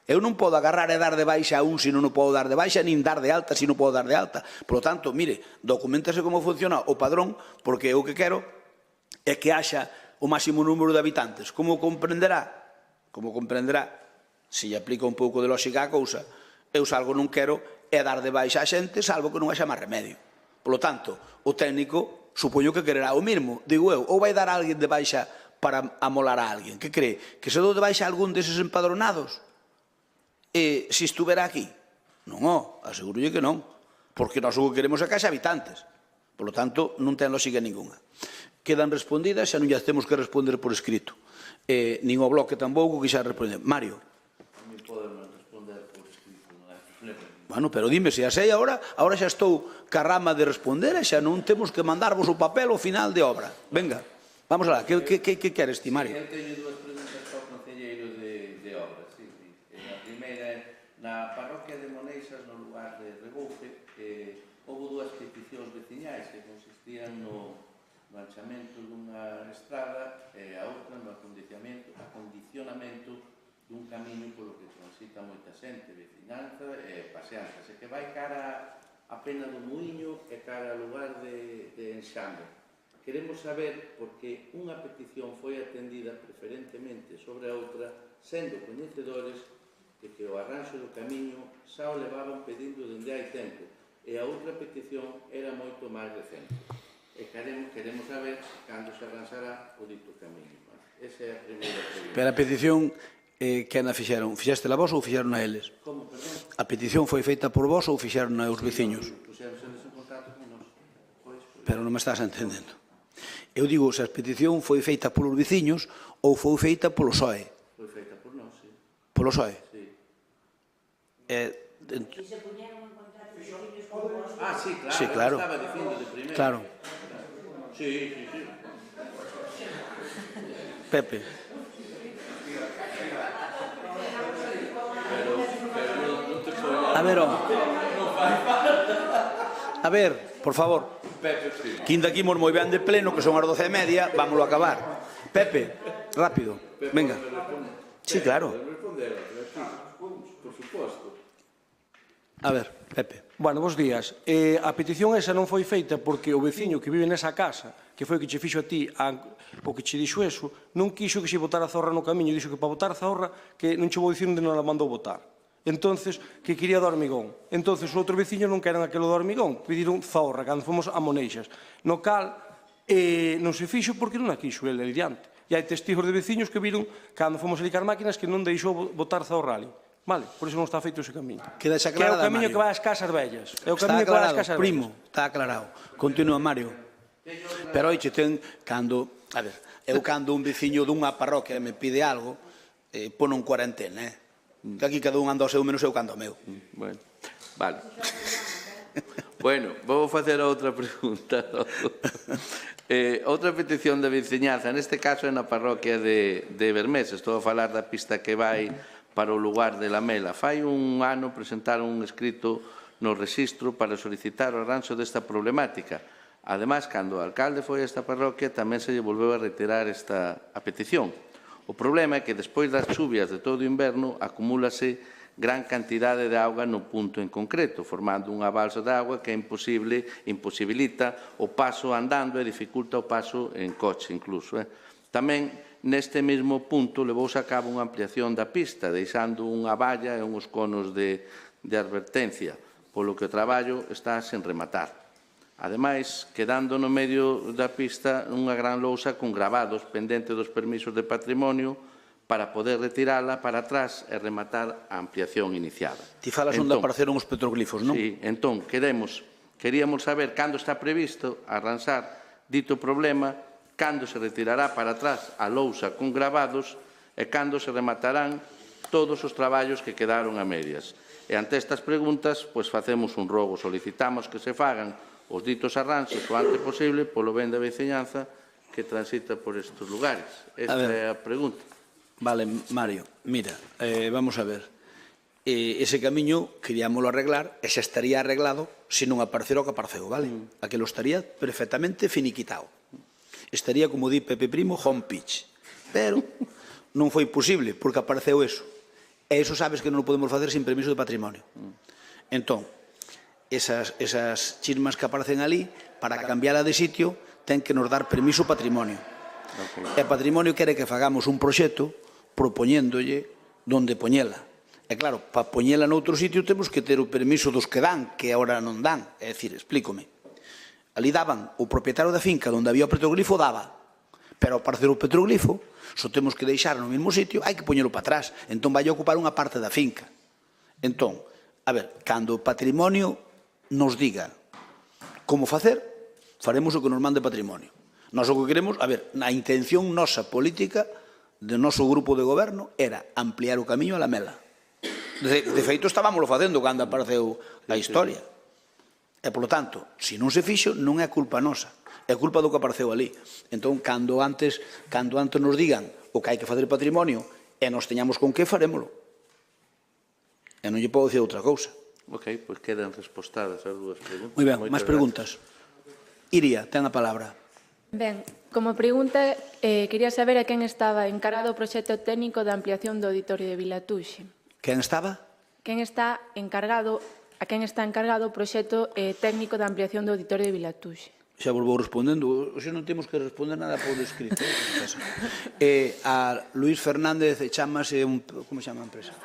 Eu non podo agarrar e dar de baixa a un se non o podo dar de baixa, nin dar de alta se non podo dar de alta. Por lo tanto, mire, documentase como funciona o padrón, porque eu que quero é que haxa o máximo número de habitantes. Como comprenderá? Como comprenderá, se lle aplica un pouco de lógica a cousa, eu salgo non quero é dar de baixa a xente, salvo que non haxa máis remedio. Por lo tanto, o técnico supoño que quererá o mismo, digo eu, ou vai dar a alguén de baixa para amolar a alguén, que cree? Que se dou de baixa a algún deses empadronados se estuvera aquí? Non, aseguro que non, porque nós o que queremos é caixa habitantes, por lo tanto non ten lógica ninguna. Quedan respondidas, xa non llas temos que responder por escrito, nin o bloque tampouco que xa responder. Mario. Bueno, pero dime, se a sei agora xa estou ca rama de responder e xa non temos que mandarvos o papel ao final de obra. Venga, vamos alá, que queres ti, Mario? Eu teño dúas preguntas para o concelleiro de obras. A primeira é, na parroquia de Moneixas, no lugar de Reboufe, houve dúas peticións veciñais que consistían no anchamento dunha estrada e a outra no acondicionamento dun camiño polo que transita moita xente, vecinanza e paseanzas, e que vai cara a Pena do Muiño e cara ao lugar de Enxame. Queremos saber porque unha petición foi atendida preferentemente sobre a outra, sendo coñecedores de que o arranxo do camiño xa o levaban pedindo dende hai tempo e a outra petición era moito máis recente. E queremos saber cando se arranxará o dito camiño. Esa é a primeira pregunta. Pero a petición que na fixeron? Fixéstela vos ou fixeron a eles? Como, perdón? A petición foi feita por vos ou fixeron a os veciños? Puxéronse en contacto con nós. Pero non me estás entendendo. Eu digo, se a petición foi feita polos veciños ou foi feita polo SOE? Foi feita por nós, sí. Polo SOE? Sí. E se puñeron en contacto os veciños con vos? Ah, sí, claro. Sí, claro. Estaba dicindo de primeiro. Claro. Sí. Pepe. A ver, por favor. Quinta aquí moi ben de pleno, que son as 12:30, vámoslo a acabar. Pepe, rápido, venga. Sí, claro. Por suposto. A ver, Pepe. Bueno, bons días. A petición esa non foi feita porque o veciño que vive nesa casa, que foi o que che fixo a ti, o que che dixo eso, non quixo que xe botara a zorra no camiño, dixo que para botar a zorra, que non che vou dicir onde non la mandou botar. Entonces, que quería do hormigón. Entonces, os outros veciños non queran aquilo do hormigón, pediron zorra, cando fomos a Moneixas. No cal, non se fixo porque non a quixo ele diante. E hai testigos de veciños que viron, cando fomos a licar máquinas, que non deixou botar zorra ali. Vale, por iso non está feito ese camiño. Queda xa aclarada, que é o camiño Mario. que vai ás casas vellas. É o Está camiño que vai ás aclarado, casas primo, vellas. está aclarado. Continúa, Mario. Pero oiche, cando un veciño dunha parroquia me pide algo, pono en cuarentena, que aquí cada un anda ao seu menos eu cando ao meu. Bueno, vale. Bueno, vou facer outra pregunta. Outra petición de veciñanza, neste caso é na parroquia de Bermeses. Estou a falar da pista que vai para o lugar de Lamela. Fai un ano presentaron un escrito no rexistro para solicitar o arranxo desta problemática. Ademais, cando o alcalde foi a esta parroquia, tamén se lle volveu a retirar a petición. O problema é que despois das chuvias de todo o inverno acumúlase gran cantidade de auga no punto en concreto, formando unha balsa de auga que imposibilita o paso andando e dificulta o paso en coche incluso. Tamén neste mesmo punto levouse a cabo unha ampliación da pista, deixando unha valla e uns conos de advertencia, polo que o traballo está sen rematar. Ademais, quedando no medio da pista unha gran lousa con gravados pendente dos permisos de patrimonio para poder retirala para atrás e rematar a ampliación iniciada. Ti falas onde apareceron os petroglifos, non? Sí, entón, queríamos saber cando está previsto arranxar dito problema, cando se retirará para atrás a lousa con gravados e cando se rematarán todos os traballos que quedaron a medias. E ante estas preguntas, pois facemos un rogo, solicitamos que se fagan os ditos arranxos o antes posible polo ben da veciñanza que transita por estes lugares. Esta é a pregunta. Vale, Mario, mira, vamos a ver. Ese camiño queríamoslo arreglar e xa estaría arreglado se non aparecera o que apareceu, vale? Aquilo estaría perfectamente finiquitado. Estaría, como di Pepe Primo, home pitch. Pero non foi posible porque apareceu eso. E eso sabes que non o podemos facer sin permiso de patrimonio. Entón, esas chismas que aparecen ali, para cambiarla de sitio, ten que nos dar permiso patrimonio. E patrimonio quere que fagamos un proxecto propoñéndolle onde poñela. E claro, para poñela noutro sitio temos que ter o permiso dos que dan, que agora non dan. É dicir, explícome. Ali daban, o propietario da finca onde había o petroglifo daba, pero ao parecer o petroglifo, só temos que deixar no mesmo sitio, hai que poñelo para atrás, entón vai ocupar unha parte da finca. Entón, a ver, cando o patrimonio nos diga como facer, faremos o que nos mande patrimonio. Nós o que queremos, a ver, a intención nosa política do noso grupo de goberno era ampliar o camiño a Lamela. De feito, estábamos facendo cando apareceu a historia. E, polo tanto, se non se fixo, non é culpa nosa, é culpa do que apareceu ali. Entón, cando antes nos digan o que hai que facer patrimonio e nos teñamos con que, farémolo. E non lle podo dicir outra cousa. Ok, pois quedan respostadas as dúas preguntas. Moi ben, máis preguntas. Iria, ten a palabra. Ben, como pregunta, quería saber a quen estaba encargado o proxecto técnico da ampliación do auditorio de Vilatuxe. Quen estaba? A quen está encargado o proxecto técnico da ampliación do auditorio de Vilatuxe. Xa vos vou respondendo, hoxe non temos que responder nada por escrito. A Luís Fernández chamase, como se chama a empresa?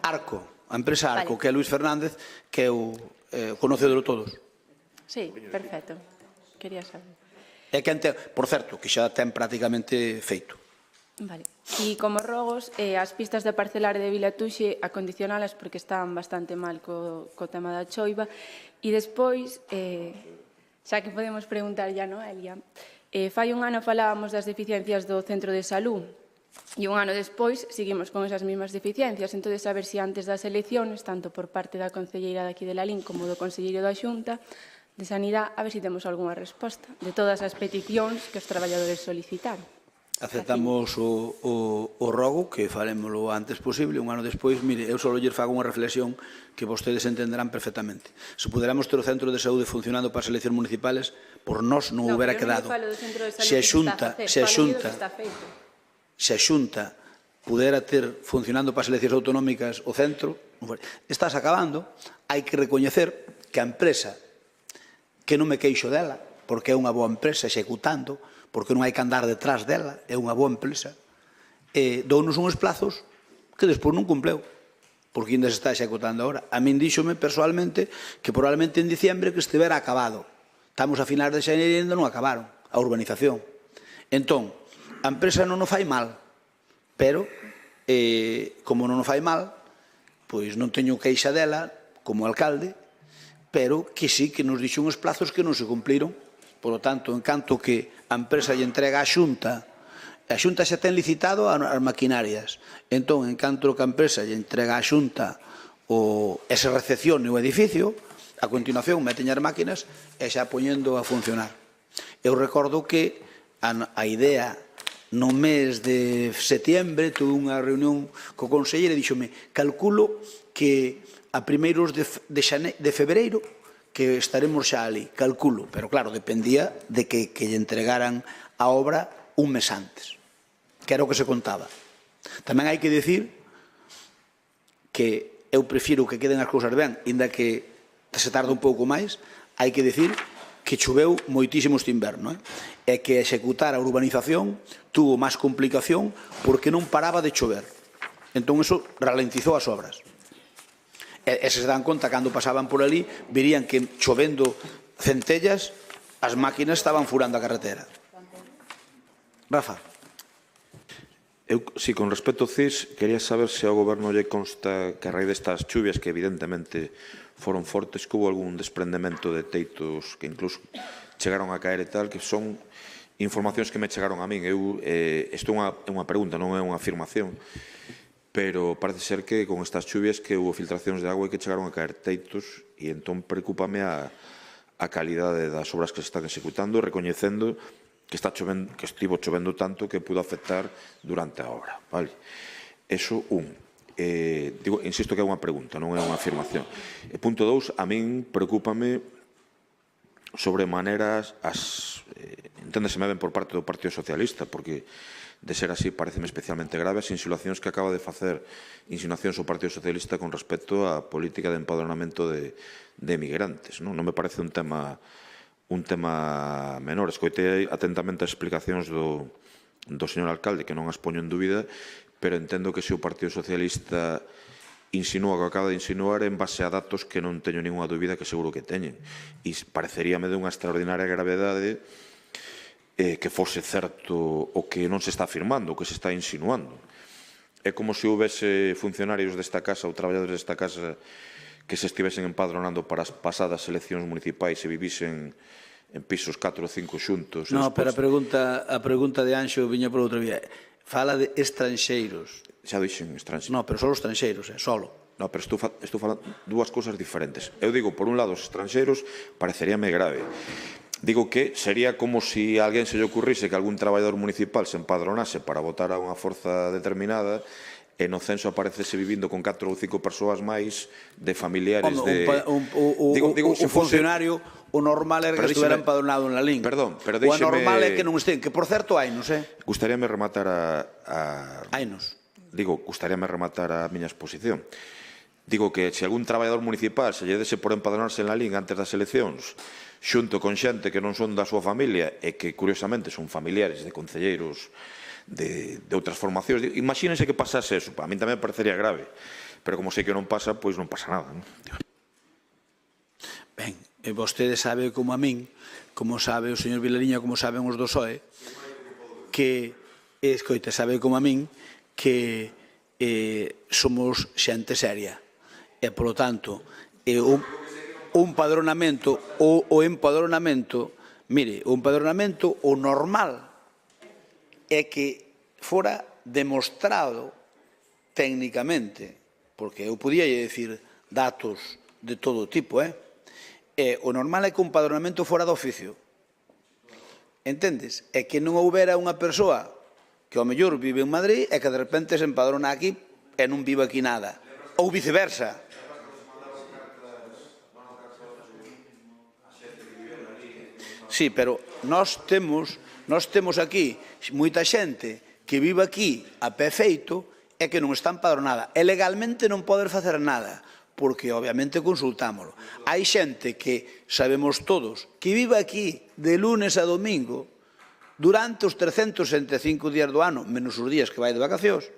Arco, a empresa Arco, que é Luís Fernández, que é o conocedor de todos. Sí, perfecto. Quería saber. É quen ten, por certo, que xa ten prácticamente feito. Vale. E como rogos, as pistas de parcelar de Vilatuxe acondicionalas porque estaban bastante mal co tema da choiva. E despois, xa que podemos preguntar ya, Noelia, fai un ano falábamos das deficiencias do centro de salud e un ano despois seguimos con esas mesmas deficiencias. Entón, a ver se antes das elecciones, tanto por parte da concelleira daqui de Lalín como do conselleiro da Xunta de Sanidade, a ver se temos algunha resposta de todas as peticións que os traballadores solicitaron. Aceptamos o rogo, que farémoslo antes posible, un ano despois. Mire, eu só lle fago unha reflexión que vostedes entenderán perfectamente. Se puderamos ter o centro de saúde funcionando para as eleccións municipais, por nós non houbera quedado. Se a Xunta pudera ter funcionando para as eleccións autonómicas o centro, estás acabando, hai que recoñecer que a empresa, que non me queixo dela, porque é unha boa empresa executando, porque non hai que andar detrás dela, é unha boa empresa, dounos uns plazos que despois non cumpleu, porque ainda se está executando agora. A min díxome persoalmente que probablemente en diciembre que estivera acabado. Estamos a finais de xaneiro e ainda non acabaron a urbanización. Entón, a empresa non o fai mal, pero como non o fai mal, pois non teño queixa dela como alcalde, pero que sí que nos dixo uns plazos que non se cumpliron. Por lo tanto, en canto que a empresa lle entrega a Xunta xa ten licitado as maquinarias. Entón, en canto que a empresa lle entrega a Xunta e se recepcione o edificio, a continuación meten as máquinas e xa poñendo a funcionar. Eu recordo que a idea no mes de setiembre tuve unha reunión co conselleiro e díxome, calculo que a primeiros de febreiro que estaremos xa ali, calculo, pero claro, dependía de que lle entregaran a obra un mes antes, que era o que se contaba. Tamén hai que dicir que eu prefiro que queden as cousas ben, inda que se tarda un pouco máis, hai que dicir que choveu moitísimo este inverno, e que executar a urbanización tuvo máis complicación porque non paraba de chover. Entón, eso ralentizou as obras. E se dan conta, cando pasaban por ali, verían que chovendo centellas, as máquinas estaban furando a carretera. Rafa. Si, con respecto ao CIS, quería saber se ao goberno lle consta que a raíz destas chuvias, que evidentemente foron fortes, que hubo algún desprendemento de teitos que incluso chegaron a caer e tal, que son informacións que me chegaron a min. Isto é unha pregunta, non é unha afirmación, pero parece ser que con estas chuvias que hubo filtracións de agua e que chegaron a caer teitos, e entón preocúpame a calidade das obras que se están executando, recoñecendo que estivo chovendo tanto que pudo afectar durante a obra. Eso, insisto que é unha pregunta, non é unha afirmación. Punto 2, a min preocúpame sobremaneras enténdeseme ben por parte do Partido Socialista, porque de ser así, pareceme especialmente grave as insinuacións que acaba de facer o Partido Socialista con respecto á política de empadronamento de emigrantes. Non me parece un tema menor. Escoitei atentamente as explicacións do señor alcalde, que non as poño en dúbida, pero entendo que se o Partido Socialista insinúa o que acaba de insinuar en base a datos que non teño ninguna dúbida que seguro que teñen. E pareceríame de unha extraordinaria gravedade que fose certo o que non se está afirmando, o que se está insinuando. É como se houvese funcionarios desta casa ou traballadores desta casa que se estivesen empadronando para as pasadas eleccións municipais e vivisen en pisos 4 ou 5 xuntos. No, pero a pregunta de Anxo viña por outra vía. Fala de estranxeiros. Xa dixen estranxeiros. No, pero solo estranxeiros, solo. No, pero estou falando dúas cousas diferentes. Eu digo, por un lado, os estranxeiros pareceríame grave. Digo que sería como se a alguén se lle ocurrise que algún traballador municipal se empadronase para votar a unha forza determinada e no censo aparecese vivindo con 4 ou 5 persoas máis de familiares de... Un funcionario, o normal é que estuvera empadronado en la LIN. Perdón, pero deixeme... O déixeme... normal é que non estén, que por certo hai, non sei. Gustaríame rematar Hainos. Digo, gustaríame rematar a miña exposición. Digo que se algún traballador municipal se lle dese por empadronarse en la LIN antes das eleccións, xunto con xente que non son da súa familia e que, curiosamente, son familiares de concelleiros de outras formacións. Imagínense que pasase eso. A mí tamén me parecería grave. Pero como sei que non pasa, pois non pasa nada. Ben, vostede sabe como a min, como sabe o señor Vilariña, como saben os do PSOE, que, escoita, sabe como a min, que somos xente seria. E, polo tanto, un padronamento, o empadronamento, mire, o empadronamento, o normal, é que fora demostrado técnicamente, porque eu podía decir datos de todo tipo, o normal é que un padronamento fora de oficio. Entendes? É que non houbera unha persoa que ao mellor vive en Madrid e que de repente se empadrona aquí e non vive aquí nada. Ou viceversa. Sí, pero nós temos aquí moita xente que vive aquí a pé feito e que non está empadronada. E legalmente non poder facer nada, porque obviamente consultámoslo. Hai xente que, sabemos todos, que vive aquí de lunes a domingo durante os 365 días do ano, menos os días que vai de vacacións,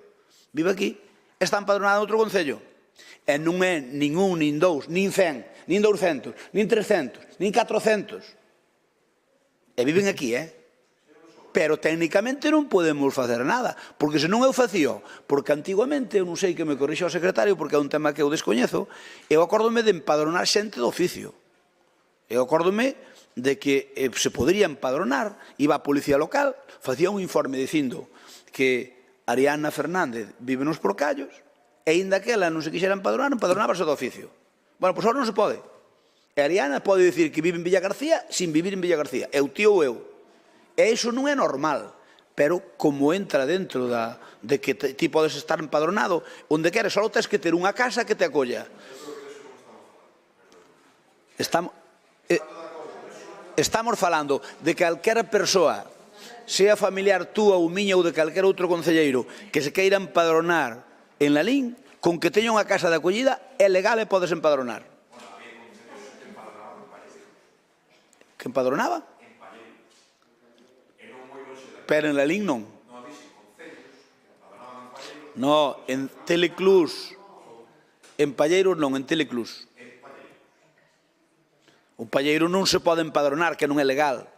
vive aquí, está empadronada en outro concello. E non é nin un, nin dous, nin 100, nin 200, nin 300, nin 400. E viven aquí, pero técnicamente non podemos facer nada, porque se non eu facía, porque antiguamente, eu non sei que me corrixa o secretario, porque é un tema que eu descoñezo, eu acórdome de empadronar xente do oficio. Eu acórdome de que se podría empadronar, iba a policía local, facía un informe dicindo que Ariana Fernández vive nos Porcallos, e inda que ela non se quixera empadronar, empadronábase do oficio. Bueno, pois agora non se pode. E Ariana pode dicir que vive en Villa García sin vivir en Villa García. É o tío ou eu. E iso non é normal. Pero como entra dentro de que ti podes estar empadronado, onde queres, só tens que ter unha casa que te acolla. Estamos falando de calquera persoa, sea familiar túa ou miña ou de calquer outro concelleiro, que se queira empadronar en la LIN, con que teña unha casa de acollida, é legal e podes empadronar. Que empadronaba? Pero en la LIN non. No, en Teleclús. En Palleiros non, en Teleclús. Un palleiro non se pode empadronar, que non é legal.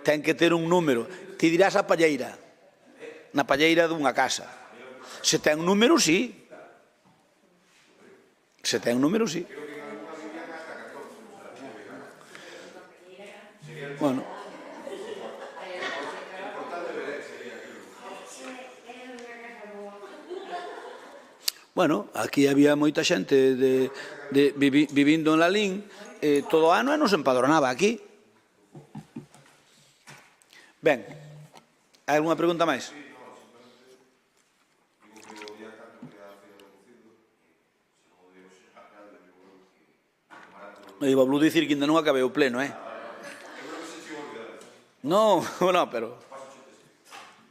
Ten que ter un número. Ti dirás a palleira. Na palleira dunha casa. Se ten número, sí. Se ten número, sí. Bueno, aquí había moita xente vivindo en la LIN, todo o ano e non se empadronaba aquí. Ben, hai alguna pregunta máis? Iba a dicir que ainda non acabei o pleno, Non, pero...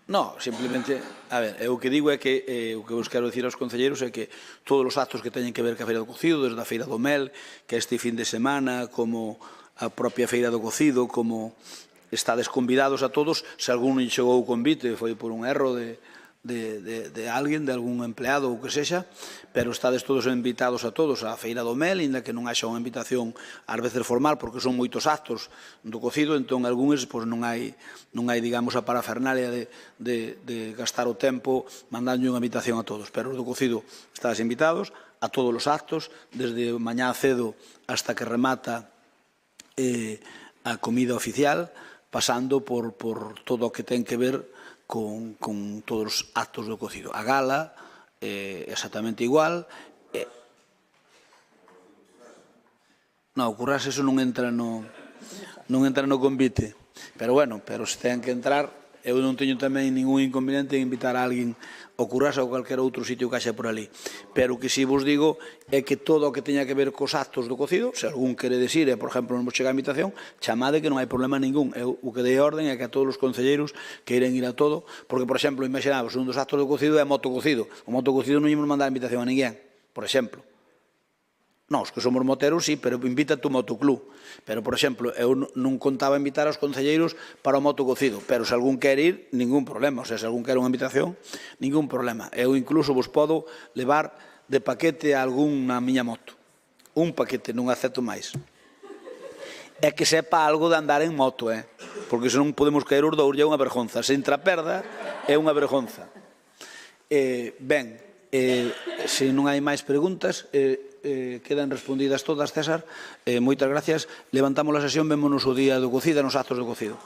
No, simplemente, a ver, o que digo é que o que vos quero dicir aos concelleiros é que todos os actos que teñen que ver ca Feira do Cocido, desde a Feira do Mel, que este fin de semana, como a propia Feira do Cocido, como estades convidados a todos, se algún chegou o convite, foi por un erro de alguén, de algún empleado ou que sexa, pero estades todos invitados a todos á Feira do Mel, inda que non haxa unha invitación ás veces formal, porque son moitos actos do cocido, entón algúns non hai, digamos, a parafernalia de gastar o tempo mandando unha invitación a todos, pero do cocido estades invitados a todos os actos, desde mañá cedo hasta que remata a comida oficial, pasando por todo o que ten que ver con todos os actos do cocido. A gala, exactamente igual. Non, o currase eso non entra no convite. Pero bueno, pero se ten que entrar, eu non teño tamén ningún inconveniente en invitar a alguén ao currase ou calquer outro sitio que haxa por ali. Pero o que si vos digo é que todo o que teña que ver cos actos do cocido, se algún quere decir, por exemplo, non vos chega a invitación, chamade que non hai problema ningún. Eu o que dei orden é que a todos os concelleiros queiren ir a todo, porque, por exemplo, imaginamos, un dos actos do cocido é motococido. O motococido non ímos mandar invitación a ninguén, por exemplo. Nós, que somos moteros, sí, pero invita tu motoclub. Pero, por exemplo, eu non contaba invitar aos concelleiros para o motococido, pero se algún quer ir, ningún problema. O sea, se algún quer unha invitación, ningún problema. Eu incluso vos podo levar de paquete a algún na miña moto. Un paquete, non acepto máis. É que sepa algo de andar en moto, porque senón podemos caer os dous, é unha vergonza. Se intraperda, é unha vergonza. Ben, se non hai máis preguntas, quedan respondidas todas, César. Moitas gracias. Levantamos a sesión, vémonos o día do cocido e nos actos do cocido.